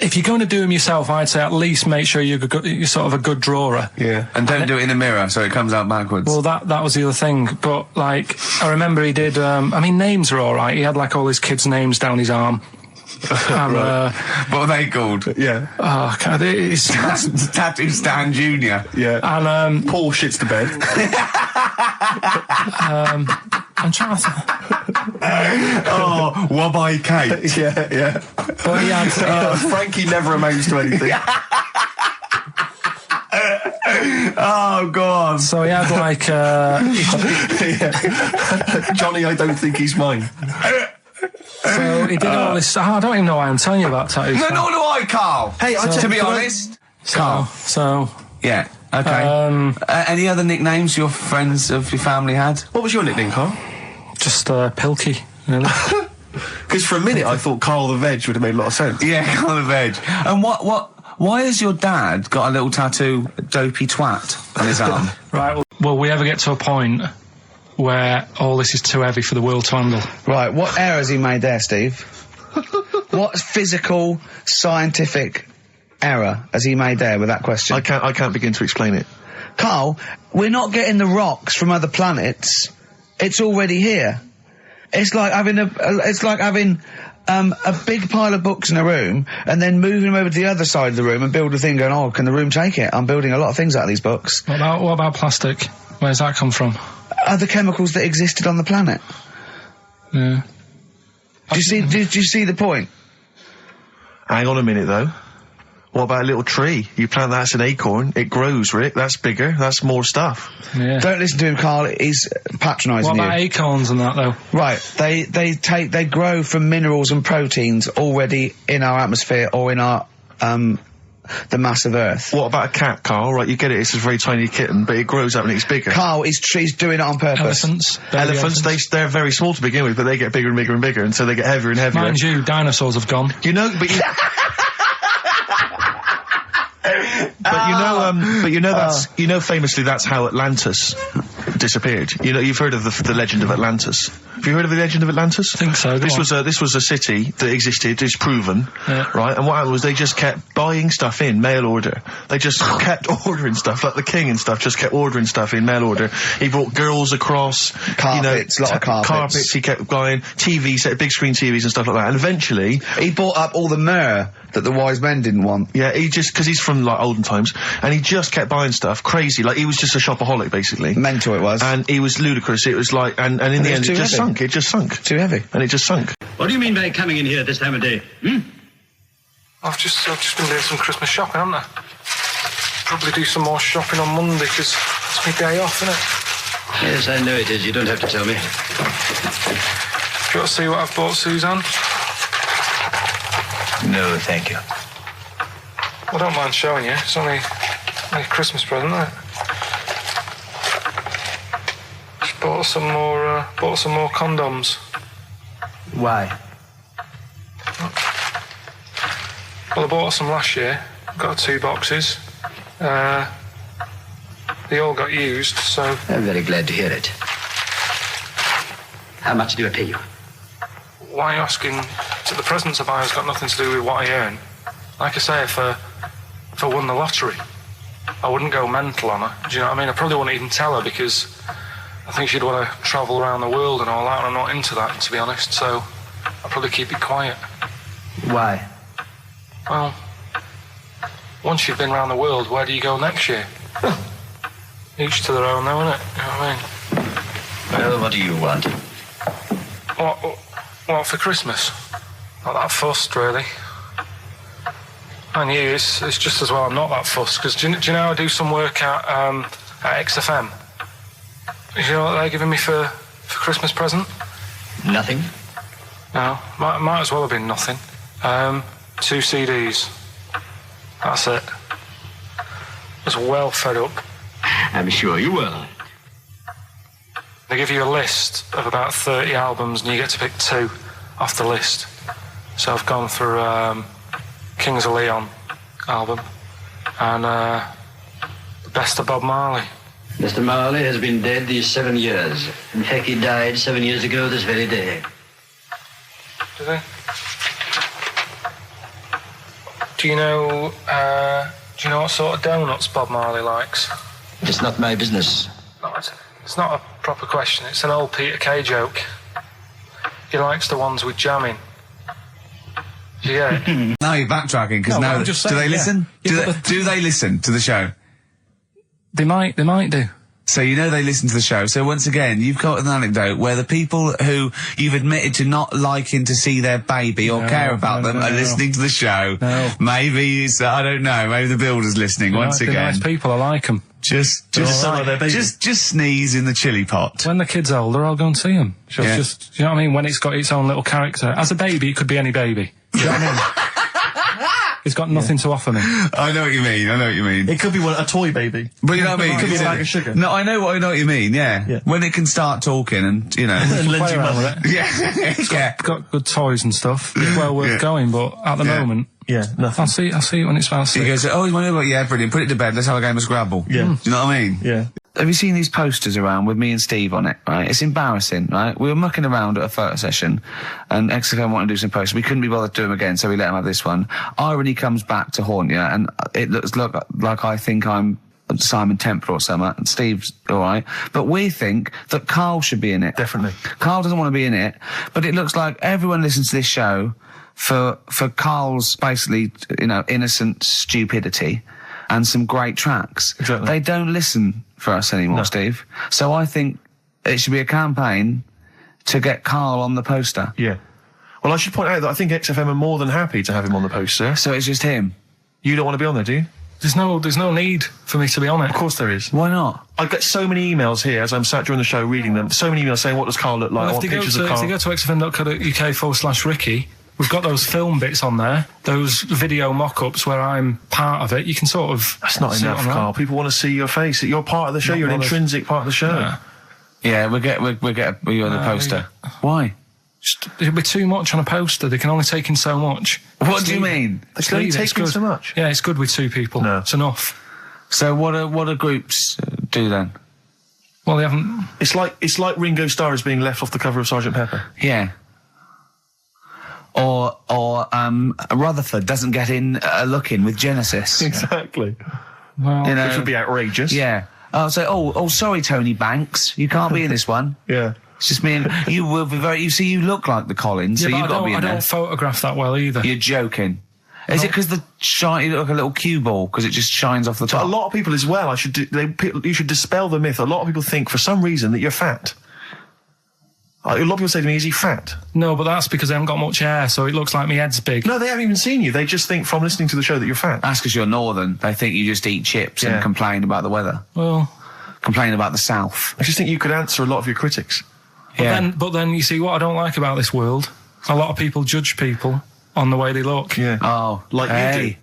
if you're going to do them yourself, I'd say at least make sure you're sort of a good drawer. Yeah. And don't do it in the mirror so it comes out backwards. Well, that was the other thing. But like, I remember he did. Names are all right. He had like all his kids' names down his arm. And, what are they called? Yeah. oh, God, it's Tattoo Stan Jr. Yeah. and Paul shits to bed. I'm trying to. Oh, Wabbai Kate. yeah. But he had. Frankie never amounts to anything. Oh, God. So he had like. Johnny, I don't think he's mine. So he did all this. I don't even know why I'm telling you about tattoos. No, nor do I, Carl. Hey, to be honest. Carl. So Yeah, okay. Any other nicknames your friends of your family had? What was your nickname, Carl? just Pilky, really. Because for a minute I thought Carl the Veg would have made a lot of sense. Yeah, Carl the Veg. And why has your dad got a little tattoo, dopey twat, on his arm? Right, will we ever get to a point where all this is too heavy for the world to handle? Right, what error has he made there, Steve? What physical, scientific error has he made there with that question? I can't begin to explain it. Carl, we're not getting the rocks from other planets. It's already here. It's like having a big pile of books in a room and then moving them over to the other side of the room and build a thing going, oh, can the room take it? I'm building a lot of things out of these books. What about plastic? Where's that come from? Other chemicals that existed on the planet. Yeah. Do you see the point? Hang on a minute, though. What about a little tree? You plant that as an acorn, it grows, Rick. That's bigger. That's more stuff. Yeah. Don't listen to him, Carl. He's patronising you. What about acorns and that, though? Right. They grow from minerals and proteins already in our atmosphere or in our the mass of Earth. What about a cat, Carl? Right, you get it. It's a very tiny kitten, but it grows up and it's bigger. Carl, he's doing it on purpose. Elephants, they're very small to begin with, but they get bigger and bigger and bigger, and so they get heavier and heavier. Mind you, dinosaurs have gone. You know, but famously that's how Atlantis disappeared. You know, you've heard of the legend of Atlantis. Have you heard of the legend of Atlantis? I think so. This was a city that existed, is proven, right? And what happened was they just kept buying stuff in mail order. They just kept ordering stuff, like the king and stuff, just kept ordering stuff in mail order. He brought girls across, carpets, a lot of carpets. He kept buying TV set, big screen TVs and stuff like that. And eventually, he bought up all the myrrh that the wise men didn't want. Yeah, because he's from like olden times, and he just kept buying stuff, crazy. Like he was just a shopaholic, basically. Mental, it was. And he was ludicrous. It was like, and in the end, it just sunk. It just sunk. Too heavy. And it just sunk. What do you mean by coming in here at this time of day? I've just been doing some Christmas shopping, haven't I? Probably do some more shopping on Monday, because it's my day off, isn't it? Yes, I know it is. You don't have to tell me. Do you want to see what I've bought, Suzanne? No, thank you. I don't mind showing you. It's only a Christmas present, isn't it? Just bought some more condoms. Why? Well, I bought some last year. Got 2 boxes. They all got used, so... I'm very glad to hear it. How much do I pay you? Why are you asking? So the presents I buy has got nothing to do with what I earn. Like I say, if I won the lottery, I wouldn't go mental on her. Do you know what I mean? I probably wouldn't even tell her, because I think she'd want to travel around the world and all that, and I'm not into that, to be honest, so I'd probably keep it quiet. Why? Well, once you've been around the world, where do you go next year? Each to their own, though, innit? You know what I mean? Well, what do you want? What for Christmas? Not that fussed, really. And you, it's just as well I'm not that fussed, because do you know I do some work at XFM? Do you know what they're giving me for Christmas present? Nothing. No, might as well have been nothing. 2 CDs. That's it. I was well fed up. I'm sure you will. They give you a list of about 30 albums and you get to pick 2 off the list. So I've gone for Kings of Leon album and the best of Bob Marley. Mr. Marley has been dead these 7 years. In fact, he died 7 years ago this very day. Did he? Do you know what sort of donuts Bob Marley likes? It's not my business. No, it's not a proper question. It's an old Peter Kay joke. He likes the ones with jam in. Do you get it? Now you're backtracking, because now... I'm just saying, do they listen? Yeah, Do they listen to the show? They might do. So you know they listen to the show. So once again, you've got an anecdote where the people who you've admitted to not liking to see their baby or care about them are listening to the show. No. Maybe it's, I don't know, maybe the builder's listening once again. They're nice people, I like them. Just sneeze in the chili pot. When the kid's older, I'll go and see them. Just, do you know what I mean? When it's got its own little character. As a baby, it could be any baby. Do you know what I mean? He's got nothing to offer me. I know what you mean. It could be a toy baby. But you know what I mean? It could be a bag of sugar. No, I know what you mean, yeah. When it can start talking and, you know. And lend you money. Yeah. Got good toys and stuff. It's well worth going, but at the moment, yeah, nothing. I'll see it when it's about 6. He goes, oh, you want to go? Yeah, brilliant. Put it to bed. Let's have a game of Scrabble. Yeah. Do you know what I mean? Yeah. Have you seen these posters around with me and Steve on it, right? It's embarrassing, right? We were mucking around at a photo session, and XFM wanted to do some posters. We couldn't be bothered to do them again, so we let him have this one. Irony comes back to haunt you, and it looks like I think I'm Simon Temper or something, and Steve's alright. But we think that Karl should be in it. Definitely. Karl doesn't want to be in it, but it looks like everyone listens to this show for Karl's basically, you know, innocent stupidity and some great tracks. Exactly. They don't listen for us anymore, Steve. So I think it should be a campaign to get Karl on the poster. Yeah. Well, I should point out that I think XFM are more than happy to have him on the poster. So it's just him. You don't want to be on there, do you? there's no need for me to be on it. Of course there is. Why not? I get so many emails here as I'm sat during the show reading them. So many emails saying, what does Karl look like? Well, I want pictures of Karl. If you go to xfm.co.uk/Ricky, we've got those film bits on there, those video mock-ups where I'm part of it. You can sort of... That's not enough, Karl. People want to see your face. You're part of the show. You're an intrinsic part of the show. Yeah, we'll get you on the poster. Why? It'll be too much on a poster. They can only take in so much. What do you mean? They can only take in so much? Yeah, it's good with two people. No. It's enough. So what do groups do then? Well, they haven't... It's like Ringo Starr is being left off the cover of Sgt. Pepper. Yeah. Or Rutherford doesn't get in a look in with Genesis. Exactly. Well, You know, Which would be outrageous. Yeah. Oh, sorry, Tony Banks, you can't be in this one. Yeah. It's just me and you will be very. You see, you look like the Collins, yeah, so but you've got to be in I there. don't photograph that well either. You're joking. Is it because the shine? You look like a little cue ball because it just shines off the But top. a lot of people as well, you should dispel the myth. A lot of people think for some reason that you're fat. A lot of people say to me, is he fat? No, but that's because I haven't got much hair, so it looks like my head's big. No, they haven't even seen you. They just think from listening to the show that you're fat. That's because you're northern. They think you just eat chips and complain about the weather. Well... Complain about the south. I just think you could answer a lot of your critics. But then you see what I don't like about this world. A lot of people judge people on the way they look. Yeah. Oh, Like you do.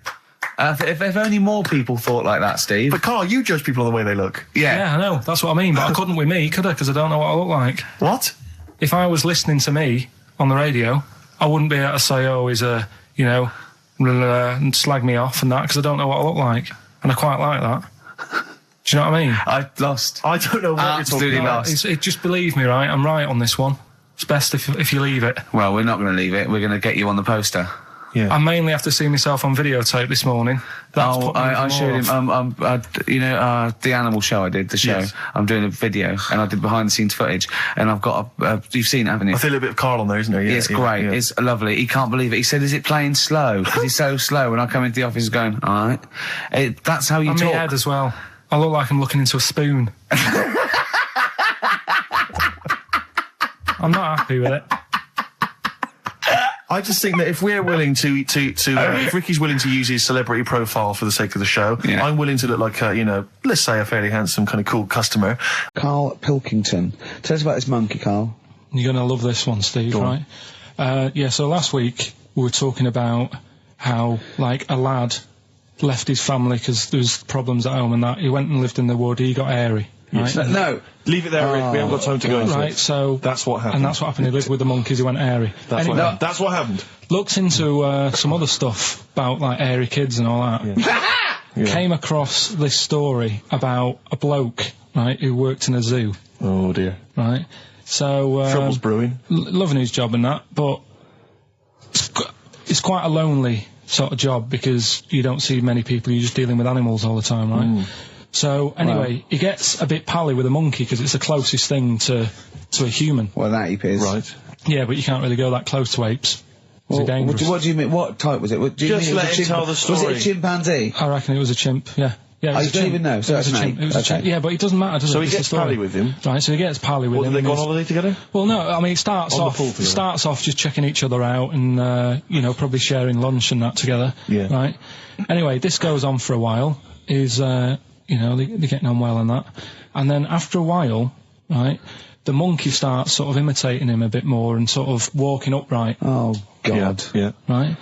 If only more people thought like that, Steve. But Karl, you judge people on the way they look. Yeah, I know. That's what I mean. But I couldn't with me, could I? Because I don't know what I look like. What? If I was listening to me on the radio, I wouldn't be able to say, oh, he's a, and slag me off and that, because I don't know what I look like. And I quite like that. Do you know what I mean? I lost. I don't know what Absolutely you're talking about. lost. Just believe me, right? I'm right on this one. It's best if you leave it. Well, we're not going to leave it. We're going to get you on the poster. Yeah. I mainly have to see myself on videotape this morning. That's put me I even showed more him. off. The animal show I did, the show. Yes. I'm doing a video, and I did behind the scenes footage, and I've got you've seen it, haven't you? I feel a bit of Karl on there, isn't there? Yeah, It's great. yeah. It's lovely. He can't believe it. He said, "Is it playing slow?" Because he's so slow. When I come into the office, going, "All right." That's how you And my talk. head as well. I look like I'm looking into a spoon. I'm not happy with it. I just think that if we're willing if Ricky's willing to use his celebrity profile for the sake of the show, I'm willing to look like let's say a fairly handsome, kind of cool customer. Karl Pilkington. Tell us about this monkey, Karl. You're going to love this one, Steve, right? So last week we were talking about how, a lad left his family because there was problems at home and that. He went and lived in the wood. He got airy. Right? No. Leave it there, Rick. We haven't got time to go into Right, it. so... That's what happened. And that's what happened. He lived with the monkeys. He went airy. That's what happened. Looked into some other stuff about, airy kids and all that. Yeah. Came across this story about a bloke, right, who worked in a zoo. Oh, dear. Right? So... Trouble's brewing. Loving his job and that, but it's quite a lonely sort of job because you don't see many people. You're just dealing with animals all the time, right? So, anyway, he gets a bit pally with a monkey because it's the closest thing to a human. Well, that ape is. Right. Yeah, but you can't really go that close to apes. It's dangerous. What do you mean? What type was it? Do you Just mean let him tell the story. Was it a chimpanzee? I reckon it was a chimp, yeah. Yeah, it was You a don't chimp. even know, so It was that's a an chimp. ape. It was a chimp. Yeah, but it doesn't matter, does it? So he It's the gets story. pally with him. Right, so he gets pally with What, him. do they go on and holiday together? Well, no, I mean, it starts On the off pool together. just checking each other out and, probably sharing lunch and that together. Yeah. Right? Anyway, this goes on for a while. They're getting on well and that. And then after a while, right, the monkey starts sort of imitating him a bit more and sort of walking upright. Oh, God. Yeah. Right?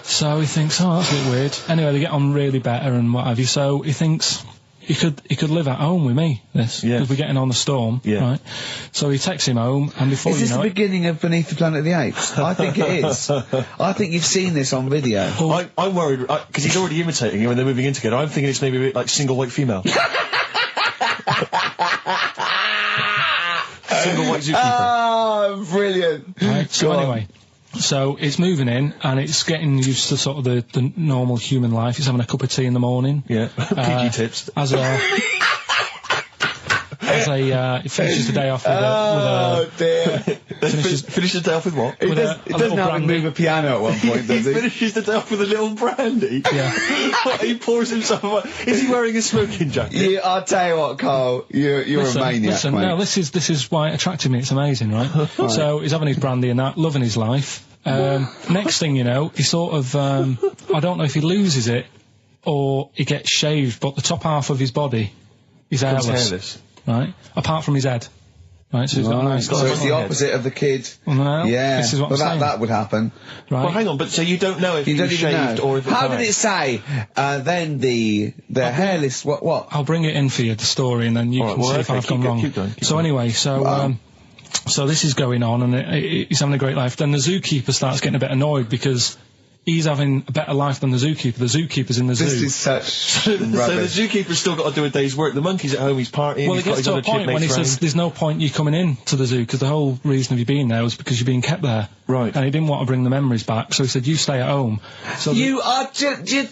So he thinks, oh, that's a bit weird. Anyway, they get on really better and what have you. So he thinks he could live at home with me. Because we're getting on the storm, right? So he takes him home, and before is you this know the it, beginning of Beneath the Planet of the Apes? I think it is. I think you've seen this on video. I'm worried because he's already imitating him when they're moving in together. I'm thinking it's maybe a bit like Single White Female. Single White Zookeeper. Oh, brilliant. Right, so anyway, so it's moving in, and it's getting used to sort of the normal human life. It's having a cup of tea in the morning. Yeah, PG tips. He finishes the day off with a Finishes the day off with what? He doesn't have to move a piano at one point, does he? Finishes the day off with a little brandy. Yeah. He pours himself. Is he wearing a smoking jacket? Yeah, I'll tell you what, Carl. You're a maniac, mate. No, this is why it attracted me. It's amazing, right? So he's having his brandy and that, loving his life. Next thing you know, he sort of I don't know if he loses it or he gets shaved, but the top half of his body is hairless. Right? Apart from his head. Right, so he's got a nice... So it's the opposite of the kid. Well, no, yeah. This is what I'm saying. That would happen. Right. Well, hang on, but so you don't know if he was shaved or if it's How did it say, then the hairless... What? I'll bring it in for you, the story, and then you can see if I've gone wrong. Keep going. Anyway, so this is going on, and he's having a great life. Then the zookeeper starts getting a bit annoyed because he's having a better life than the zookeeper. The zookeeper's in the zoo. This is such So the zookeeper's still got to do a day's work. The monkey's at home, he's partying. Well, it gets to a point when he says there's no point you coming in to the zoo, because the whole reason of you being there was because you're being kept there. Right. And he didn't want to bring the memories back, so he said, you stay at home. So you're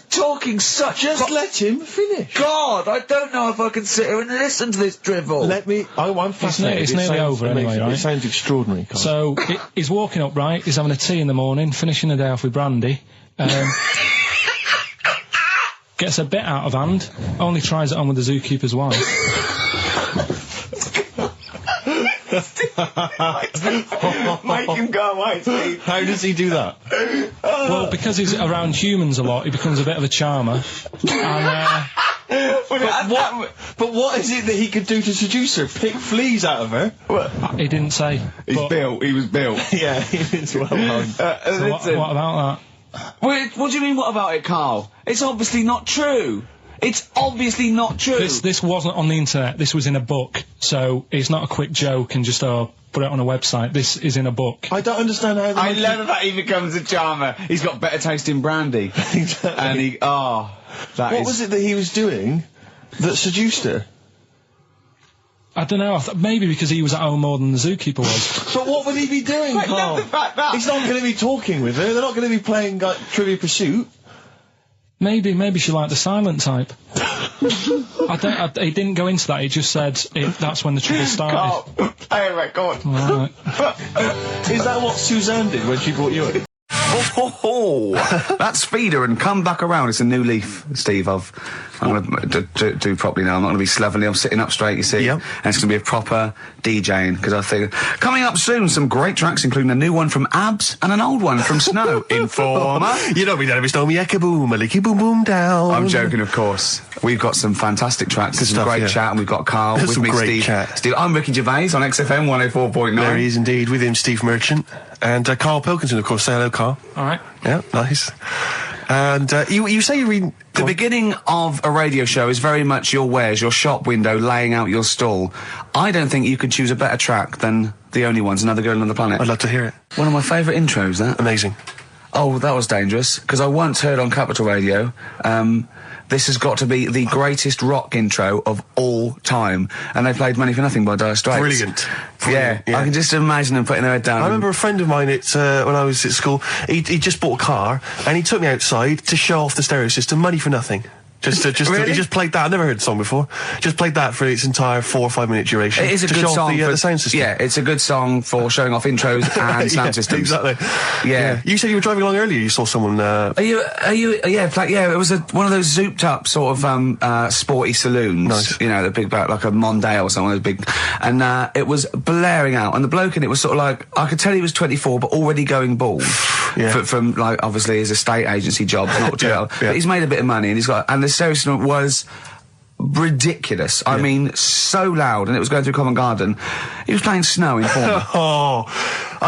talking such... Just let him finish. God, I don't know if I can sit here and listen to this drivel. I'm fascinated. It's nearly over anyway, right? It sounds extraordinary, Carl. So he's walking up, right? He's having a tea in the morning, finishing the day off with brandy. Gets a bit out of hand, only tries it on with the zookeeper's wife. Make him go away, Steve. How does he do that? Well, because he's around humans a lot, he becomes a bit of a charmer. And, but what is it that he could do to seduce her? Pick fleas out of her? He didn't say. He was built. Yeah, he's well known. So what about that? What do you mean, what about it, Carl? It's obviously not true. It's obviously not true. This wasn't on the internet. This was in a book. So it's not a quick joke and just put it on a website. This is in a book. I don't understand how... I love that he becomes a charmer. He's got better taste in brandy. Exactly. And What was it that he was doing that seduced her? I don't know. Maybe because he was at home more than the zookeeper was. But what would he be doing, Carl? He's not going to be talking with her. They're not going to be playing Trivial Pursuit. Maybe she liked the silent type. He didn't go into that. He just said that's when the trouble started. Carl, play a record. Right. Is that what Suzanne did when she brought you in? That's Feeder and Come Back Around. It's a new leaf, Steve. I'm going to do properly now. I'm not going to be slovenly. I'm sitting up straight, you see. Yep. And it's going to be a proper DJing, because I think... Coming up soon, some great tracks, including a new one from Abs and an old one from Snow. Informer. You know me, David Stormy, Eka boom, a licky boom boom down. I'm joking, of course. We've got some fantastic tracks. There's some great chat, and we've got Carl with me, Steve. I'm Ricky Gervais on XFM 104.9. There he is indeed, with him, Steve Merchant. And Karl Pilkington, of course. Say hello, Carl. All right. Yeah, nice. And you say you read... The beginning of a radio show is very much your wares, your shop window, laying out your stall. I don't think you could choose a better track than The Only Ones, Another Girl on the Planet. I'd love to hear it. One of my favourite intros, that. Amazing. Oh, that was dangerous, because I once heard on Capital Radio, this has got to be the greatest rock intro of all time. And they played Money for Nothing by Dire Straits. Brilliant. Yeah, I can just imagine them putting their head down. I remember a friend of mine, when I was at school, he just bought a car, and he took me outside to show off the stereo system, Money for Nothing. Really? He just played that. I've never heard the song before. Just played that for its entire 4 or 5 minute duration. It is a good song for the sound system. Yeah, it's a good song for showing off intros and sound systems. Exactly. Yeah. You said you were driving along earlier. You saw someone. Yeah, it was one of those zooped up sort of sporty saloons. Nice. You know, the big like a Mondale or something, big, and it was blaring out. And the bloke in it was sort of like, I could tell he was 24, but already going bald. From like obviously his estate agency job, not jail. But he's made a bit of money, and the stereo system was ridiculous. I mean, so loud, and it was going through Covent Garden. He was playing Snow in Informer.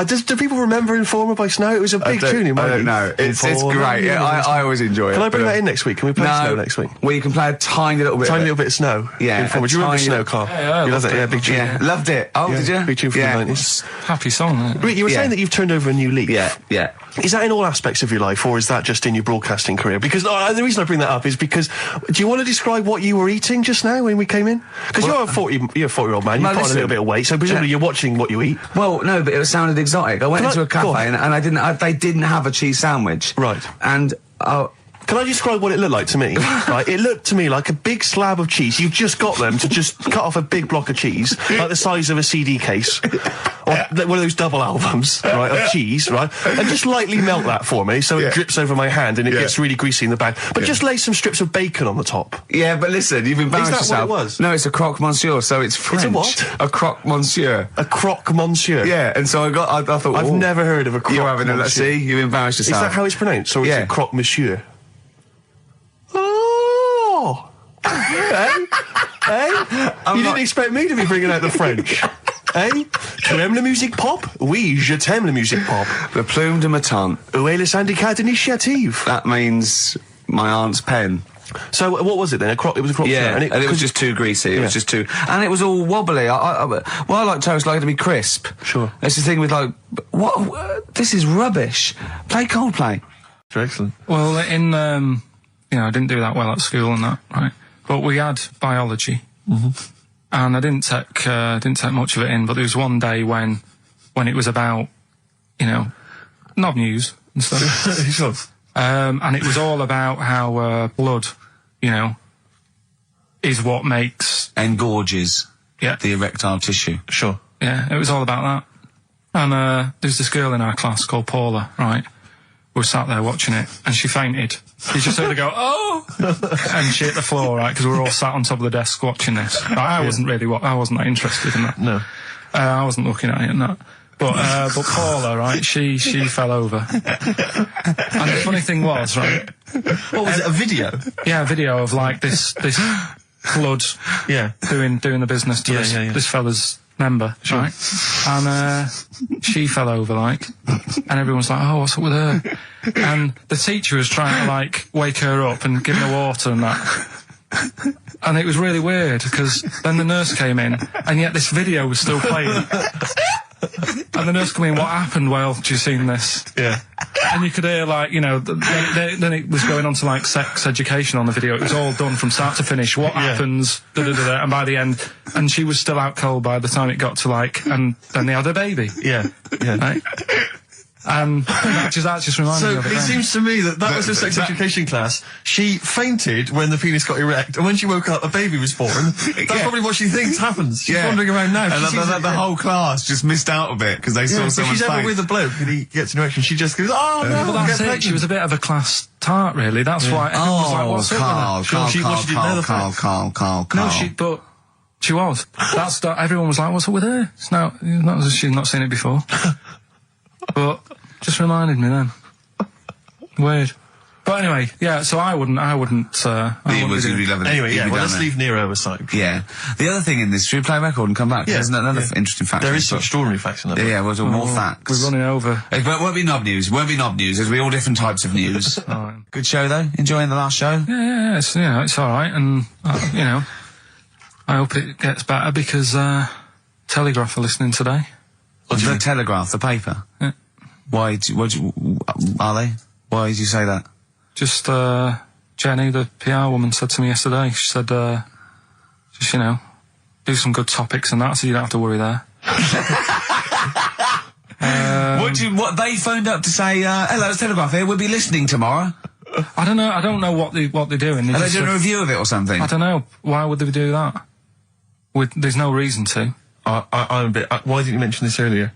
Do people remember Informer by Snow? It was a big tune in my I don't know. It's great. Yeah, I always enjoy it. Can I bring that in next week? Can we play Snow next week? Well, you can play a tiny little bit. Tiny little bit of Snow. Yeah. Informer. Do you remember Snow, Carl? Yeah, you loved it. Yeah, big tune. Yeah, loved it. Oh, did you? Big tune from the 90s. Happy song, isn't it? Rick, you were saying that you've turned over a new leaf. Yeah. Is that in all aspects of your life, or is that just in your broadcasting career? Because the reason I bring that up is because, do you want to describe what you were eating just now when we came in? Because you're a 40-year-old man, you've put on a little bit of weight, so presumably you're watching what you eat. Well, no, but it sounded exotic. I went into a cafe and they didn't have a cheese sandwich. Right. And can I describe what it looked like to me? Right, it looked to me like a big slab of cheese. You've just got them to just cut off a big block of cheese, like the size of a CD case, or one of those double albums, right, of cheese, right, and just lightly melt that for me so it drips over my hand and it gets really greasy in the bag. But just lay some strips of bacon on the top. Yeah, but listen, you've embarrassed yourself. Is that what it was? No, it's a croque monsieur, so it's French. It's a what? A croque monsieur. A croque monsieur. Yeah, and so I thought, I've never heard of a croque you're having monsieur. Let's see, you embarrassed yourself. Is that how it's pronounced, or is it croque monsieur? You didn't expect me to be bringing out the French. Tu aimes la musique pop? Oui, je t'aime la musique pop. Le plume de ma tante. Où est le syndicat d'initiative? That means my aunt's pen. So what was it then? It was a croque. Yeah, and it was just too greasy. It was just too, and it was all wobbly. I like toast, like it to be crisp. Sure. That's the thing with like, this is rubbish. Play Coldplay. Excellent. Well, I didn't do that well at school and that, right? But we had biology, and I didn't take much of it in. But there was one day when it was about, knob news and stuff. And it was all about how blood, is what makes engorges the erectile tissue. Sure. Yeah, it was all about that. And there's this girl in our class called Paula, right? We were sat there watching it, and she fainted. You just heard her go, oh! And she hit the floor, right? Because we were all sat on top of the desk watching this. I wasn't that interested in that. No. I wasn't looking at it and that. But Paula, right, she fell over. And the funny thing was, right... What was it, a video? Yeah, a video of, like, this blood doing the business to this fella's member, right? And she fell over, like, and everyone's like, oh, what's up with her? And the teacher was trying to, like, wake her up and give her water and that. And it was really weird, because then the nurse came in, and yet this video was still playing. And the nurse came in, what happened? Well, have you seen this? Yeah. And you could hear, like, then it was going on to, like, sex education on the video. It was all done from start to finish. What happens? And by the end, and she was still out cold by the time it got to, like, and then they had a baby. Yeah. Right? And that just reminded me of it. So it seems to me that was a sex education class. She fainted when the penis got erect, and when she woke up, a baby was born. That's probably what she thinks happens. She's wandering around now. And the whole class just missed out a bit because they saw someone if she's ever with a bloke and he gets an erection, she just goes, oh no, well, that's it. She was a bit of a class tart, really. That's why everyone was like, what's up with her? Carl. But she was. Everyone was like, what's up with her? She's not seen it before. But just reminded me then. Weird. But anyway, so I wouldn't. Anyway, let's leave Nero aside. Yeah. The other thing in this, should we play a record and come back? There's another interesting fact. There is some extraordinary facts in that. Yeah, well, more facts. We're running over. It won't be knob news. There'll be all different types of news. Good show, though? Enjoying the last show? Yeah, it's alright, and, I hope it gets better because, Telegraph are listening today. The Telegraph, the paper? Yeah. Are they? Why did you say that? Just, Jenny, the PR woman, said to me yesterday, she said, do some good topics and that, so you don't have to worry there. What they phoned up to say, hello, it's Telegraph here, we'll be listening tomorrow. I don't know what they're doing. Are they doing a review of it or something? I don't know. Why would they do that? There's no reason to. I'm a bit... why didn't you mention this earlier?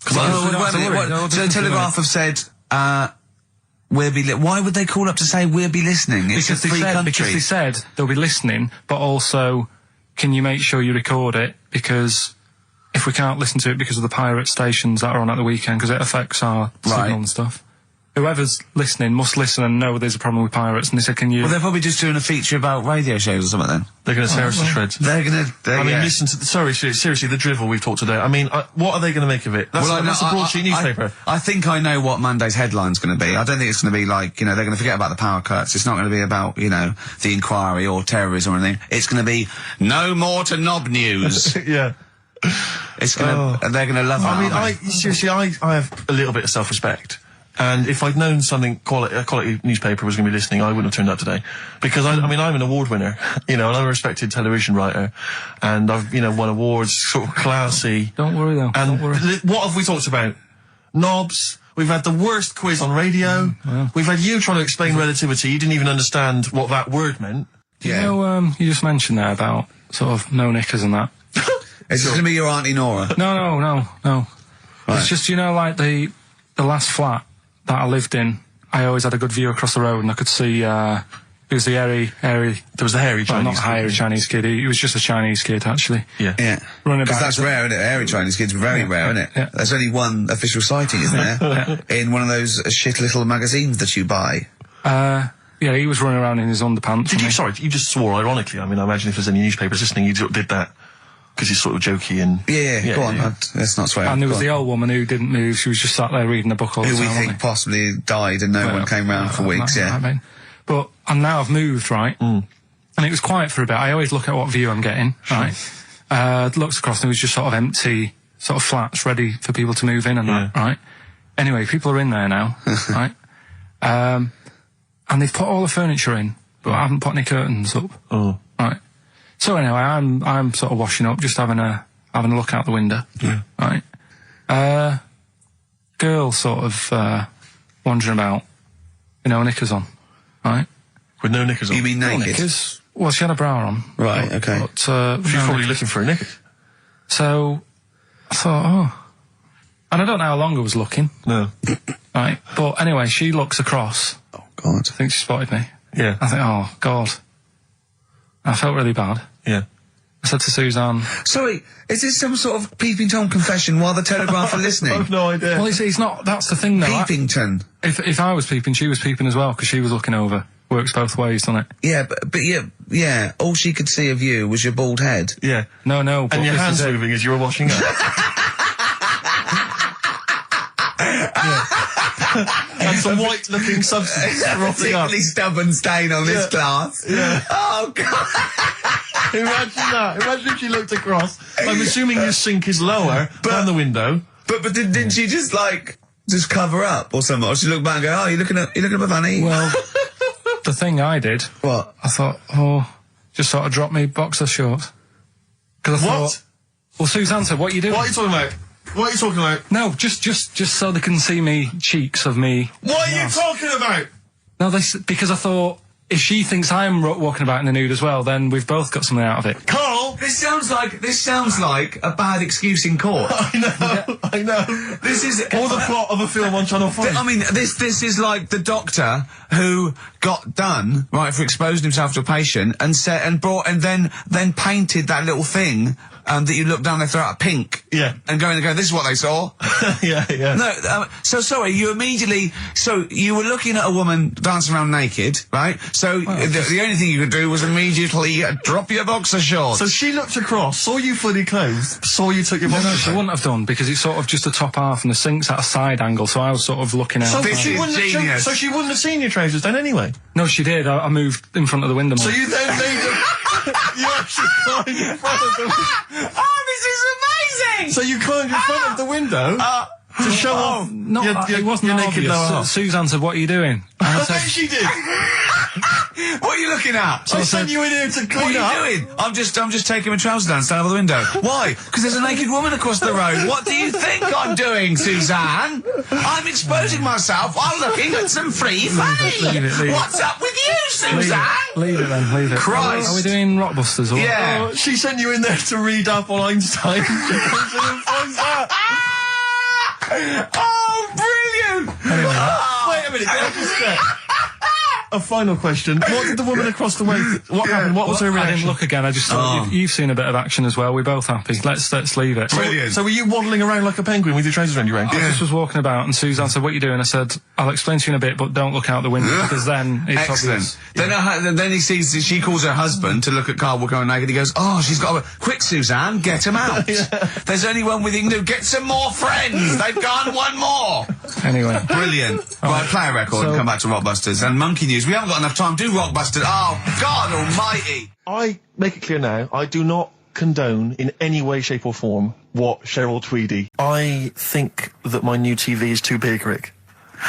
So the Telegraph have said, why would they call up to say we'll be listening? It's a free country. Because they said they'll be listening, but also, can you make sure you record it? Because if we can't listen to it because of the pirate stations that are on at the weekend, because it affects our signal and stuff. whoever's listening must listen and know there's a problem with pirates. And they said, can you... Well, they're probably just doing a feature about radio shows or something then. They're going to tear us to shreds. They're going to... I mean, listen to... Sorry, seriously, the drivel we've talked today. I mean, what are they going to make of it? That's a broadsheet newspaper. I think I know what Monday's headline's going to be. I don't think it's going to be like, you know, they're going to forget about the power cuts. It's not going to be about, you know, the inquiry or terrorism or anything. It's going to be no more to knob news. Yeah. It's going to... They're going to love that. I mean, seriously, I have a little bit of self-respect. And if I'd known something a quality newspaper was going to be listening, I wouldn't have turned up today. Because I mean, I'm an award winner, you know, and I'm a respected television writer, and I've, you know, won awards, sort of classy. Don't worry though. And don't worry. What have we talked about? Knobs. We've had the worst quiz on radio. Wow. We've had you trying to explain relativity. You didn't even understand what that word meant. Yeah. You know, you just mentioned there about sort of no knickers and that. It's going to be your Auntie Nora. No. Right. It's just, you know, like the last flat that I lived in, I always had a good view across the road, and I could see, it was the hairy... There was the hairy well, Chinese not kid. hairy Chinese kid, he was just a Chinese kid, actually. Yeah. Yeah. Running Because about... that's rare, isn't it? Hairy Chinese kids are very rare, isn't it? Yeah. There's only one official sighting, isn't there? In one of those shit little magazines that you buy. Yeah, he was running around in his underpants. You just swore ironically. I mean, I imagine if there's any newspapers listening, you did that because he's sort of jokey and... Yeah, go on. Yeah. Let's not swear. And there was Go the on. old woman who didn't move, she was just sat there reading a book all the Who time. we think possibly died and no one came round for weeks, yeah. I mean, but, and now I've moved, right? And it was quiet for a bit. I always look at what view I'm getting, right? Looks across and it was just sort of empty, sort of flats ready for people to move in and that, right? Anyway, people are in there now, right? And they've put all the furniture in, but I haven't put any curtains up. Oh. Right. So anyway, I'm sort of washing up, just having a look out the window. Yeah. Right. Girl sort of wandering about, you know, knickers on. Right. With no knickers on. You mean No naked? knickers. Well, she had a bra on. Right, okay. But, She's no probably knickers. looking for a knickers. So I thought, oh. And I don't know how long I was looking. No. Right. But anyway, she looks across. Oh, God. I think she spotted me. Yeah. I think, oh, God. I felt really bad. Yeah. I said to Suzanne... Sorry, is this some sort of Peeping Tom confession while the Telegraph are listening? I've no idea. Well, it's not... That's the thing, though. Peepington. If I was peeping, she was peeping as well, because she was looking over. Works both ways, doesn't it? Yeah, but yeah, all she could see of you was your bald head. Yeah. No, but And your this hands is it. moving as you were washing up. And some white-looking substance frothing up. Particularly stubborn stain on this glass. Yeah. Oh, God. Imagine that. Imagine if she looked across. I'm assuming your sink is lower than the window. But didn't she just, like, just cover up or something? Or she looked back and go, oh, you're looking at my fanny? Well, the thing I did... What? I thought, just sort of drop me boxer shorts. Because I thought... Well, Suzanne said, what are you doing? What are you talking about? What are you talking about? No, just so they can see me cheeks of me. What are you talking about? No, because I thought, if she thinks I'm walking about in the nude as well, then we've both got something out of it. Carl! This sounds like a bad excuse in court. I know. This is Or the plot of a film on Channel 5. I mean, this is like the doctor who got done right for exposing himself to a patient and then painted that little thing that you look down their throat pink. Yeah. And going, this is what they saw. yeah. No, so sorry, you were looking at a woman dancing around naked, right? So the only thing you could do was immediately drop your boxer shorts. So she looked across, saw you fully clothed, saw you took your boxer No, she wouldn't have done, because it's sort of just the top half and the sink's at a side angle, so I was sort of looking out. This is genius. So she wouldn't have seen your trousers then anyway? No, she did. I moved in front of the window more. So you then made them... you actually climbed in front of them. Oh, this is amazing! So you climbed in front of the window to show off No, your it wasn't naked obvious. lower half. Suzanne said, what are you doing? And I I said, bet she did. What are you looking at? I sent you in here to What clean are up. you doing? I'm just taking my trousers down, stand over the window. Why? Because there's a naked woman across the road. What do you think I'm doing, Suzanne? I'm exposing myself while looking at some free fanny. leave it. What's up with you, Suzanne? leave it then, leave it. Christ. Are we doing Rockbusters or Yeah. Oh, she sent you in there to read up on Einstein. She comes in and finds that. Oh, brilliant! Wait a minute, can I just check? A final question. What did the woman across the way... What happened? What was her I reaction? didn't look again. I just thought you've seen a bit of action as well. We're both happy. Let's leave it. Brilliant. So were you waddling around like a penguin with your trousers around your ankles? I just was walking about, and Suzanne said, "What are you doing?" I said, "I'll explain to you in a bit, but don't look out the window because then it's Excellent. obvious." Then he sees, she calls her husband to look at Karl walking around naked. He goes, "Oh, she's got a... Quick, Suzanne, get him out. There's only one with you can do. Get some more friends. They've gone one more." Anyway, Brilliant. Right, play a record and come back to Rockbusters. And Monkey News. We haven't got enough time. Do Rockbusters. Oh, God almighty. I make it clear now, I do not condone in any way, shape or form what Cheryl Tweedy. I think that my new TV is too big, Rick.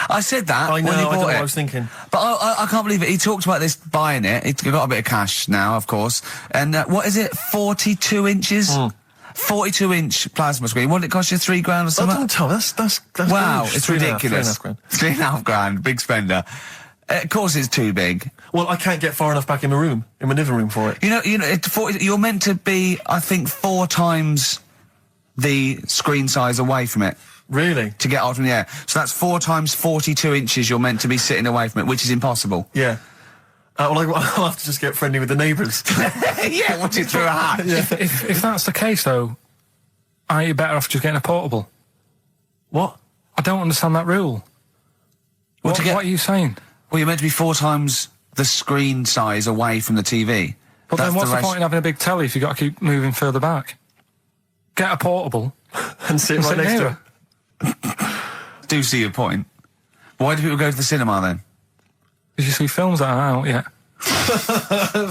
I said that I know, when he I don't know bought what it. I was thinking. But I can't believe it. He talked about this buying it. He's got a bit of cash now, of course. And what is it? 42 inches? 42-inch plasma screen. What did it cost you? $3 grand or something? Don't tell us. That's Wow, huge. it's £3.5 ridiculous. grand. £3.5 grand. Big spender. Of course it's too big. Well, I can't get far enough back in my room, in my living room for it. You know, you're meant to be, I think, 4 times the screen size away from it. Really? To get out from the air. So that's 4 times 42 inches you're meant to be sitting away from it, which is impossible. Yeah. Well, I'll have to just get friendly with the neighbours. Yeah, watch it through a hat. if that's the case, though, are you better off just getting a portable? What? I don't understand that rule. What are you saying? Well, you're meant to be 4 times the screen size away from the TV. But then what's the point in having a big telly if you've got to keep moving further back? Get a portable and sit right next to it. Do see your point. Why do people go to the cinema then? Did you see films that are out yet?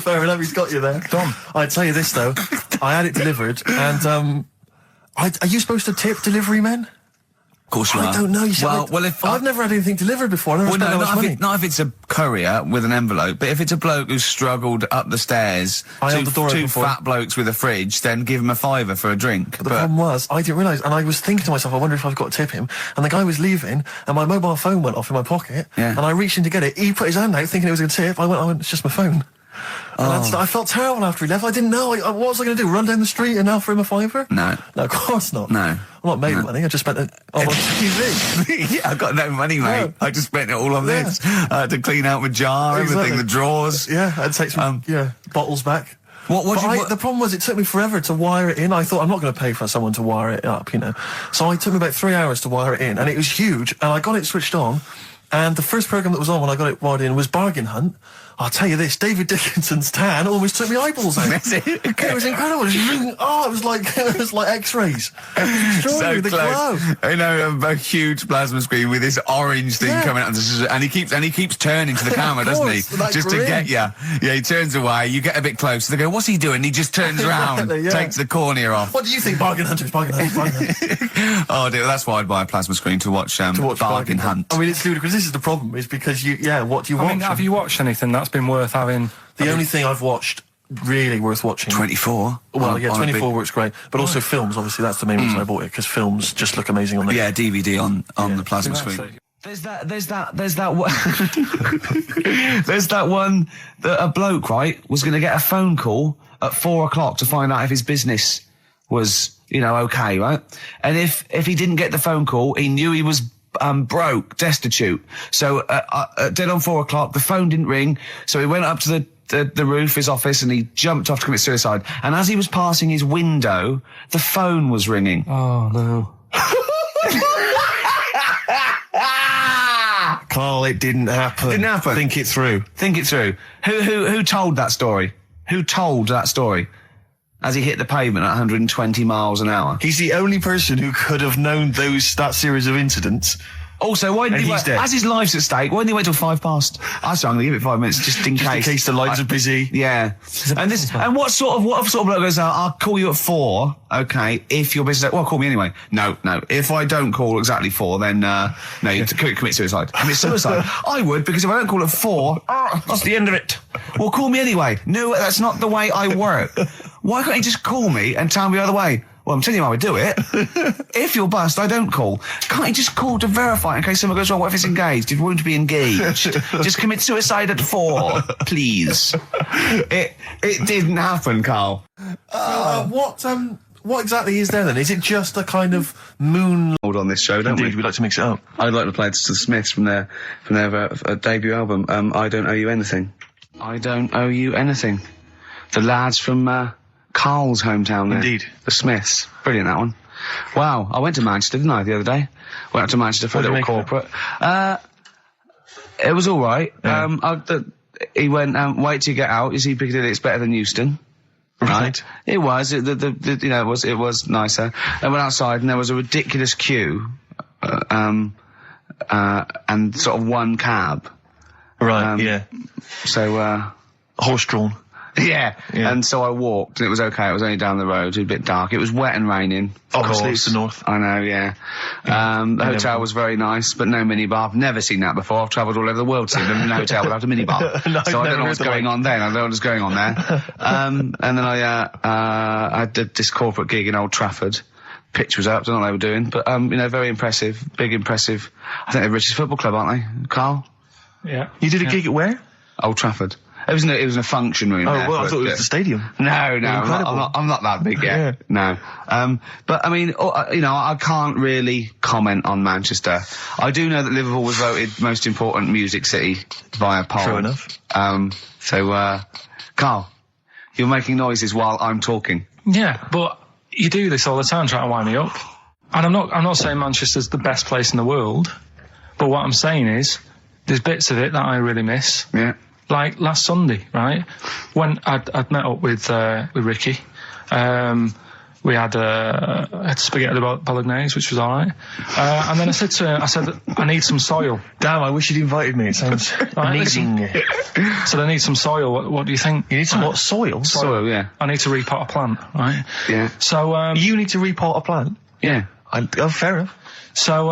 Fair enough, he's got you there. Done. I'd tell you this, though. I had it delivered, and, are you supposed to tip delivery men? Of course you are. I don't know. You see, if I've never had anything delivered before. I never spent that much money. Not if it's a courier with an envelope, but if it's a bloke who's struggled up the stairs, two fat blokes with a fridge, then give him a £5 for a drink. But the problem was, I didn't realise, and I was thinking to myself, I wonder if I've got to tip him. And the guy was leaving, and my mobile phone went off in my pocket, and I reached in to get it. He put his hand out thinking it was a tip. I went, it's just my phone. And I felt terrible after he left. I didn't know. What was I going to do? Run down the street and offer him a £5? No. No, of course not. No. I'm not made money. I just spent it on TV. Yeah, I've got no money, mate. No. I just spent it all on this. To clean out my jar, everything, the drawers. Yeah, I'd take some bottles back. The problem was it took me forever to wire it in. I thought I'm not going to pay for someone to wire it up, you know. So it took me about 3 hours to wire it in, and it was huge. And I got it switched on, and the first program that was on when I got it wired in was Bargain Hunt. I'll tell you this, David Dickinson's tan almost took my eyeballs out. It was incredible. It was like X-rays. So the close. glow. You know, a huge plasma screen with this orange thing coming out, and he keeps turning to the camera, doesn't he? Just to get you. Yeah, he turns away. You get a bit closer. They go, "What's he doing?" He just turns around, takes the cornea off. What do you think, Bargain Hunters? Bargain Hunt. Oh dear, that's why I'd buy a plasma screen to watch Bargain Hunt. I mean, it's ludicrous. This is the problem, is because what do you watch? I mean, have you watched anything that's been worth having? The only thing I've watched really worth watching. 24. Well, 24 works great, but also films. Obviously, that's the main reason I bought it, because films just look amazing on there. Yeah, DVD on the plasma screen. There's that one that a bloke, right, was going to get a phone call at 4 o'clock to find out if his business was, okay, right? And if he didn't get the phone call, he knew he was broke, destitute. So dead on 4 o'clock, the phone didn't ring, so he went up to the roof of his office and he jumped off to commit suicide. And as he was passing his window, the phone was ringing. Oh no. Carl, it didn't happen. Didn't happen. Think it through. Think it through. Who told that story? Who told that story? As he hit the pavement at 120 miles an hour. He's the only person who could have known that series of incidents. Also, why didn't he wait? As his life's at stake, why didn't he wait till 5 past? I was going to give it 5 minutes just in case. In case the lines are busy. Yeah. And what sort of bloke goes, I'll call you at 4, okay, if your business, well, call me anyway. No. If I don't call exactly 4, then, you commit suicide. Commit suicide. I would, because if I don't call at 4, that's the end of it. Well, call me anyway. No, that's not the way I work. Why can't you just call me and tell me the other way? Well, I'm telling you how I do it. If you're bust, I don't call. Can't you just call to verify in case something goes wrong? What if it's engaged? It won't be engaged. Just commit suicide at 4, please. It didn't happen, Carl. what exactly is there then? Is it just a kind of moon? On this show, don't Indeed, we? we like to mix it up. I'd like to play to the Smiths from their debut album, I Don't Owe You Anything. I Don't Owe You Anything. The lads from Karl's hometown there. Indeed. The Smiths. Brilliant, that one. Wow, I went to Manchester, didn't I, the other day? Went up to Manchester for a little corporate. It was alright. Yeah. He went, wait till you get out, you see Piccadilly, it's better than Euston. Right. It was. You know, it was nicer. I went outside and there was a ridiculous queue, and sort of one cab. Right. Yeah. So, horse-drawn. yeah. And so I walked and it was okay. It was only down the road. It was a bit dark. It was wet and raining. Obviously, it's the north. I know, yeah. The hotel was very nice, but no minibar. I've never seen that before. I've travelled all over the world seeing a hotel without a minibar. No, so I don't know what's going on then. I don't know what's going on there. And then I did this corporate gig in Old Trafford. Pitch was up, don't know what they were doing, but, you know, very impressive, big impressive. I think they're the richest football club, aren't they, Karl? Yeah. You did a gig at where? Old Trafford. It was in a function room. Oh, there, well, I thought it was the stadium. No, I'm not that big yet. No. But I mean, you know, I can't really comment on Manchester. I do know that Liverpool was voted most important music city via poll. True enough. So, Karl, you're making noises while I'm talking. Yeah, but you do this all the time trying to wind me up. And I'm not saying Manchester's the best place in the world, but what I'm saying is, there's bits of it that I really miss. Yeah. Like last Sunday, right? When I'd met up with Ricky, we had spaghetti bolognese, which was alright. And then I said to her, I need some soil. Damn, I wish you'd invited me. It sounds amazing. So I need some soil. What do you think? You need some what? Soil? Soil, yeah. I need to repot a plant, right? Yeah. So, you need to repot a plant? Yeah. Oh, fair enough. So,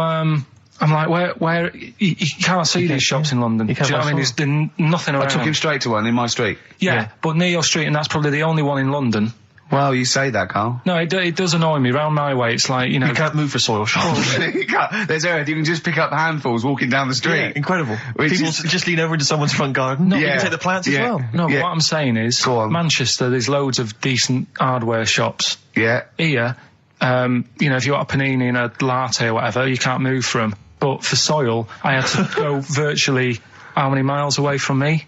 I'm like, where you can't see these shops in London. Do you know what I mean? There's nothing around. I took him straight to one in my street. Yeah, but near your street, and that's probably the only one in London. Well, you say that, Karl. No, it does annoy me. Round my way, it's like, you know... You can't move for soil shops. There's earth. You can just pick up handfuls walking down the street. Yeah, incredible. People just lean over into someone's front garden. No, you can take the plants as well. No, but what I'm saying is, Manchester, there's loads of decent hardware shops. Yeah. Here, you know, if you want a panini and a latte or whatever, you can't move from. But for soil, I had to go virtually how many miles away from me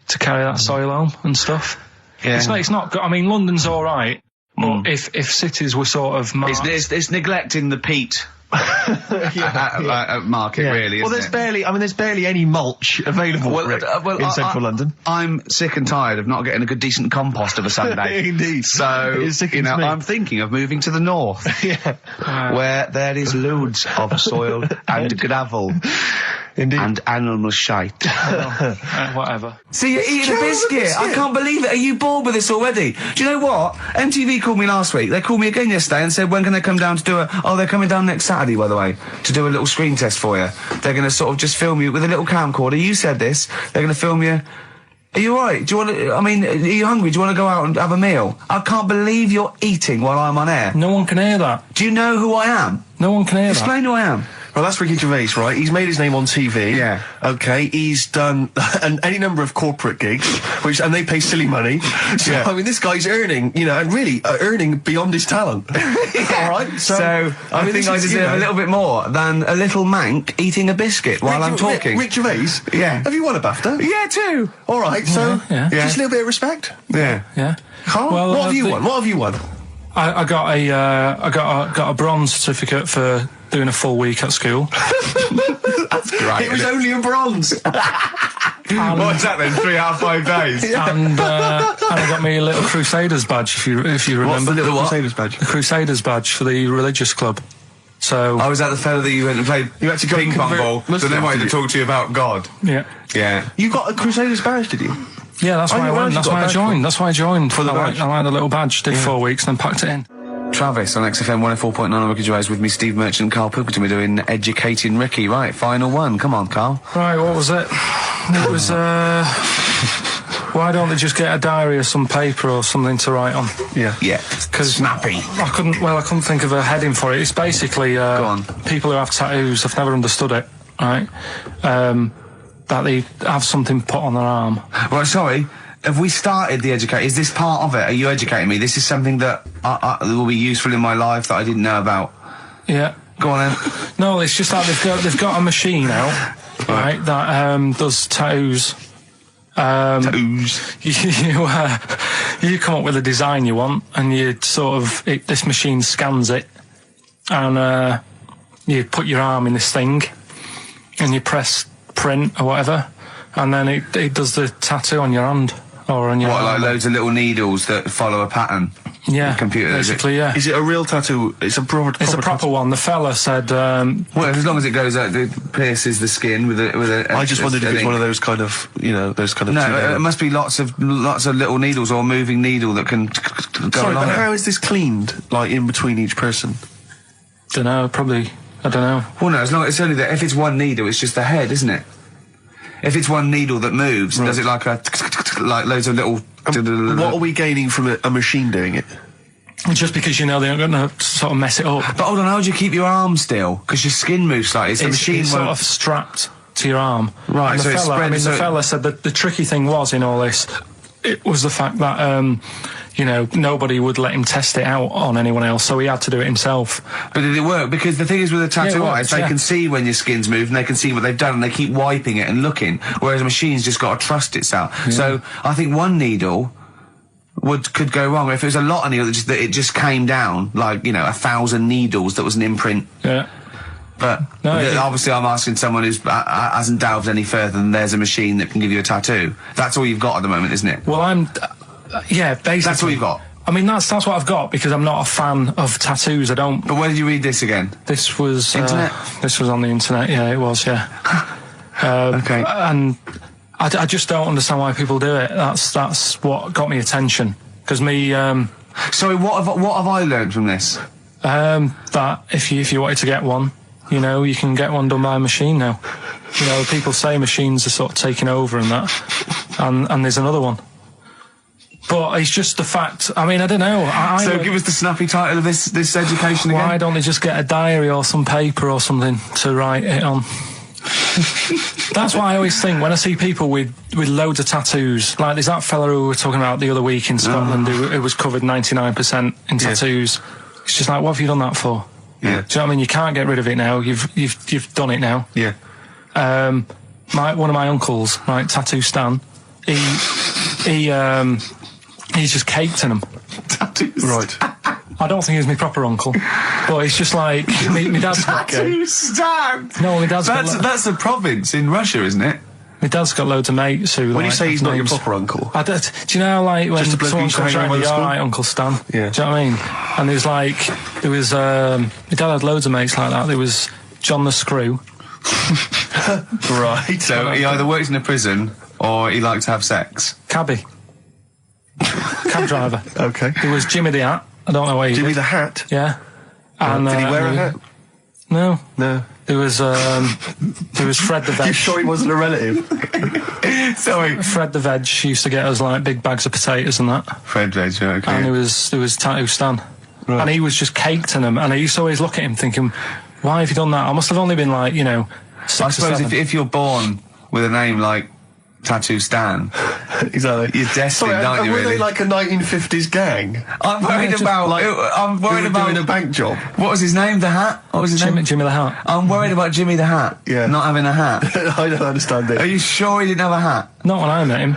to carry that soil home and stuff. Yeah. It's not good. I mean, London's all right, but if cities were sort of it's neglecting the peat market, really. Well, there's barely any mulch available in central London. I'm sick and tired of not getting a good decent compost of a Sunday. Indeed. So you know, I'm thinking of moving to the north, where there is loads of soil and gravel. Indeed. And animal shite. Whatever. See, you're eating a biscuit. I can't believe it. Are you bored with this already? Do you know what? MTV called me last week. They called me again yesterday and said, when can they come down to do they're coming down next Saturday, by the way, to do a little screen test for you. They're going to sort of just film you with a little camcorder. You said this. They're going to film you. Are you alright? Do you want to, are you hungry? Do you want to go out and have a meal? I can't believe you're eating while I'm on air. No one can hear that. Do you know who I am? No one can hear that. Explain who I am. Well, that's Ricky Gervais, right? He's made his name on TV. Yeah. Okay, he's done any number of corporate gigs, and they pay silly money. So, I mean, this guy's earning, you know, and really earning beyond his talent. All right? So I think I deserve a little bit more than a little mank eating a biscuit while I'm talking. Rick Gervais? Yeah. Have you won a BAFTA? Yeah, too. All right, so yeah. Just a little bit of respect. Yeah. Yeah. Carl, well, what have you won? What have you won? I got a bronze certificate for doing a full week at school. That's great. It was only a bronze. What's that then? 3.5 days. And I got me a little Crusaders badge, if you remember. What's the little Crusaders badge? The Crusaders badge for the religious club. So I was at the fella that you went and played. You had to go ping pong ball. So then wanted to talk to you about God. Yeah. Yeah. You got a Crusaders badge, did you? Yeah, that's why I went. That's why I joined. That's why I joined. For the badge. I like the little badge. Did 4 weeks, then packed it in. Travis on XFM 104.9 on Ricky Gervais with me, Steve Merchant and Karl Pilkington. We're doing Educating Ricky. Right, final one. Come on, Karl. Right, what was it? It was, why don't they just get a diary or some paper or something to write on? Yeah. Yeah. Because snappy. I couldn't think of a heading for it. It's basically, Go on. people who have tattoos, I've never understood it, right? That they have something put on their arm. Well, sorry. have we started the educate? Is this part of it? Are you educating me? This is something that will be useful in my life that I didn't know about. Yeah. Go on then. No, it's just like they've got a machine out, right, that does tattoos. You come up with a design you want, and you sort of this machine scans it, and you put your arm in this thing, and you press print or whatever, and then it does the tattoo on your hand or on your arm. Like loads of little needles that follow a pattern? Yeah, the computer, basically, yeah. Is it a real tattoo? It's a proper tattoo. One. The fella said, well, as long as it goes out, it pierces the skin with a I just wondered if it's one of those kind of, those kind of... No, it must be lots of little needles or a moving needle that can go Sorry, along but it. how is this cleaned, like, in between each person? Dunno, probably, I don't know. Well, no, it's only that if it's one needle, it's just the head, isn't it? If it's one needle that moves, and does it like loads of little... What are we gaining from a machine doing it? Just because they're going to sort of mess it up. But hold on, how do you keep your arm still? Because your skin moves slightly. So the machine it's sort of strapped to your arm. Right, and so it's spread. the fella said that the tricky thing was in all this, it was the fact that nobody would let him test it out on anyone else, so he had to do it himself. But did it work? Because the thing is with a tattoo artist, they can see when your skin's moved and they can see what they've done and they keep wiping it and looking, whereas a machine's just got to trust itself. Yeah. So I think one needle could go wrong. If it was a lot of needles that it just came down, like, 1,000 needles that was an imprint. Yeah. But obviously I'm asking someone who hasn't delved any further than there's a machine that can give you a tattoo. That's all you've got at the moment, isn't it? Well, yeah, basically. That's all you've got? I mean, that's what I've got, because I'm not a fan of tattoos. I don't... But where did you read this again? This was... Internet? This was on the internet, yeah, it was, yeah. Okay. And I just don't understand why people do it. That's what got me attention. Because me... Sorry, what have I learned from this? That if you wanted to get one, you can get one done by a machine now. People say machines are sort of taking over and that. And there's another one. But it's just the fact. I mean, I don't know. So give us the snappy title of this education again. Why don't they just get a diary or some paper or something to write it on? That's why I always think when I see people with loads of tattoos, like there's that fella who we were talking about the other week in Scotland who was covered 99% in tattoos. It's just like, what have you done that for? Yeah. Do you know what I mean? You can't get rid of it now. You've done it now. Yeah. One of my uncles, right, Tattoo Stan, he's just caked in them. Tattoos. Right. I don't think he's my proper uncle, but it's just like my dad's got Tattoo Stan. No, my dad's that's a province in Russia, isn't it? My dad's got loads of mates who. When you say he's not your names. proper uncle, Do you know, like when Just a bloke someone who used to comes hang around around, with all the right, Uncle Stan. Yeah. Do you know what I mean? And there was my dad had loads of mates like that. There was John the Screw. right? So he either works in a prison or he likes to have sex. Cabbie. Cab driver. Okay. There was Jimmy the Hat. I don't know why he Jimmy did. the Hat. Yeah. And Did he wear a hat? No. No. There was Fred the Veg. You sure he wasn't a relative? Sorry. Fred the Veg used to get us like big bags of potatoes and that. Fred Veg, okay. And there was Tattoo Stan. Right. And he was just caked in them. And I used to always look at him thinking, why have you done that? I must have only been like, 6 I or suppose 7. if you're born with a name like Tattoo Stan, Exactly. you're destined, aren't you, were really? they like a 1950s gang? I'm worried about... I'm worried about... doing a bank job. What was his name? The Hat? What was his name? Jimmy the Hat. I'm worried about Jimmy the Hat. Yeah. Not having a hat. I don't understand it. Are you sure he didn't have a hat? Not when I met him.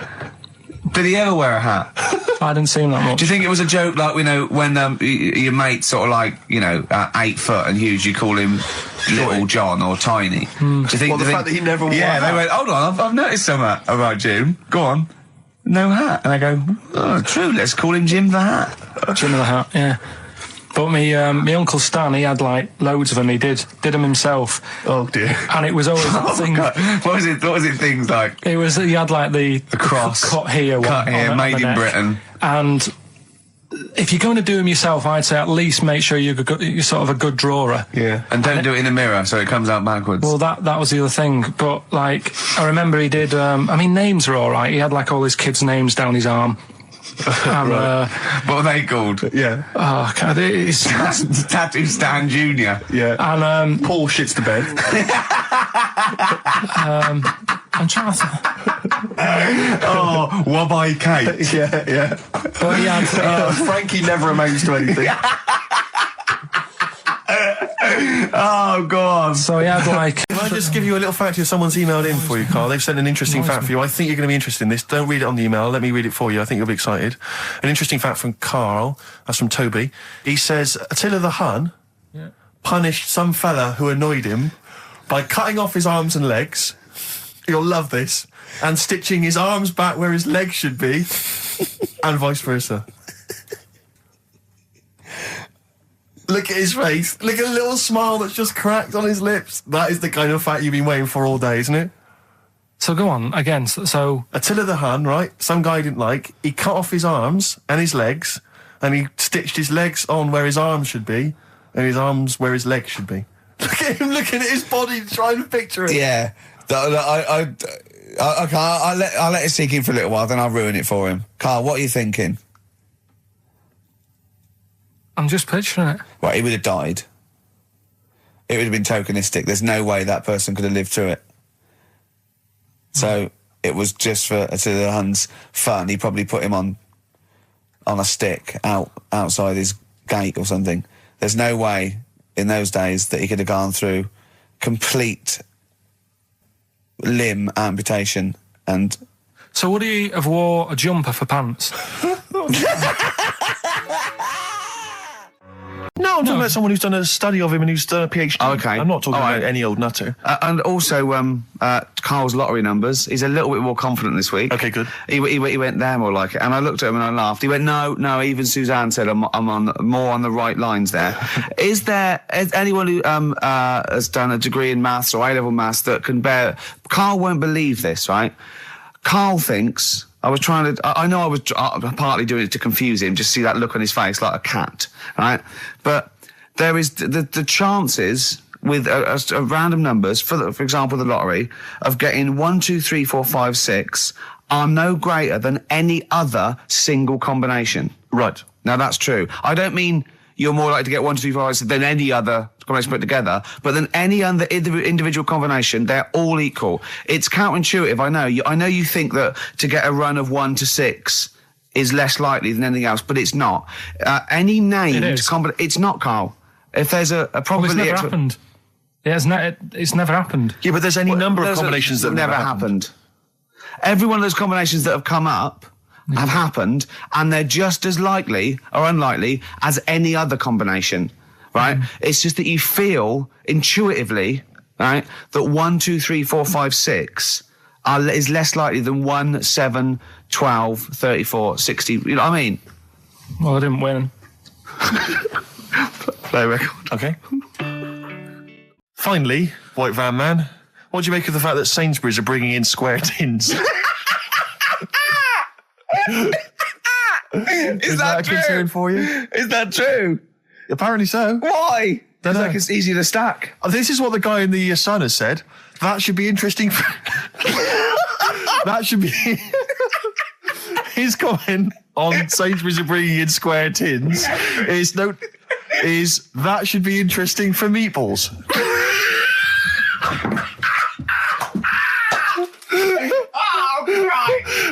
Did he ever wear a hat? I didn't see him that much. Do you think it was a joke, like, when your mate's sort of like, 8 foot and huge, you call him Little John or Tiny? Do you think... Well, the fact that he never wore a hat. they went, hold on, I've noticed something about Jim. Go on. No hat. And I go, oh, true, let's call him Jim the Hat. Jimmy the Hat, yeah. But my Uncle Stan, he had like loads of them. He did them himself. Oh dear. And it was always that thing. God. What was it things like? He had like the cross. cut here, made in Britain. And if you're going to do them yourself, I'd say at least make sure you're sort of a good drawer. Yeah. And don't do it in a mirror so it comes out backwards. Well, that was the other thing. But like, I remember he did. Names are all right. He had like all his kids' names down his arm. Right. What are they called? Yeah. Oh, God, it's Tattoo Stan Jr. Yeah. And Paul shits the bed. I'm trying to. Oh, wabbai Kate. Yeah. But he had, Frankie never amounts to anything. Oh, go on. so he had like. Can I just give you a little fact here? Someone's emailed in for you, Carl. They've sent an interesting fact for you. I think you're going to be interested in this. Don't read it on the email. Let me read it for you. I think you'll be excited. An interesting fact from Carl. That's from Toby. He says, Attila the Hun punished some fella who annoyed him by cutting off his arms and legs. You'll love this. And stitching his arms back where his legs should be. And vice versa. Look at his face. Look at the little smile that's just cracked on his lips. That is the kind of fact you've been waiting for all day, isn't it? So go on again. So Attila the Hun, right? Some guy didn't like. He cut off his arms and his legs, and he stitched his legs on where his arms should be, and his arms where his legs should be. Look at him looking at his body, trying to picture it. Yeah. I'll let it sink in for a little while, then I'll ruin it for him. Carl, what are you thinking? I'm just picturing it. Right, he would have died. It would have been tokenistic. There's no way that person could have lived through it. So it was just for Attila the Hun's fun. He probably put him on a stick outside his gate or something. There's no way in those days that he could have gone through complete limb amputation and. So would he have wore a jumper for pants? No, I'm talking about someone who's done a study of him and who's done a PhD. Oh, okay. I'm not talking All right. about any old nutter. And also, Carl's lottery numbers. He's a little bit more confident this week. Okay, good. He went there more like it. And I looked at him and I laughed. He went, no, even Suzanne said I'm on more on the right lines there. Is anyone who has done a degree in maths or A-level maths that can bear... Carl won't believe this, right? Carl thinks... I know I was partly doing it to confuse him, just see that look on his face like a cat, right? But there is the chances with a random numbers, for example, the lottery, of getting 1, 2, 3, 4, 5, 6 are no greater than any other single combination. Right. Now that's true. I don't mean you're more likely to get 1, 2, 3, 4, 5, 6 than any other combination put together, but than any other individual combination, they're all equal. It's counterintuitive, I know. I know you think that to get a run of 1 to 6 is less likely than anything else, but it's not. Any named combination... It's not, Carl. If there's a probability... Well, it's never happened. It's never happened. Yeah, but there's any number of combinations that never happened. Every one of those combinations that have come up have happened, and they're just as likely or unlikely as any other combination, right? It's just that you feel intuitively, right, that 1, 2, 3, 4, 5, 6 is less likely than 1, 7, 12, 34, 60. You know what I mean? Well, I didn't win. Play record. Okay. Finally, White Van Man, what do you make of the fact that Sainsbury's are bringing in square tins? Is that a true? concern for you? Is that true? Apparently so. Why? Dunno. It's like it's easier to stack. This is what the guy in the Sun has said. That should be interesting. That should be his comment on Sainsbury's are bringing in square tins. Is that should be interesting for meatballs.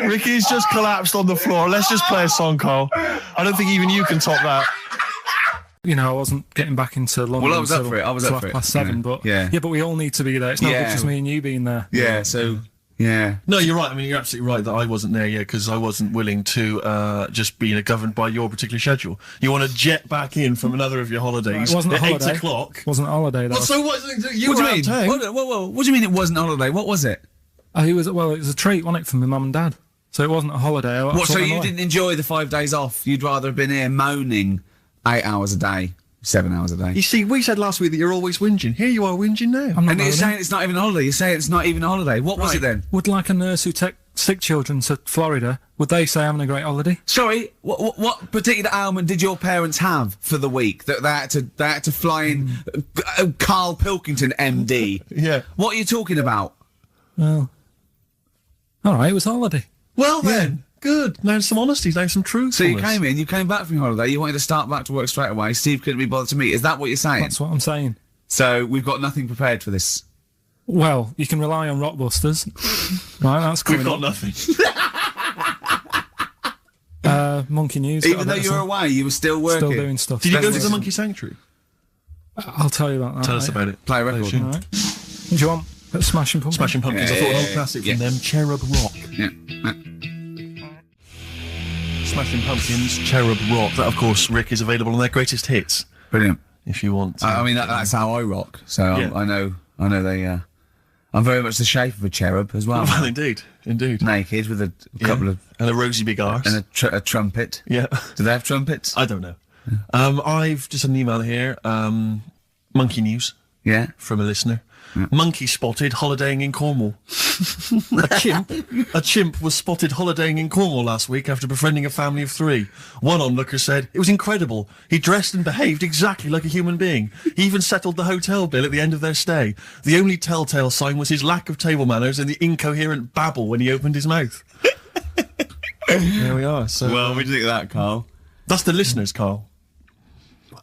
Ricky's just collapsed on the floor. Let's just play a song, Carl. I don't think even you can top that. You know, I wasn't getting back into London. Well, I was up for it. I was up for it. 7:30, but yeah, but we all need to be there. It's not just me and you being there. Yeah, so yeah. No, you're right. I mean, you're absolutely right that I wasn't there yet because I wasn't willing to just be governed by your particular schedule. You want to jet back in from another of your holidays. It wasn't a at holiday. 8 o'clock. Wasn't a holiday. That Well, was, so what? You What were do you out mean? of town. What do you mean it wasn't a holiday? What was it? it was a treat, wasn't it, for my mum and dad? So it wasn't a holiday. What? So you didn't enjoy the 5 days off? You'd rather have been here moaning 8 hours a day, 7 hours a day. You see, we said last week that you're always whinging. Here you are whinging now. I'm not And you're moaning. saying it's not even a holiday. You're saying it's not even a holiday. What was it then? Would like a nurse who takes sick children to Florida, would they say having a great holiday? Sorry, what particular ailment did your parents have for the week that they had to fly in? Karl Pilkington, MD. Yeah. What are you talking about? Well, all right, it was a holiday. Well then, good. Now some honesty, now some truth. So you came back from your holiday. You wanted to start back to work straight away. Steve couldn't be bothered to meet. Is that what you're saying? That's what I'm saying. So we've got nothing prepared for this. Well, you can rely on Rockbusters. Right, that's coming We've got up. nothing. Monkey News. Even though you were away, you were still working. Still doing stuff. Did you go to That's- the Monkey Sanctuary? I'll tell you about that. Tell us about it. Play a record. Sure. All right. Do you want Smashing Pumpkins? Smashing Pumpkins. Yeah, I thought an yeah, old yeah, classic yeah. from them, Cherub Rock. Yeah. Smashing Pumpkins, Cherub Rock. That, of course, Rick, is available on their greatest hits. Brilliant. If you want. I mean, that's how I rock. So Yeah. I know they. I'm very much the shape of a cherub as well. Well, indeed. Naked with a couple of And a rosy big arse. and a trumpet. Yeah. Do they have trumpets? I don't know. I've just had an email here. Monkey News Yeah. from a listener. Monkey spotted holidaying in Cornwall. A chimp was spotted holidaying in Cornwall last week after befriending a family of 3. One onlooker said, "It was incredible. He dressed and behaved exactly like a human being. He even settled the hotel bill at the end of their stay. The only telltale sign was his lack of table manners and the incoherent babble when he opened his mouth." There we are. So Well, what do you think of that, Carl? that's the listeners, Carl.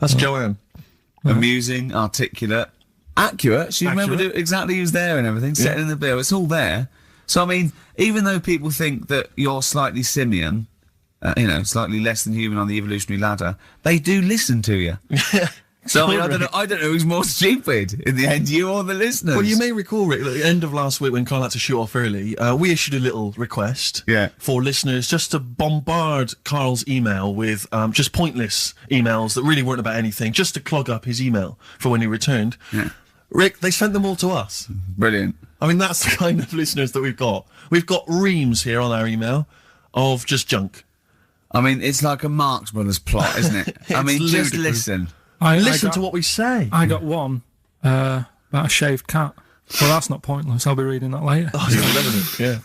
That's Joanne. Amusing, articulate, accurate. She remembered Accurate. exactly who's there and everything. Set it in the bill. It's all there. So I mean, even though people think that you're slightly simian, slightly less than human on the evolutionary ladder, they do listen to you. So I mean, I don't know who's more stupid in the end, you or the listeners. Well, you may recall, Rick, at the end of last week when Carl had to shoot off early, we issued a little request for listeners just to bombard Carl's email with just pointless emails that really weren't about anything, just to clog up his email for when he returned. Yeah. Rick, they sent them all to us. Brilliant. I mean, that's the kind of listeners that we've got. We've got reams here on our email of just junk. I mean, it's like a Marx Brothers plot, isn't it? I mean, It's just ludicrous. listen. Listen to what we say. I got one about a shaved cat. Well, that's not pointless. I'll be reading that later. Oh, you're loving it. Yeah.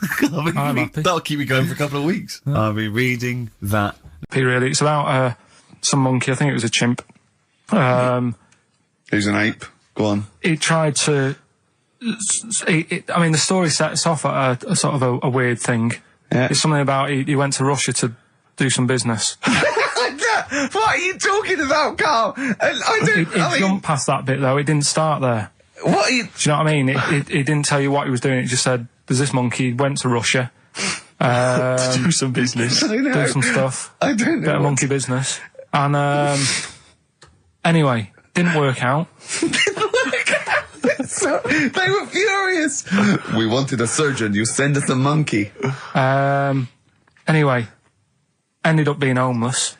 I'm happy. That'll keep you going for a couple of weeks. I'll be reading that. Really, it's about some monkey. I think it was a chimp. Who's an ape? Go on. He tried to. I mean, the story sets off at a sort of a weird thing. Yeah. It's something about he went to Russia to do some business. What are you talking about, Carl? It jumped past that bit though. It didn't start there. What are you... Do you know what I mean? It didn't tell you what he was doing. It just said, "There's this monkey. He went to Russia To do some business. I know. do some stuff. I don't know. Bit of what- monkey business." And anyway, didn't work out. So, they were furious. We wanted a surgeon. You send us a monkey. Anyway, ended up being homeless.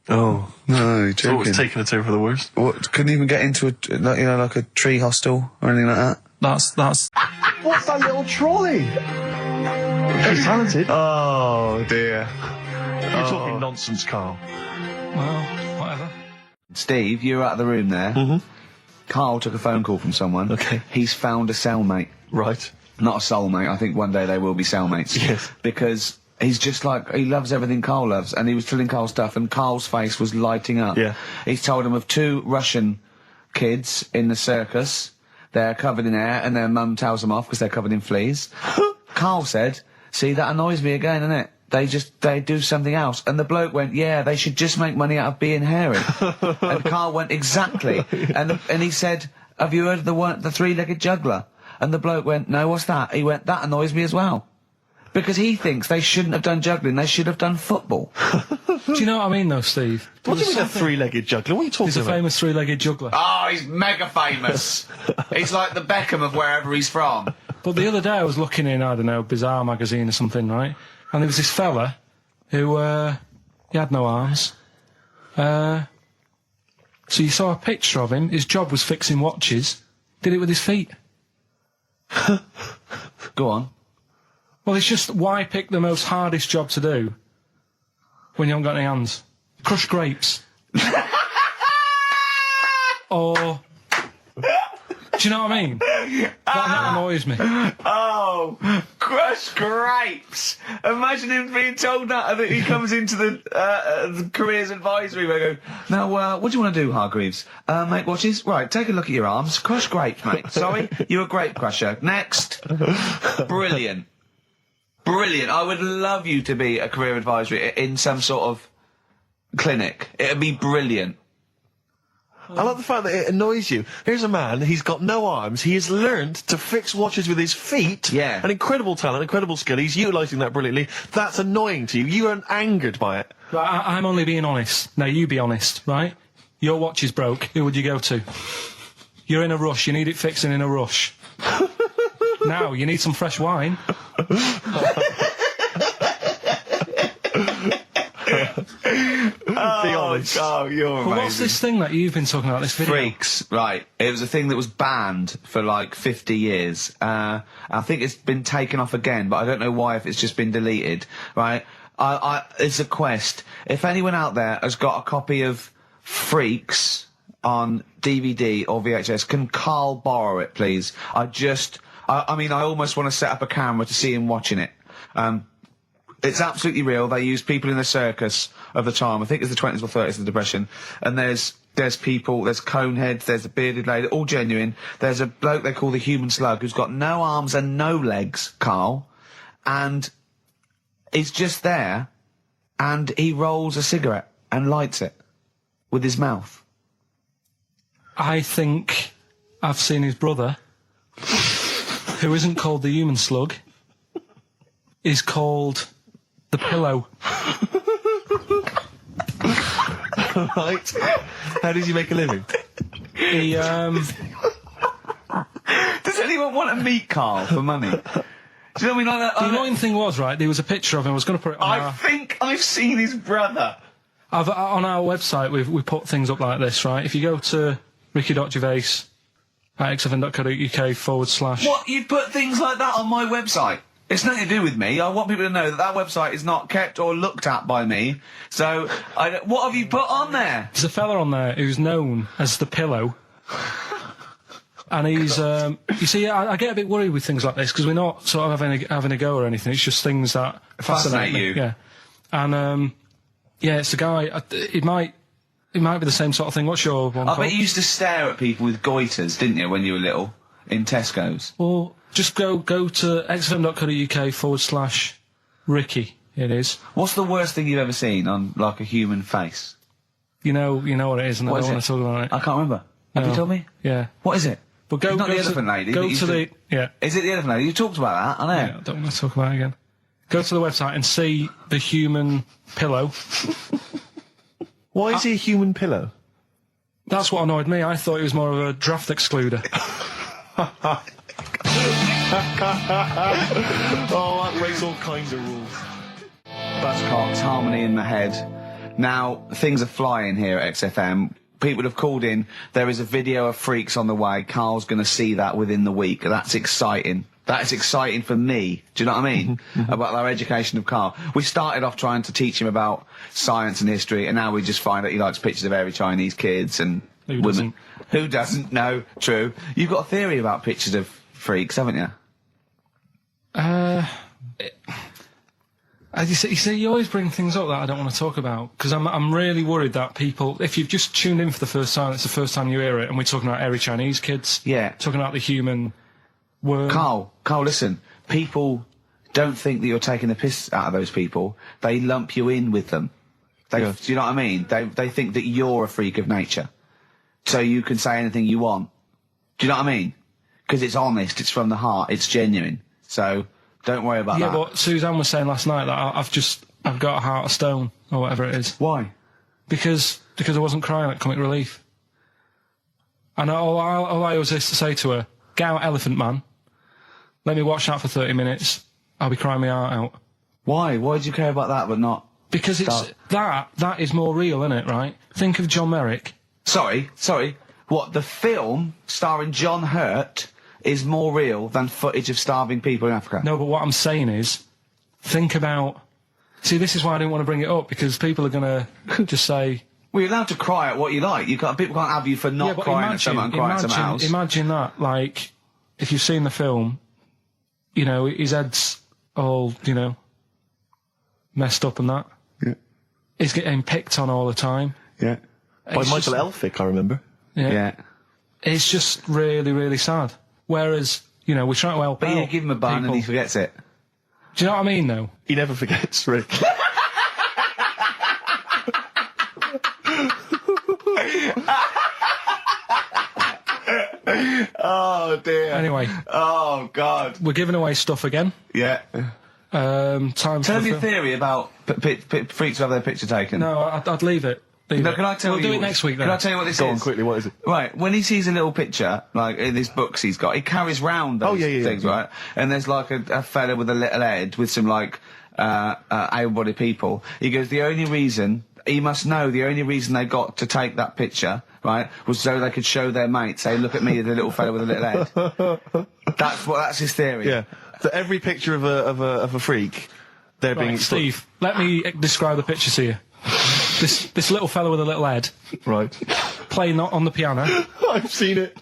Oh. No, you're So it joking. was taking a turn for the worst. What? Couldn't even get into like a tree hostel or anything like that. That's What's that little trolley? He's talented. Oh dear. You're talking nonsense, Carl. well, whatever. Steve, you were out of the room there. Mhm. Carl took a phone call from someone. Okay. He's found a cellmate. Right. Not a soulmate. I think one day they will be cellmates. Yes. Because he's just like, he loves everything Carl loves, and he was telling Carl stuff, and Carl's face was lighting up. Yeah. He's told him of 2 Russian kids in the circus. They're covered in hair, and their mum tells them off because they're covered in fleas. Carl said, "See, that annoys me again, innit? They do something else." And the bloke went, "Yeah, they should just make money out of being hairy." And Carl went, "Exactly." And he said, "Have you heard of the 3-legged juggler?" And the bloke went, "No, what's that?" He went, "That annoys me as well." Because he thinks they shouldn't have done juggling, they should have done football. Do you know what I mean, though, Steve? What do you mean a 3-legged juggler? What are you talking He's a about? famous 3-legged juggler. Oh, he's mega famous. He's like the Beckham of wherever he's from. But the other day I was looking in, I don't know, Bizarre magazine or something, right? And there was this fella who, he had no arms. So you saw a picture of him. His job was fixing watches. Did it with his feet. Go on. Well, it's just, why pick the most hardest job to do when you haven't got any hands? Crush grapes. Or... Do you know what I mean? That annoys me. Oh, crush grapes. Imagine him being told that, and he comes into the careers advisory where I go, "Now, what do you want to do, Hargreaves? Make watches? Right, take a look at your arms. Crush grapes, mate. Sorry, you're a grape crusher. Next." Brilliant. Brilliant. I would love you to be a career advisory in some sort of clinic. It'd be brilliant. I like the fact that it annoys you. Here's a man, he's got no arms, he has learned to fix watches with his feet. Yeah. An incredible talent, incredible skill, he's utilising that brilliantly. That's annoying to you. You are angered by it. Right, I'm only being honest. Now, you be honest, right? Your watch is broke. Who would you go to? You're in a rush. You need it fixing in a rush. Now, you need some fresh wine. Be honest. Oh, you're amazing. But what's this thing that you've been talking about, this video? Freaks, right. It was a thing that was banned for like 50 years. I think it's been taken off again, but I don't know why, if it's just been deleted, right? It's a quest. If anyone out there has got a copy of Freaks on DVD or VHS, can Karl borrow it, please? I almost want to set up a camera to see him watching it. It's absolutely real. They used people in the circus of the time. I think it's the 20s or 30s of the Depression. And there's people, there's coneheads, there's a bearded lady, all genuine. There's a bloke they call the human slug who's got no arms and no legs, Karl. And he's just there, and he rolls a cigarette and lights it with his mouth. I think I've seen his brother, who isn't called the human slug, is called the pillow. Right. How does he make a living? He, Does anyone want to meet Karl for money? Do you know what I mean? Like that, the annoying thing was, right, there was a picture of him. I was going to put it on I think I've seen his brother. on our website, we put things up like this, right? If you go to ricky.gervais at xfm.co.uk / What? You put things like that on my website? It's nothing to do with me. I want people to know that website is not kept or looked at by me. So, what have you put on there? There's a fella on there who's known as the pillow. And he's, you see, I get a bit worried with things like this, because we're not sort of having a go or anything. It's just things that fascinate me. you. Yeah. And, yeah, it's a guy, it might be the same sort of thing. What's your one I called? bet you used to stare at people with goiters, didn't you, when you were little? In Tesco's. Well, just go to xfm.co.uk / Ricky, it is. What's the worst thing you've ever seen on, like, a human face? You know what it is, and I don't want to talk about it. I can't remember. Have you told me? Yeah. What is it? But It's not the elephant lady. Go that used to the, yeah. Is it the elephant lady? You talked about that, I know. Yeah, I don't want to talk about it again. Go to the website and see the human pillow. Why is he a human pillow? That's what annoyed me. I thought he was more of a draft excluder. Oh, that breaks all kinds of rules. Buzzcocks, harmony in the head. Now, things are flying here at XFM. People have called in. There is a video of Freaks on the way. Karl's going to see that within the week. That's exciting. That is exciting for me. Do you know what I mean? About our education of Karl. We started off trying to teach him about science and history, and now we just find that he likes pictures of hairy Chinese kids and Who women. doesn't? Who doesn't? No, true. You've got a theory about pictures of freaks, haven't you? You see, you always bring things up that I don't want to talk about, because I'm really worried that people, if you've just tuned in for the first time, it's the first time you hear it, and we're talking about hairy Chinese kids. Yeah. Talking about the human worm. Karl, listen. People don't think that you're taking the piss out of those people. They lump you in with them. Do you know what I mean? They think that you're a freak of nature. So you can say anything you want. Do you know what I mean? Because it's honest, it's from the heart, it's genuine. So don't worry about that. Yeah, but Suzanne was saying last night that I've got a heart of stone, or whatever it is. Why? Because I wasn't crying at Comic Relief. And all I always used to say to her, get out Elephant Man, let me watch that for 30 minutes, I'll be crying my heart out. Why? Why do you care about that but not... Because it's that is more real, isn't it, right? Think of John Merrick. Sorry. What, the film starring John Hurt is more real than footage of starving people in Africa? No, but what I'm saying is, think about... See, this is why I didn't want to bring it up, because people are going to just say... Well, you're allowed to cry at what you like. People can't have you for not crying at someone and crying at someone else. Imagine that, like, if you've seen the film, you know, his head's all, you know, messed up and that. Yeah. He's getting picked on all the time. Yeah. By It's Michael just- Elphick, I remember. Yeah. It's just really, really sad. Whereas, you know, we're trying to help But out you give him a bun people. and he forgets it. Do you know what I mean, though? He never forgets, Rick. Oh dear. Anyway. Oh God. We're giving away stuff again. Yeah. Time Tell for me your theory about freaks who have their picture taken. No, I'd leave it. No, can I tell we'll you? We'll do it next week then. Can I tell you what this Go is? on, quickly, what is it? Right, when he sees a little picture, like in his books he's got, he carries round those things, right? And there's like a fella with a little head with some like able-bodied people. He goes, the only reason they got to take that picture, right, was so they could show their mates, say, look at me, the little fella with a little head. That's his theory. Yeah. So every picture of a freak, they're being Steve, let me describe the picture to you. This little fella with a little head, right, playing on the piano. I've seen it.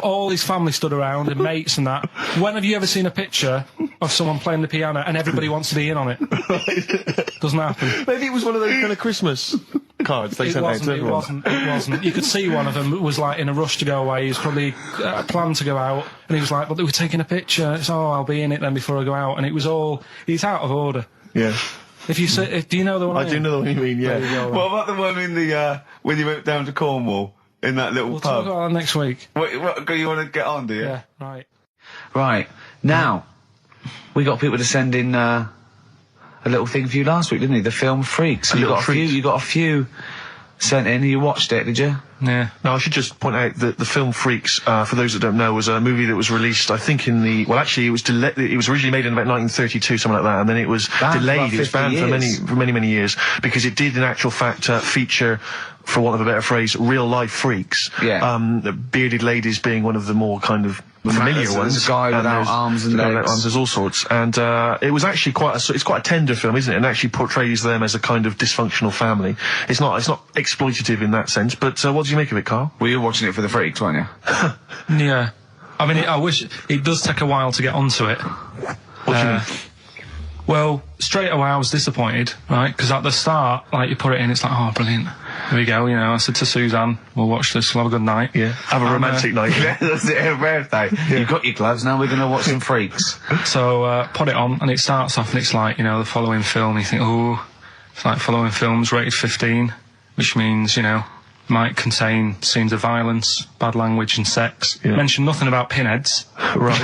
All his family stood around and mates and that. When have you ever seen a picture of someone playing the piano and everybody wants to be in on it? Doesn't happen. Maybe it was one of those kind of Christmas cards they sent out to everyone. It wasn't. You could see one of them was like in a rush to go away. He was probably planned to go out, and he was like, "But they were taking a picture. It's I'll be in it then before I go out." And it was all. He's out of order. Yeah. If you say, do you know the one? I do know the one you mean. Yeah. What about the one in the when you went down to Cornwall in that little We'll pub? talk about that next week. What you want to get on, do you? Yeah. Right. Right now, we got people to send in a little thing for you last week, didn't we? The film Freaks. You got a few sent in. You watched it, did you? Yeah. Now, I should just point out that the film Freaks, for those that don't know, was a movie that was released, I think, it was originally made in about 1932, something like that, and then it was delayed. It was banned for many years, because it did, in actual fact, feature, for want of a better phrase, real-life freaks. Yeah. Bearded ladies being one of the more kind of familiar ones. There's a guy without arms and legs. There's all sorts. And it was actually it's quite a tender film, isn't it? And actually portrays them as a kind of dysfunctional family. It's not exploitative in that sense. But what did you make of it, Carl? Well, you were watching it for the freaks, weren't you? Yeah. I mean, I wish it does take a while to get onto it. What do you mean? Well, straight away I was disappointed, right? Because at the start, like, you put it in, it's like, oh, brilliant. Here we go, you know. I said to Suzanne, we'll watch this, we'll have a good night. Yeah. Have a romantic night. Yeah, that's it, her birthday. You've got your gloves, now we're going to watch some freaks. So, put it on, and it starts off, and it's like, you know, the following film, you think, oh, it's like following films rated 15, which means, you know, might contain scenes of violence, bad language, and sex. Yeah. Mention nothing about pinheads. Right.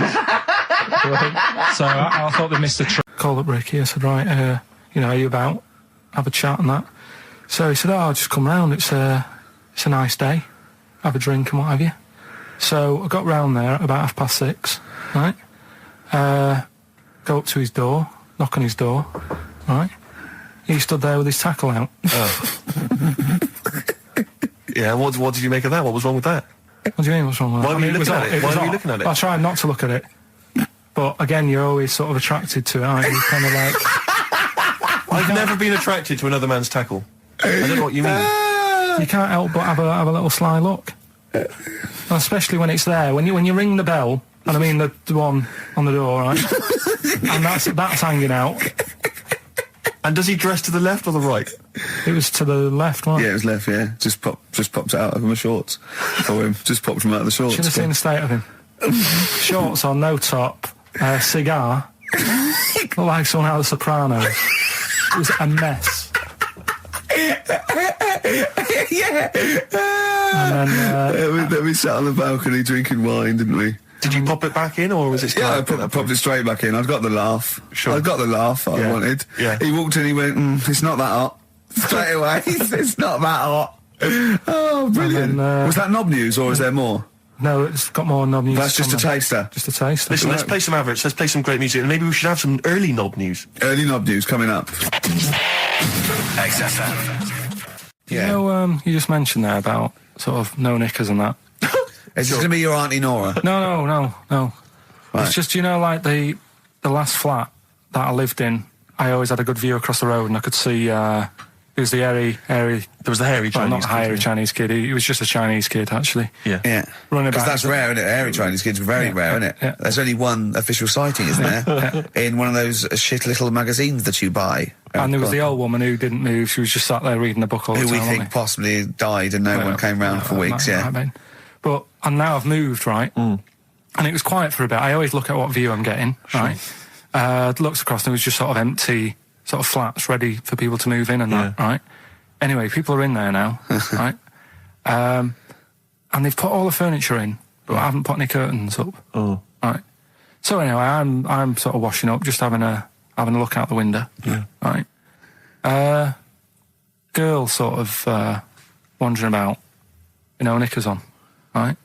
So I thought they missed the trick. Called up Ricky. I said, right, you know, are you about? Have a chat and that. So he said, oh, I'll just come round. It's a nice day. Have a drink and what have you. So I got round there about 6:30, right? Go up to his door, knock on his door, right? He stood there with his tackle out. Oh. Yeah, what did you make of that? What was wrong with that? What do you mean, what's wrong with that? Why were you looking at it? Why were you looking at it? I tried not to look at it. But again, you're always sort of attracted to it, aren't you? Kind of like... I've never been attracted to another man's tackle. I don't know what you mean. You can't help but have a little sly look. And especially when it's there. When you ring the bell, and I mean the one on the door, right? And that's hanging out. And does he dress to the left or the right? It was to the left, wasn't it? Yeah, it was left, yeah. Just popped it out of my shorts for him. Just popped him out of the shorts. Should have seen the state of him. Shorts on, no top, cigar. Looked like someone out of The Sopranos. It was a mess. Yeah. And then, we sat on the balcony drinking wine, didn't we? Did you pop it back in, or was it? Yeah, I popped it straight back in. I got the laugh. Sure. I got the laugh I wanted. Yeah. He walked in, he went, it's not that hot. Straight away, it's not that hot. Oh, brilliant. Then, was that knob news, or is there more? no, it's got more knob news. That's just a taster. Just a taster. Listen, let's play some adverts. Let's play some great music, and maybe we should have some early knob news. Early knob news coming up. XFM. Yeah. You know, you just mentioned there about sort of no knickers and that. Is this going to be your Auntie Nora? No. Right. It's just, you know, like the last flat that I lived in, I always had a good view across the road, and I could see, it was the hairy... There was the hairy Chinese not kid, hairy yeah. Chinese kid, he was just a Chinese kid, actually. Yeah. Yeah. Running Because back. that's rare, isn't it? Hairy Chinese kids are very rare, isn't it? Yeah. There's only one official sighting, isn't there? In one of those shit little magazines that you buy. And there was the old woman who didn't move, she was just sat there reading a book all the Who time. we think possibly died and no one came round for weeks, yeah. And now I've moved, right? And it was quiet for a bit. I always look at what view I'm getting, right? Looks across and it was just sort of empty, sort of flats ready for people to move in and that, right? Anyway, people are in there now, right? And they've put all the furniture in, but I haven't put any curtains up. Oh. Right. So anyway, I'm sort of washing up, just having a look out the window. Yeah. Right. Girl sort of wandering about, knickers on. Right.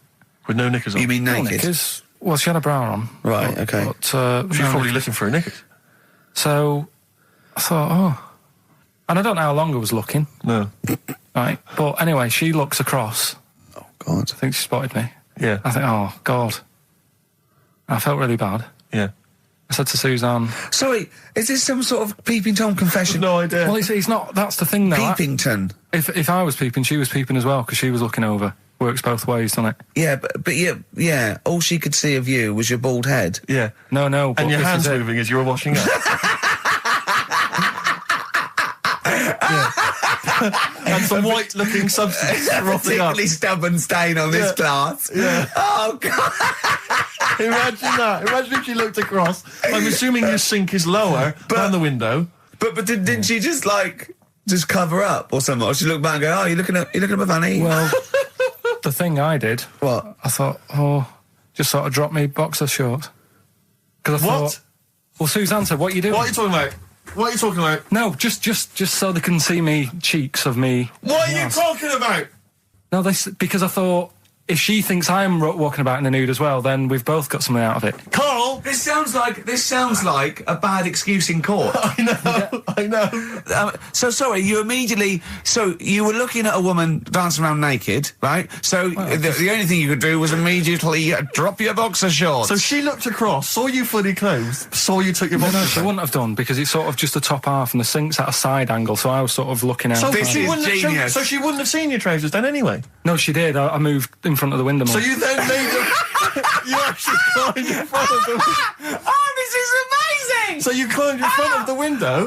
With no knickers on? You mean No naked? knickers. Well, she had a bra on. Right, okay. But, She's no probably knickers. looking for a knickers. So I thought, and I don't know how long I was looking. No. Right. But anyway, she looks across. Oh, God. I think she spotted me. Yeah. I think, oh, God. I felt really bad. Yeah. I said to Suzanne, Sorry, is this some sort of Peeping Tom confession? No idea. well, he's not, that's the thing though. Peepington. If I was peeping, she was peeping as well, because she was looking over. Works both ways, doesn't it? Yeah, but yeah, all she could see of you was your bald head. Yeah. No, but And your this hands is it. moving as you were washing up. And some white-looking substance frothing up. Particularly stubborn stain on this glass. Yeah. Oh, God. Imagine that. Imagine if she looked across. I'm assuming your sink is lower than the window. But didn't she just cover up or something? Or she looked back and go, oh, you're looking at my fanny? Well, the thing I did, What? I thought, just sort of drop me boxer shorts. Because I What? thought, well, Suzanne said, what are you doing? What are you talking about? What are you talking about? No, just so they can see me cheeks of me. What are you talking about? No, because I thought, if she thinks I'm walking about in the nude as well, then we've both got something out of it. Carl! This sounds like a bad excuse in court. I know. So sorry, you were looking at a woman dancing around naked, right? So the only thing you could do was immediately drop your boxer shorts. So she looked across, saw you fully clothed, saw you took your No, boxers she off. wouldn't have done, because it's sort of just the top half and the sink's at a side angle, so I was sort of looking out. So This she is wouldn't have genius. so she wouldn't have seen your trousers then anyway. No, she did. I moved in front of the window more. So you then made them. You actually climbed in front of the. Oh, this is amazing! So you climbed in front of the window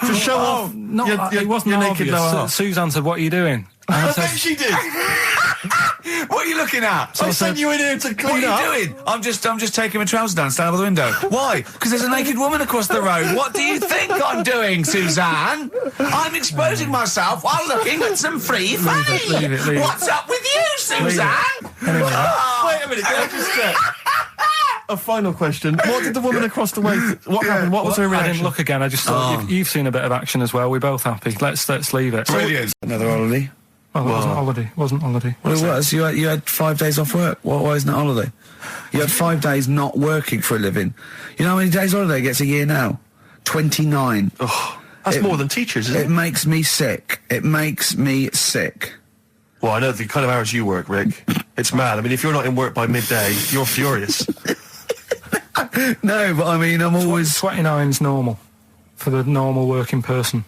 to show off. No, your, it wasn't your naked obvious. lower half. Suzanne said, what are you doing? And I I bet said, she did. What are you looking at? I sent you in here to What clean up. are you doing? I'm just taking my trousers down, stand by the window. Why? Because there's a naked woman across the road. What do you think I'm doing, Suzanne? I'm exposing myself while looking at some free fanny. leave it. What's up with you, Suzanne? Anyway, Wait a minute, can I just check? A final question. What did the woman across the way... What happened? What was her I reaction? didn't look again. I just thought, you've seen a bit of action as well. We're both happy. Let's leave it. Brilliant. Another holiday. Well, it wasn't holiday. Well, it was. You had 5 days off work. Why isn't it holiday? You had 5 days not working for a living. You know how many days holiday gets a year now? 29. Oh, that's more than teachers, isn't It it? makes me sick. It makes me sick. Well, I know the kind of hours you work, Rick. It's mad. I mean, if you're not in work by midday, you're furious. No, but I mean, I'm always... 29's normal for the normal working person.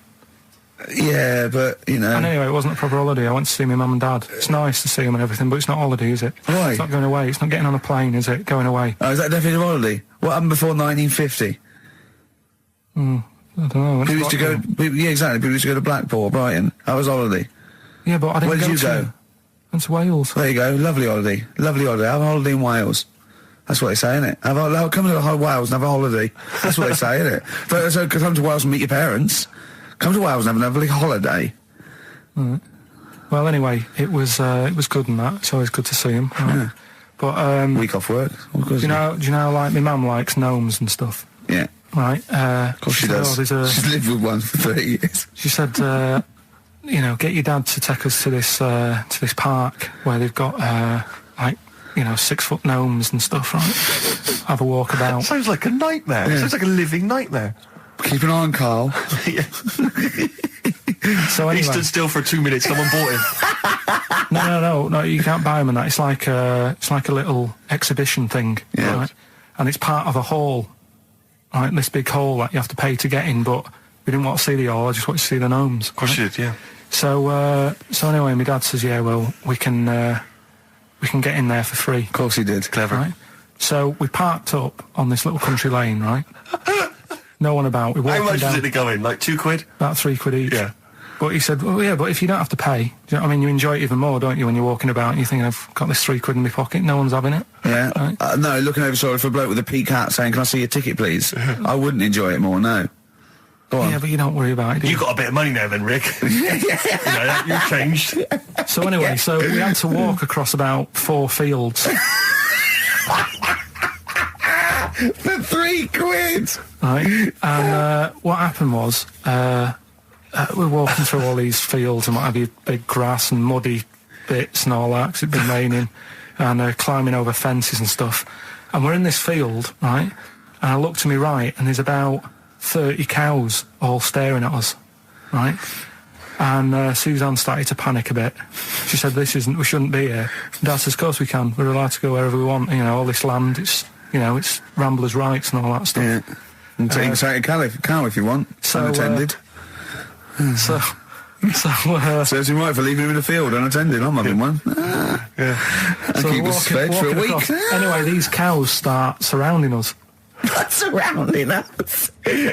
Yeah, but, you know... And anyway, it wasn't a proper holiday. I went to see my mum and dad. It's nice to see them and everything, but it's not holiday, is it? Why? It's not going away. It's not getting on a plane, is it? Going away. Oh, is that definitely a holiday? What happened before 1950? I don't know. People used to go... Yeah, exactly. People used to go to Blackpool or Brighton. That was holiday. Yeah, but I didn't Where did go you to... go? Went to Wales. There you go. Lovely holiday. Lovely holiday. Have a holiday in Wales. That's what they say, innit? Come to Wales and have a holiday. That's what they say, innit? But so come to Wales and meet your parents. Come to Wales and have a lovely holiday. Right. Well, anyway, it was good and that. It's always good to see him. Right? Yeah. But Week off work. do you know, like my mum likes gnomes and stuff, Yeah. right? Of course she said, does. She's lived with one for 30 years. She said, get your dad to take us to this park where they've got 6-foot gnomes and stuff, right? Have a walk about. Sounds like a nightmare. Yeah. Sounds like a living nightmare. Keep an eye on Carl. So He anyway, stood still for 2 minutes. Someone bought him. no, you can't buy them and that. It's like a little exhibition thing, Yeah. right? And it's part of a hall, right? This big hall that you have to pay to get in, but we didn't want to see the hall. I just wanted to see the gnomes. Of course you did, yeah. So anyway, my dad says, yeah, well, we can get in there for free. Of course he did. Clever. Right? So we parked up on this little country lane, right? No one about. We walked How much down was it to go in? Like £2? about £3 each. Yeah. But he said, well, yeah, but if you don't have to pay, do you know what I mean? You enjoy it even more, don't you, when you're walking about and you think, I've got this £3 in my pocket, no one's having it. Yeah. Right? No, looking over sort of for a bloke with a peak hat saying, can I see your ticket, please? I wouldn't enjoy it more, no. Go on. Yeah, but you don't worry about it, do You you? got a bit of money now then, Rick. You've changed. So anyway, so we had to walk across about 4 fields For £3. Right, and what happened was we're walking through all these fields and what have you, big grass and muddy bits and all that, 'cause it'd been raining, and climbing over fences and stuff. And we're in this field, right, and I look to my right and there's about 30 cows all staring at us, right? And Suzanne started to panic a bit. She said, we shouldn't be here. And Dad says, of course we can, we're allowed to go wherever we want, you know, all this land, it's ramblers' rights and all that stuff. Yeah. And take a cow if you want, unattended. Serves him right for leaving him in the field unattended. I'm having one. And keep us fed for a week. Anyway, these cows start surrounding us. Surrounding us. Oh,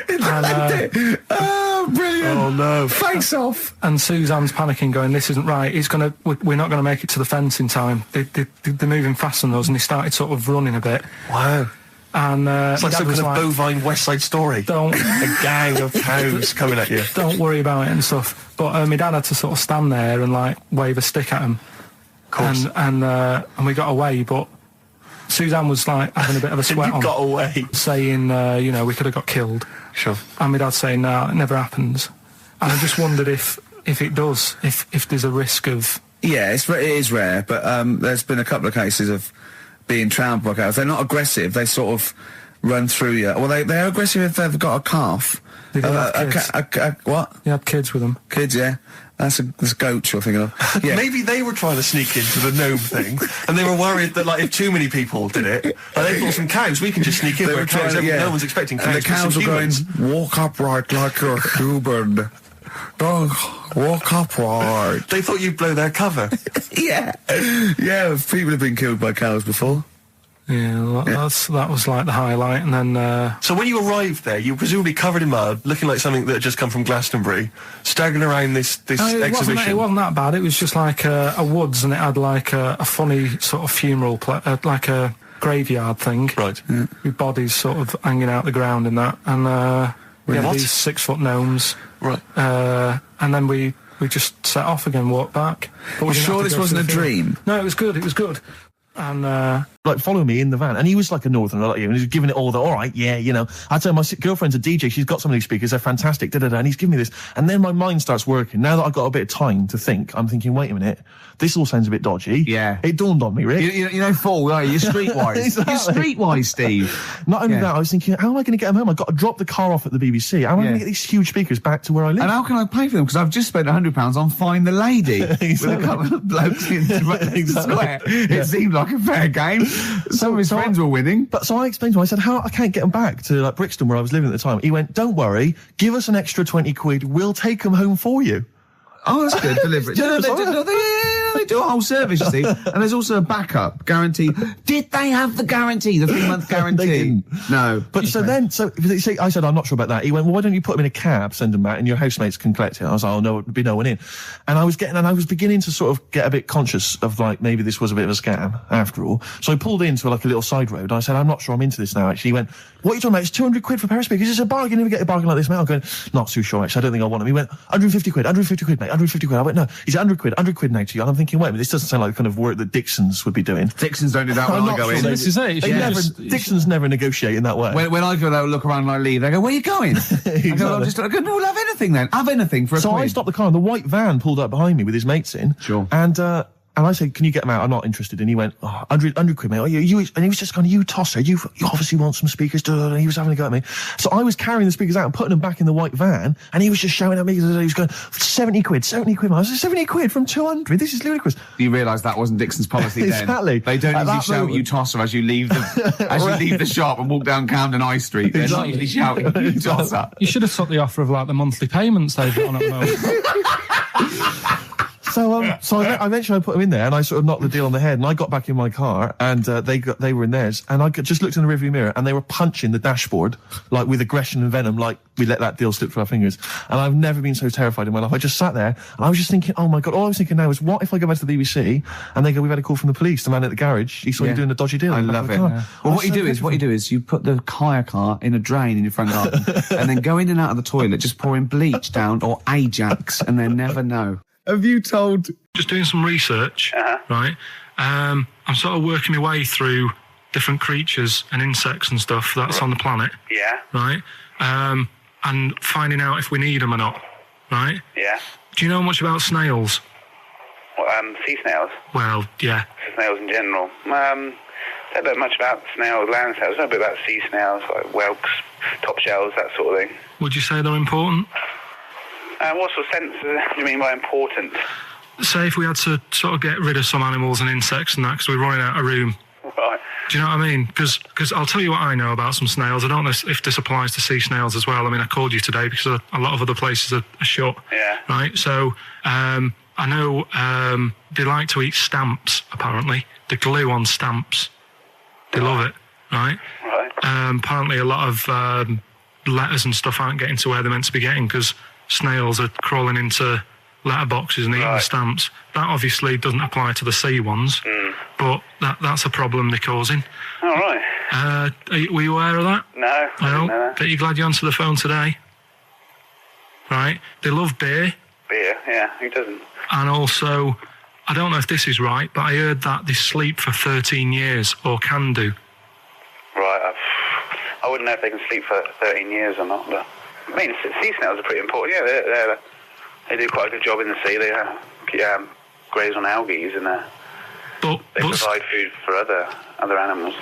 brilliant. Oh, no. Face off. And Suzanne's panicking, going, this isn't right. We're not going to make it to the fence in time. They're moving faster than us, and he started sort of running a bit. Wow. And it's like some kind of bovine West Side Story. A gang of cows coming at you. Don't worry about it and stuff. But my dad had to sort of stand there and like wave a stick at him. Of course. And we got away, but Suzanne was like having a bit of a sweat on. Got away. Saying, we could have got killed. Sure. And my dad saying, no, it never happens. And I just wondered if it does, if there's a risk of... Yeah, it is rare, but there's been a couple of cases of being trampled by cows. They're not aggressive, they sort of run through you. Well, they're aggressive if they've got a calf. Did they have kids? What? You had kids with them? Kids, yeah. That's goats you're thinking of. Yeah. Maybe they were trying to sneak into the gnome thing, and they were worried that, like, if too many people did it, they thought some cows, we can just sneak in where cows, no one's expecting cows. And the cows were going, walk upright like you're human. Don't walk upright. They thought you'd blow their cover. Yeah. Yeah, people have been killed by cows before. Yeah, that was like the highlight, and then... So when you arrived there, you were presumably covered in mud, looking like something that had just come from Glastonbury, staggering around this exhibition. It wasn't that bad, it was just like a woods, and it had like a funny sort of funeral, like a graveyard thing. Right. Yeah. With bodies sort of hanging out the ground and that, and we had these 6-foot gnomes. Right. And then we just set off again, walked back. But we're sure this wasn't a dream? No, it was good, And like follow me in the van, and he was like a northerner like you, and he was giving it all the all right, yeah, you know. I tell my girlfriend's a DJ, she's got some of these speakers, they're fantastic, and he's giving me this, and then my mind starts working. Now that I've got a bit of time to think, I'm thinking, wait a minute, this all sounds a bit dodgy. Yeah, it dawned on me, Rick. You know, Paul, are you? You're streetwise. Exactly. You're streetwise, Steve. Not only that, I was thinking, how am I going to get them home? I've got to drop the car off at the BBC. How am I going to get these huge speakers back to where I live? And how can I pay for them? Because I've just spent £100 on Find the Lady with a couple of blokes in the square. It seemed like a fair game. Some of his friends were winning. But so I explained to him, I said, I can't get them back to like Brixton where I was living at the time. He went, don't worry, give us an extra 20 quid, we'll take them home for you. Oh, that's good. Delivery. They do a whole service, you see. And there's also a backup guarantee. Did they have the guarantee, the 3-month guarantee? They didn't. No. But I said, I'm not sure about that. He went, well, why don't you put them in a cab, send them back, and your housemates can collect it? I was like, oh no, there'd be no one in. And I was beginning to sort of get a bit conscious of like, maybe this was a bit of a scam after all. So I pulled into like a little side road. And I said, I'm not sure I'm into this now, actually. He went, what are you talking about? It's 200 quid for a pair of speakers. It's a bargain. You never get a bargain like this, mate. I'm going, not too sure, actually. I don't think I want them. He went, 150 quid, mate. 150 quid. I went, no. He's 100 quid now to you. And I'm thinking, wait a minute, this doesn't sound like the kind of work that Dixons would be doing. Dixons don't do that when I go in. This is it. Dixons never negotiate in that way. When I go there, look around and I leave, they go, where are you going? Exactly. I go, no, we'll have anything then. Have anything for a quid. So I stopped the car and the white van pulled up behind me with his mates in. Sure. And I said, can you get them out? I'm not interested. And he went, 100 quid, mate. And he was just going, you tosser. You obviously want some speakers. And he was having a go at me. So I was carrying the speakers out and putting them back in the white van. And he was just shouting at me. He was going, 70 quid. I was like, 70 quid from 200. This is ludicrous. You realise that wasn't Dixon's policy then. Exactly. They don't usually shout, you tosser, as you leave the shop and walk down Camden High Street. They're not usually shouting, you tosser. You should have took the offer of like the monthly payments they've got on at the moment. So eventually I put them in there, and I sort of knocked the deal on the head, and I got back in my car, and they were in theirs, and I just looked in the rearview mirror, and they were punching the dashboard, like with aggression and venom, like we let that deal slip through our fingers. And I've never been so terrified in my life. I just sat there, and I was just thinking, oh my God, all I was thinking now is, what if I go back to the BBC, and they go, we've had a call from the police, the man at the garage, he saw you doing a dodgy deal. I love it. Yeah. Well, what you do is you put the hire car in a drain in your front garden, and then go in and out of the toilet, just pouring bleach down, or Ajax, and they never know. Have you told... Just doing some research, right? I'm sort of working my way through different creatures and insects and stuff that's on the planet. Yeah. Right? And finding out if we need them or not. Right? Yeah. Do you know much about snails? Well, sea snails. Well, yeah. Snails in general. Don't know much about snails, land snails. I know a bit about sea snails, like whelks, top shells, that sort of thing. Would you say they're important? What sort of sense do you mean by important? Say if we had to sort of get rid of some animals and insects and that because we're running out of room. Right. Do you know what I mean? Because I'll tell you what I know about some snails. I don't know if this applies to sea snails as well. I mean, I called you today because a lot of other places are shut. Yeah. Right? So, I know they like to eat stamps, apparently. The glue on stamps. They love it, right? Right. Apparently a lot of letters and stuff aren't getting to where they're meant to be getting because snails are crawling into letterboxes and eating the stamps. That obviously doesn't apply to the sea ones, but that's a problem they're causing. All right. Were you aware of that? No, I didn't know that. But you're glad you answered the phone today? Right? They love beer. Beer, yeah, who doesn't? And also, I don't know if this is right, but I heard that they sleep for 13 years, or can do. Right, I wouldn't know if they can sleep for 13 years or not, but... I mean, sea snails are pretty important, yeah, they do quite a good job in the sea. They graze on algae and they provide food for other animals.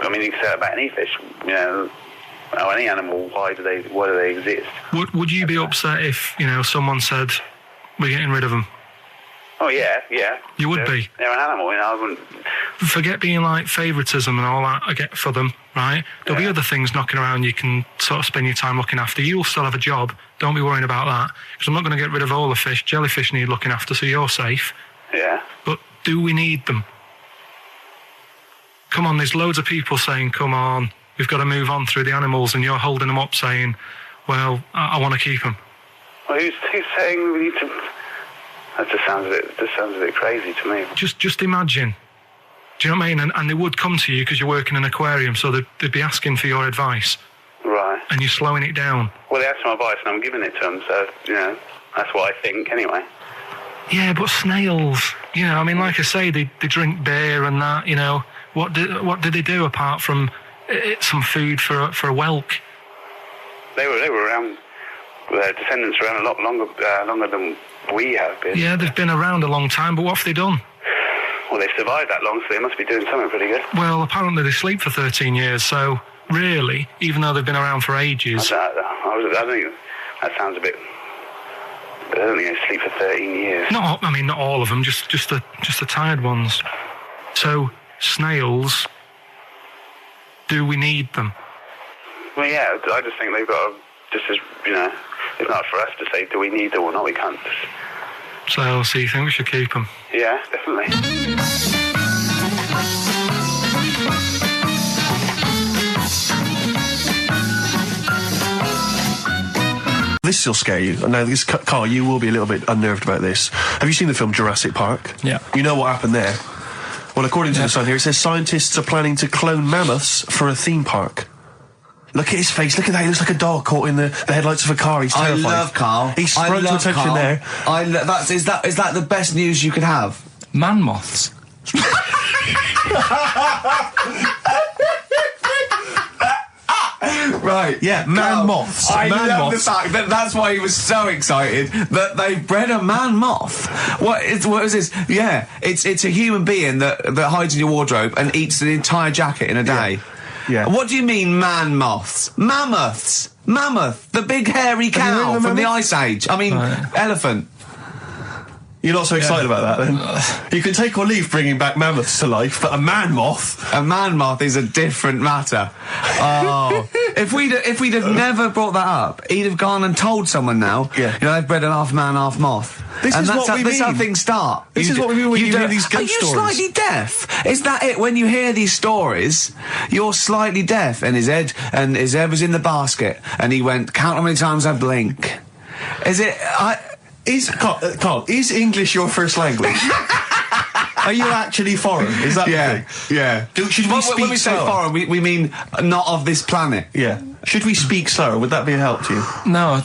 I mean, you can say that about any fish, you know, or any animal. Why do they exist? Would you be upset if, you know, someone said we're getting rid of them? Oh yeah. You would be. They're an animal, you know. I wouldn't. Forget being like favouritism and all that I get for them, right? There'll be other things knocking around you can sort of spend your time looking after. You'll still have a job. Don't be worrying about that. Because I'm not going to get rid of all the fish. Jellyfish need looking after, so you're safe. Yeah. But do we need them? Come on, there's loads of people saying, come on, we've got to move on through the animals, and you're holding them up saying, well, I want to keep them. Well, who's saying we need to... That just sounds a bit crazy to me. Just imagine. Do you know what I mean? And they would come to you because you work in an aquarium, so they'd be asking for your advice. Right. And you're slowing it down. Well, they asked my advice and I'm giving it to them, so, you know, that's what I think anyway. Yeah, but snails, you know, I mean, like I say, they drink beer and that, you know. What did they do apart from some food for a whelk? They were around, their descendants were around a lot longer than we have been. Yeah, they've been around a long time, but what have they done? Well, they've survived that long, so they must be doing something pretty good. Well, apparently they sleep for 13 years, so really, even though they've been around for ages... I think that sounds a bit... I don't think they sleep for 13 years. Not all of them, just the tired ones. So, snails, do we need them? Well, yeah, I just think they've got to, just as, you know, it's not for us to say, do we need them or not, we can't just... So you think we should keep them? Yeah, definitely. This will scare you. Now, Carl, you will be a little bit unnerved about this. Have you seen the film Jurassic Park? Yeah. You know what happened there? Well, according to the Sun here, it says scientists are planning to clone mammoths for a theme park. Look at his face. Look at that. He looks like a dog caught in the headlights of a car. He's terrified. I love Carl. He sprung to attention Carl. there. Is that the best news you could have? Man moths. Right, yeah, man moths. I man love moths. the fact that that's why he was so excited that they bred a man moth. What is this? Yeah, it's a human being that hides in your wardrobe and eats an entire jacket in a day. Yeah. What do you mean, man moths? Mammoths. Mammoth, the big hairy cow from the Ice Age. I mean, elephant. You're not so excited about that, then? You can take or leave bringing back mammoths to life, but a man moth... A man moth is a different matter. Oh. If we'd have never brought that up, he'd have gone and told someone now, you know, they've bred an half man, half moth. This is how things start. This is what we mean when you hear these ghost stories. Are you slightly deaf? Is that it? When you hear these stories, you're slightly deaf, and his head was in the basket, and he went, count how many times I blink. Is it... Carl, is English your first language? Are you actually foreign? Is that the thing? Yeah. Should we speak when we say slower? foreign, we mean not of this planet. Yeah. Should we speak slower? Would that be a help to you? No,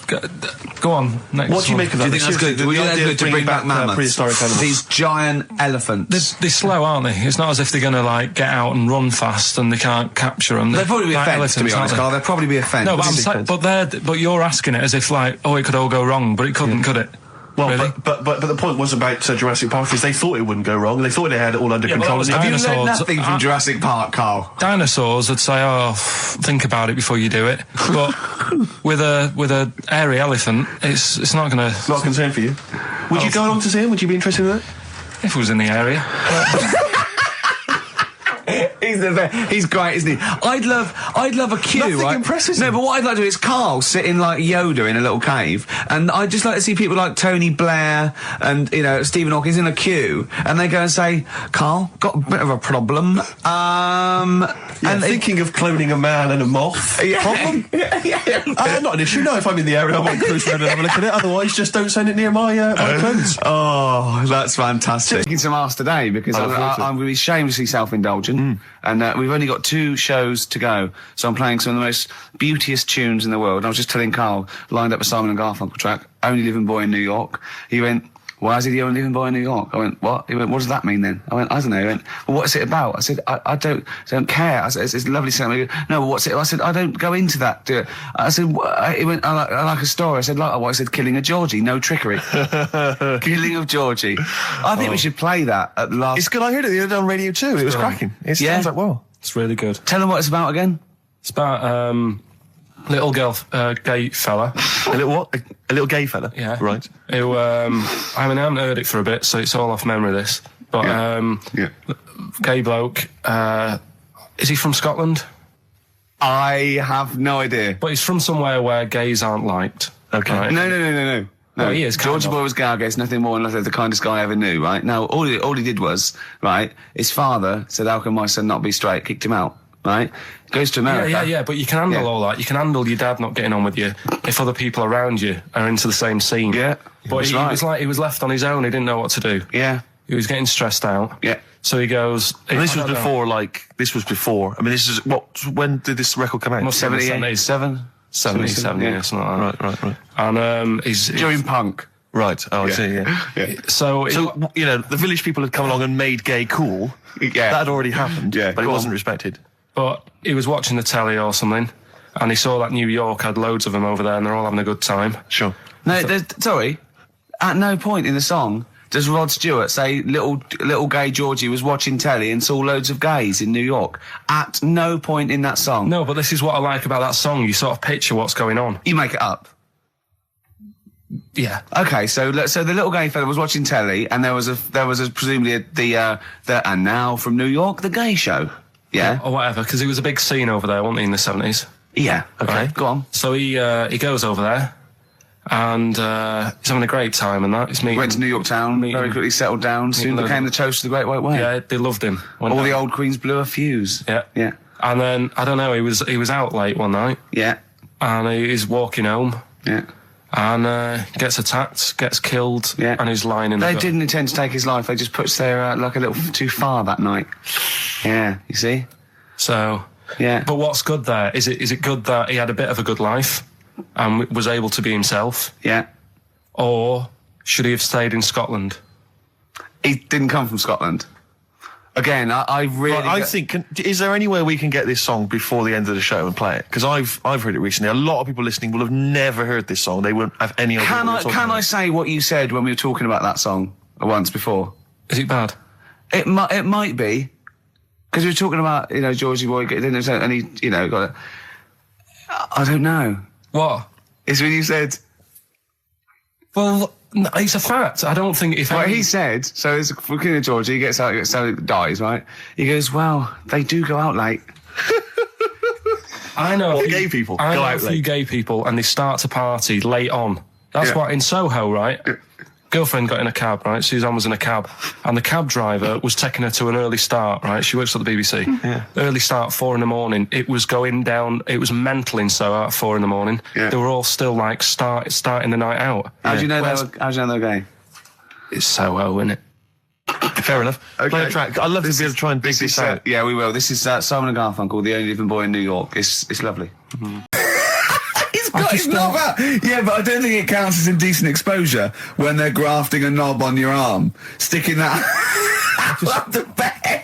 go on. Next What do you one. make of Do that? you think that's good? The Would you think idea that's of good to bring back mammoths? prehistoric animals. These giant elephants. They're slow, aren't they? It's not as if they're going to like get out and run fast and they can't capture them. They'd probably be a like fence, to be elephants, honest, aren't Carl. They'd probably be a fence. they? No, but you're asking it as if like, oh, it could all go wrong, but it couldn't, could it? Well, Really? but the point was about Jurassic Park is they thought it wouldn't go wrong. They thought they had it all under Yeah, but control. that was Have you learned dinosaurs. nothing from Jurassic Park, Carl? Dinosaurs would say, oh, think about it before you do it. But with a airy elephant, it's not going to... Not a concern for you. Would you go along to see him? Would you be interested in that? If it was in the area. He's great, isn't he? I'd love a queue, Nothing right? impresses No, him. but what I'd like to do is Carl sitting like Yoda in a little cave, and I'd just like to see people like Tony Blair and, you know, Stephen Hawking in a queue, and they go and say, Carl, got a bit of a problem. And thinking of cloning a man and a moth. Problem? Not an issue. No, if I'm in the area, I might cruise around and have a look at it. Otherwise, just don't send it near my clothes. Oh, that's fantastic. Taking some ass today because I'm going to be shamelessly self-indulgent, and we've only got 2 shows to go, so I'm playing some of the most beauteous tunes in the world. And I was just telling Carl, lined up a Simon and Garfunkel track, Only Living Boy in New York. He went, why is he the only living boy in New York? I went, what? He went, what does that mean then? I went, I don't know. He went, well, what's it about? I said, I don't care. I said, it's a lovely song. He goes, no, well, what's it? I said, I don't go into that. I said, he went, I like a story. I said, like what? I said, killing a Georgie, no trickery. Killing of Georgie. I think we should play that at the last. It's good. I heard it the other day on Radio 2. It was cracking. It sounds like, well. It's really good. Tell them what it's about again. It's about little girl, gay fella. A little what? A little gay fella? Yeah. Right. Who, I mean, I haven't heard it for a bit, so it's all off memory, this. But, gay bloke, is he from Scotland? I have no idea. But he's from somewhere where gays aren't liked. Okay. Right? No. No, he is. Georgie Boy was Gargace, nothing more than the kindest guy I ever knew, right? Now, all he did was, right, his father said, how can my son not be straight? Kicked him out, right? Goes to America. Yeah, but you can handle all that. You can handle your dad not getting on with you if other people around you are into the same scene. Yeah. But he was like, he was left on his own, he didn't know what to do. Yeah. He was getting stressed out. Yeah. So he goes... And this was before, I mean, this is, when did this record come out? Must have been 77, 77, yeah, something like that. Right. And he's... During punk. Right. Oh, I see, yeah. So, you know, the village people had come along and made gay cool. Yeah. That had already happened, but it wasn't respected. But he was watching the telly or something, and he saw that New York had loads of them over there, and they're all having a good time. Sure. No, sorry. At no point in the song does Rod Stewart say little gay Georgie was watching telly and saw loads of gays in New York. At no point in that song. No, but this is what I like about that song. You sort of picture what's going on. You make it up. Yeah. Okay, so the little gay fella was watching telly, and there was presumably the and now from New York, the gay show. Yeah. Or whatever, because it was a big scene over there, wasn't he, in the 70s? Yeah. Okay. Right. Go on. So he goes over there, and he's having a great time and that. He's meeting... Went to New York town, very quickly settled down, soon became the toast of the Great White Way. Yeah, they loved him. All the old queens blew a fuse. Yeah. Yeah. And then, I don't know, he was out late one night. Yeah. And he's walking home. Yeah. And gets attacked, gets killed, and he's lying in the They gut. didn't intend to take his life, they just pushed their luck a little too far that night. Yeah, you see? So, yeah. But what's good there? Is it good that he had a bit of a good life and was able to be himself? Yeah. Or should he have stayed in Scotland? He didn't come from Scotland. Again, I really... Well, I think, is there any way we can get this song before the end of the show and play it? Because I've heard it recently. A lot of people listening will have never heard this song. They won't have any idea what we're talking Can about. I say what you said when we were talking about that song once before? Is it bad? It might be. Because we were talking about, you know, Georgie Boy, and he, you know, got it. I don't know. What? It's when you said... Well, no, it's a fact. I don't think if... Well, he said, so it's looking at Georgie, he gets out, dies, right? He goes, well, they do go out late. I know... What, gay people I go know out a few late? gay people, and they start to party late on. That's what, in Soho, right? Girlfriend got in a cab, right? Suzanne was in a cab, and the cab driver was taking her to an early start, right? She works at the BBC. Yeah. Early start, 4 a.m. It was going down, it was mental in Soho at 4 a.m. Yeah. They were all still, like, starting the night out. How do you know they were gay? It's Soho, isn't it? Fair enough. Play a track. I'd love to be able to try and dig this out. Yeah, we will. This is Simon and Garfunkel, The Only Living Boy in New York. It's lovely. He's got his knob out. Yeah, but I don't think it counts as indecent exposure when they're grafting a knob on your arm, sticking that out the bed.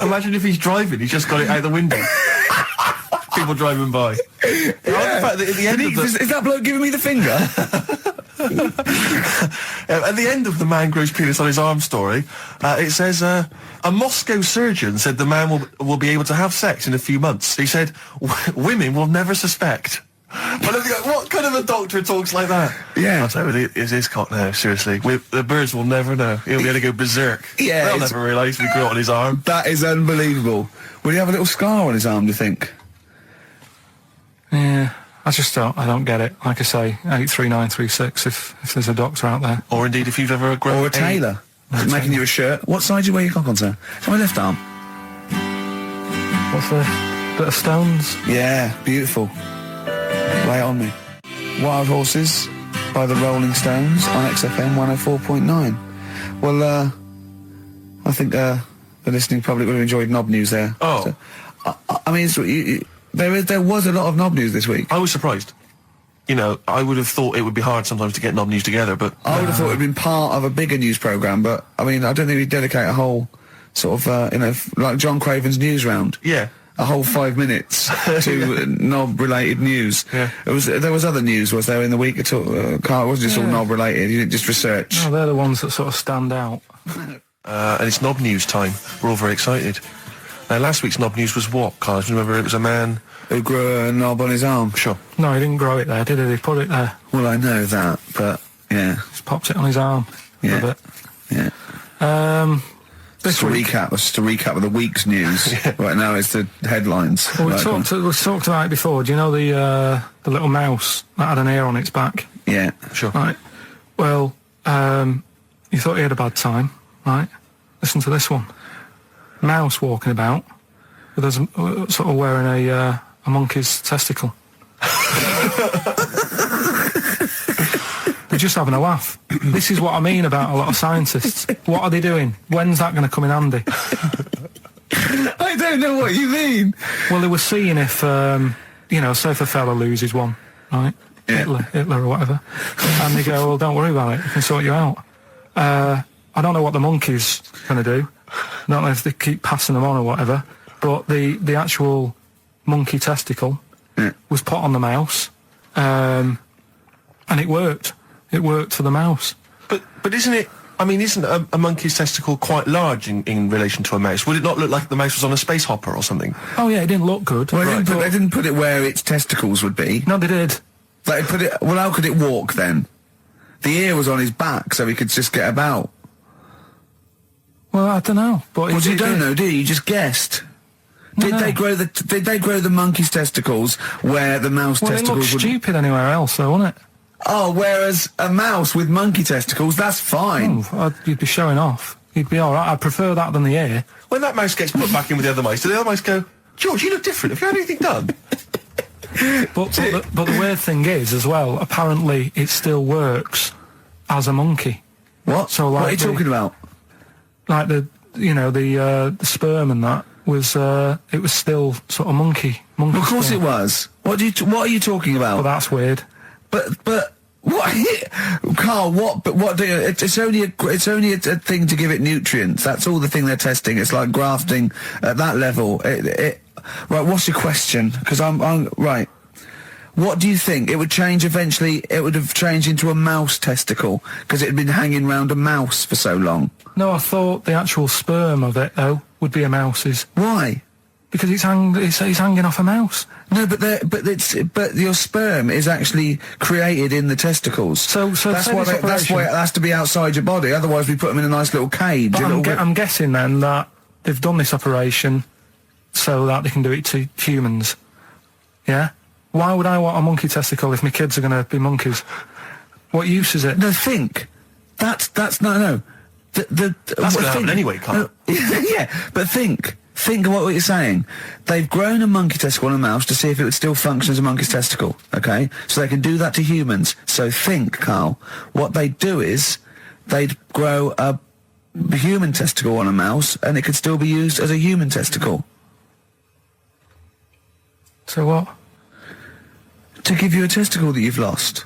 Imagine if he's driving, he's just got it out the window. People driving by. Yeah. The fact that at the end of is that bloke giving me the finger? At the end of the man grows penis on his arm story, it says, a Moscow surgeon said the man will be able to have sex in a few months. He said, women will never suspect. Well, what kind of a doctor talks like that? Yeah. I'll tell you, it's his cock now, seriously. The birds will never know. He'll be able to go berserk. Yeah. They'll never realise we grew it on his arm. That is unbelievable. Will he have a little scar on his arm, do you think? Yeah, I don't get it. Like I say, 83936 if there's a doctor out there. Or indeed if you've ever grown... Or a tailor. Making you a shirt. What side do you wear your cock on, sir? It's my left arm. What's the bit of stones? Yeah, beautiful. Lay it on me. Wild Horses by the Rolling Stones on XFM 104.9. Well, I think the listening public would have enjoyed knob news there. Oh. So, I mean, there was a lot of knob news this week. I was surprised. You know, I would have thought it would be hard sometimes to get knob news together, but... I would have thought it would have been part of a bigger news programme, but, I mean, I don't think we'd dedicate a whole sort of, like John Craven's news round. Yeah. A whole 5 minutes to knob-related news. Yeah. There was other news, was there, in the week at all? Carl, it wasn't just all knob-related, you didn't just research. No, they're the ones that sort of stand out. And it's knob news time. We're all very excited. Now, last week's knob news was what, Carl? Do you remember it was a man... Who grew a knob on his arm? Sure. No, he didn't grow it there, did he? He put it there. Well, I know that, but, yeah. Just popped it on his arm. Yeah. A bit. Yeah. This week... Just a recap of the week's news. Right now it's the headlines. Well, we talked about it before. Do you know the little mouse that had an ear on its back? Yeah. Sure. Right. Well, you thought he had a bad time, right? Listen to this one. Mouse walking about with us sort of wearing a monkey's testicle. They're just having a laugh. This is what I mean about a lot of scientists. What are they doing? When's that going to come in handy? I don't know what you mean. Well, they were seeing if, you know, say if a fella loses one, right? Yeah. Hitler or whatever. And they go, well, don't worry about it. We can sort you out. I don't know what the monkey's going to do. I don't know if they keep passing them on or whatever. But the actual monkey testicle was put on the mouse. And it worked. It worked for the mouse. But isn't it... I mean, isn't a monkey's testicle quite large in relation to a mouse? Would it not look like the mouse was on a space hopper or something? Oh, yeah, it didn't look good. Well, they didn't put it where its testicles would be. No, they did. They put it... Well, how could it walk, then? The ear was on his back, so he could just get about. Well, I don't know. But well, you don't know, do you? You just guessed. Did they grow the monkey's testicles where the mouse testicles would... Well, it looked stupid anywhere else, though, wouldn't it? Oh, whereas a mouse with monkey testicles, that's fine. Oh, you'd be showing off. You'd be all right. I'd prefer that than the ear. When that mouse gets put back in with the other mice, do the other mice go, George, you look different. Have you had anything done? But the weird thing is, as well, apparently it still works as a monkey. What? So, like, what are you talking about? Like the sperm and that was it was still sort of monkey. Of course it was. What are you talking about? Well, that's weird. But what, Carl? What? But what? It's only a thing to give it nutrients. That's all the thing they're testing. It's like grafting at that level. Right. What's your question? Because I'm right. What do you think? It would change eventually. It would have changed into a mouse testicle because it had been hanging round a mouse for so long. No, I thought the actual sperm of it though would be a mouse's. Why? Because it's hanging off a mouse. No, but your sperm is actually created in the testicles. So that's why it has to be outside your body. Otherwise, we put them in a nice little cage. But I'm guessing then that they've done this operation so that they can do it to humans. Yeah. Why would I want a monkey testicle if my kids are going to be monkeys? What use is it? No, think. That's no. That's going to happen anyway, Carl. Yeah, but think. Think of what you're saying. They've grown a monkey testicle on a mouse to see if it would still function as a monkey's testicle, okay? So they can do that to humans. So think, Carl. What they'd do is they'd grow a human testicle on a mouse, and it could still be used as a human testicle. So what? To give you a testicle that you've lost.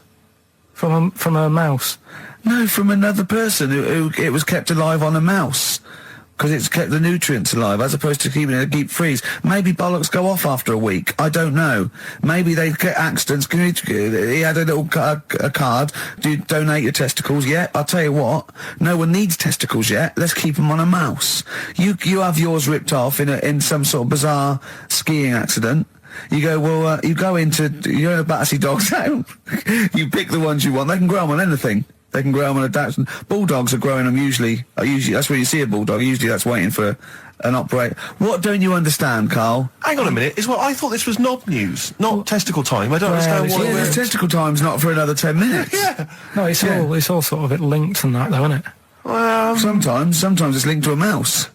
From a mouse? No, from another person who it was kept alive on a mouse. Because it's kept the nutrients alive, as opposed to keeping it in a deep freeze. Maybe bollocks go off after a week. I don't know. Maybe they get accidents. He had a little a card. Do you donate your testicles? Yeah, I'll tell you what. No one needs testicles yet. Let's keep them on a mouse. You have yours ripped off in some sort of bizarre skiing accident. You go, well, you're in a Battersea Dog Town. You pick the ones you want. They can grow them on anything. They can grow them on a Dachshund. Bulldogs are growing them usually that's where you see a bulldog. Usually that's waiting for an operator. What don't you understand, Carl? Hang on a minute. I thought this was knob news, not testicle time. I don't understand why. Yeah, testicle time's not for another 10 minutes. Yeah. No, it's all sort of linked and that, though, isn't it? Sometimes it's linked to a mouse.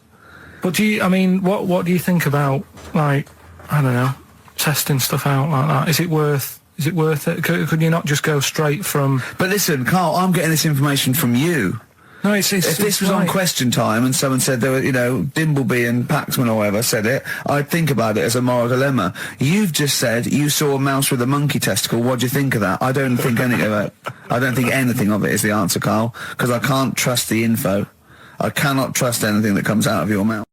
But what do you think about, like, I don't know, testing stuff out like that? Is it worth it? Could you not just go straight from... But listen, Carl, I'm getting this information from you. No, if this was on Question Time and someone said there were, Dimbleby and Paxman or whatever said it, I'd think about it as a moral dilemma. You've just said you saw a mouse with a monkey testicle. What do you think of that? I don't think anything of it. I don't think anything of it is the answer, Carl, because I can't trust the info. I cannot trust anything that comes out of your mouth.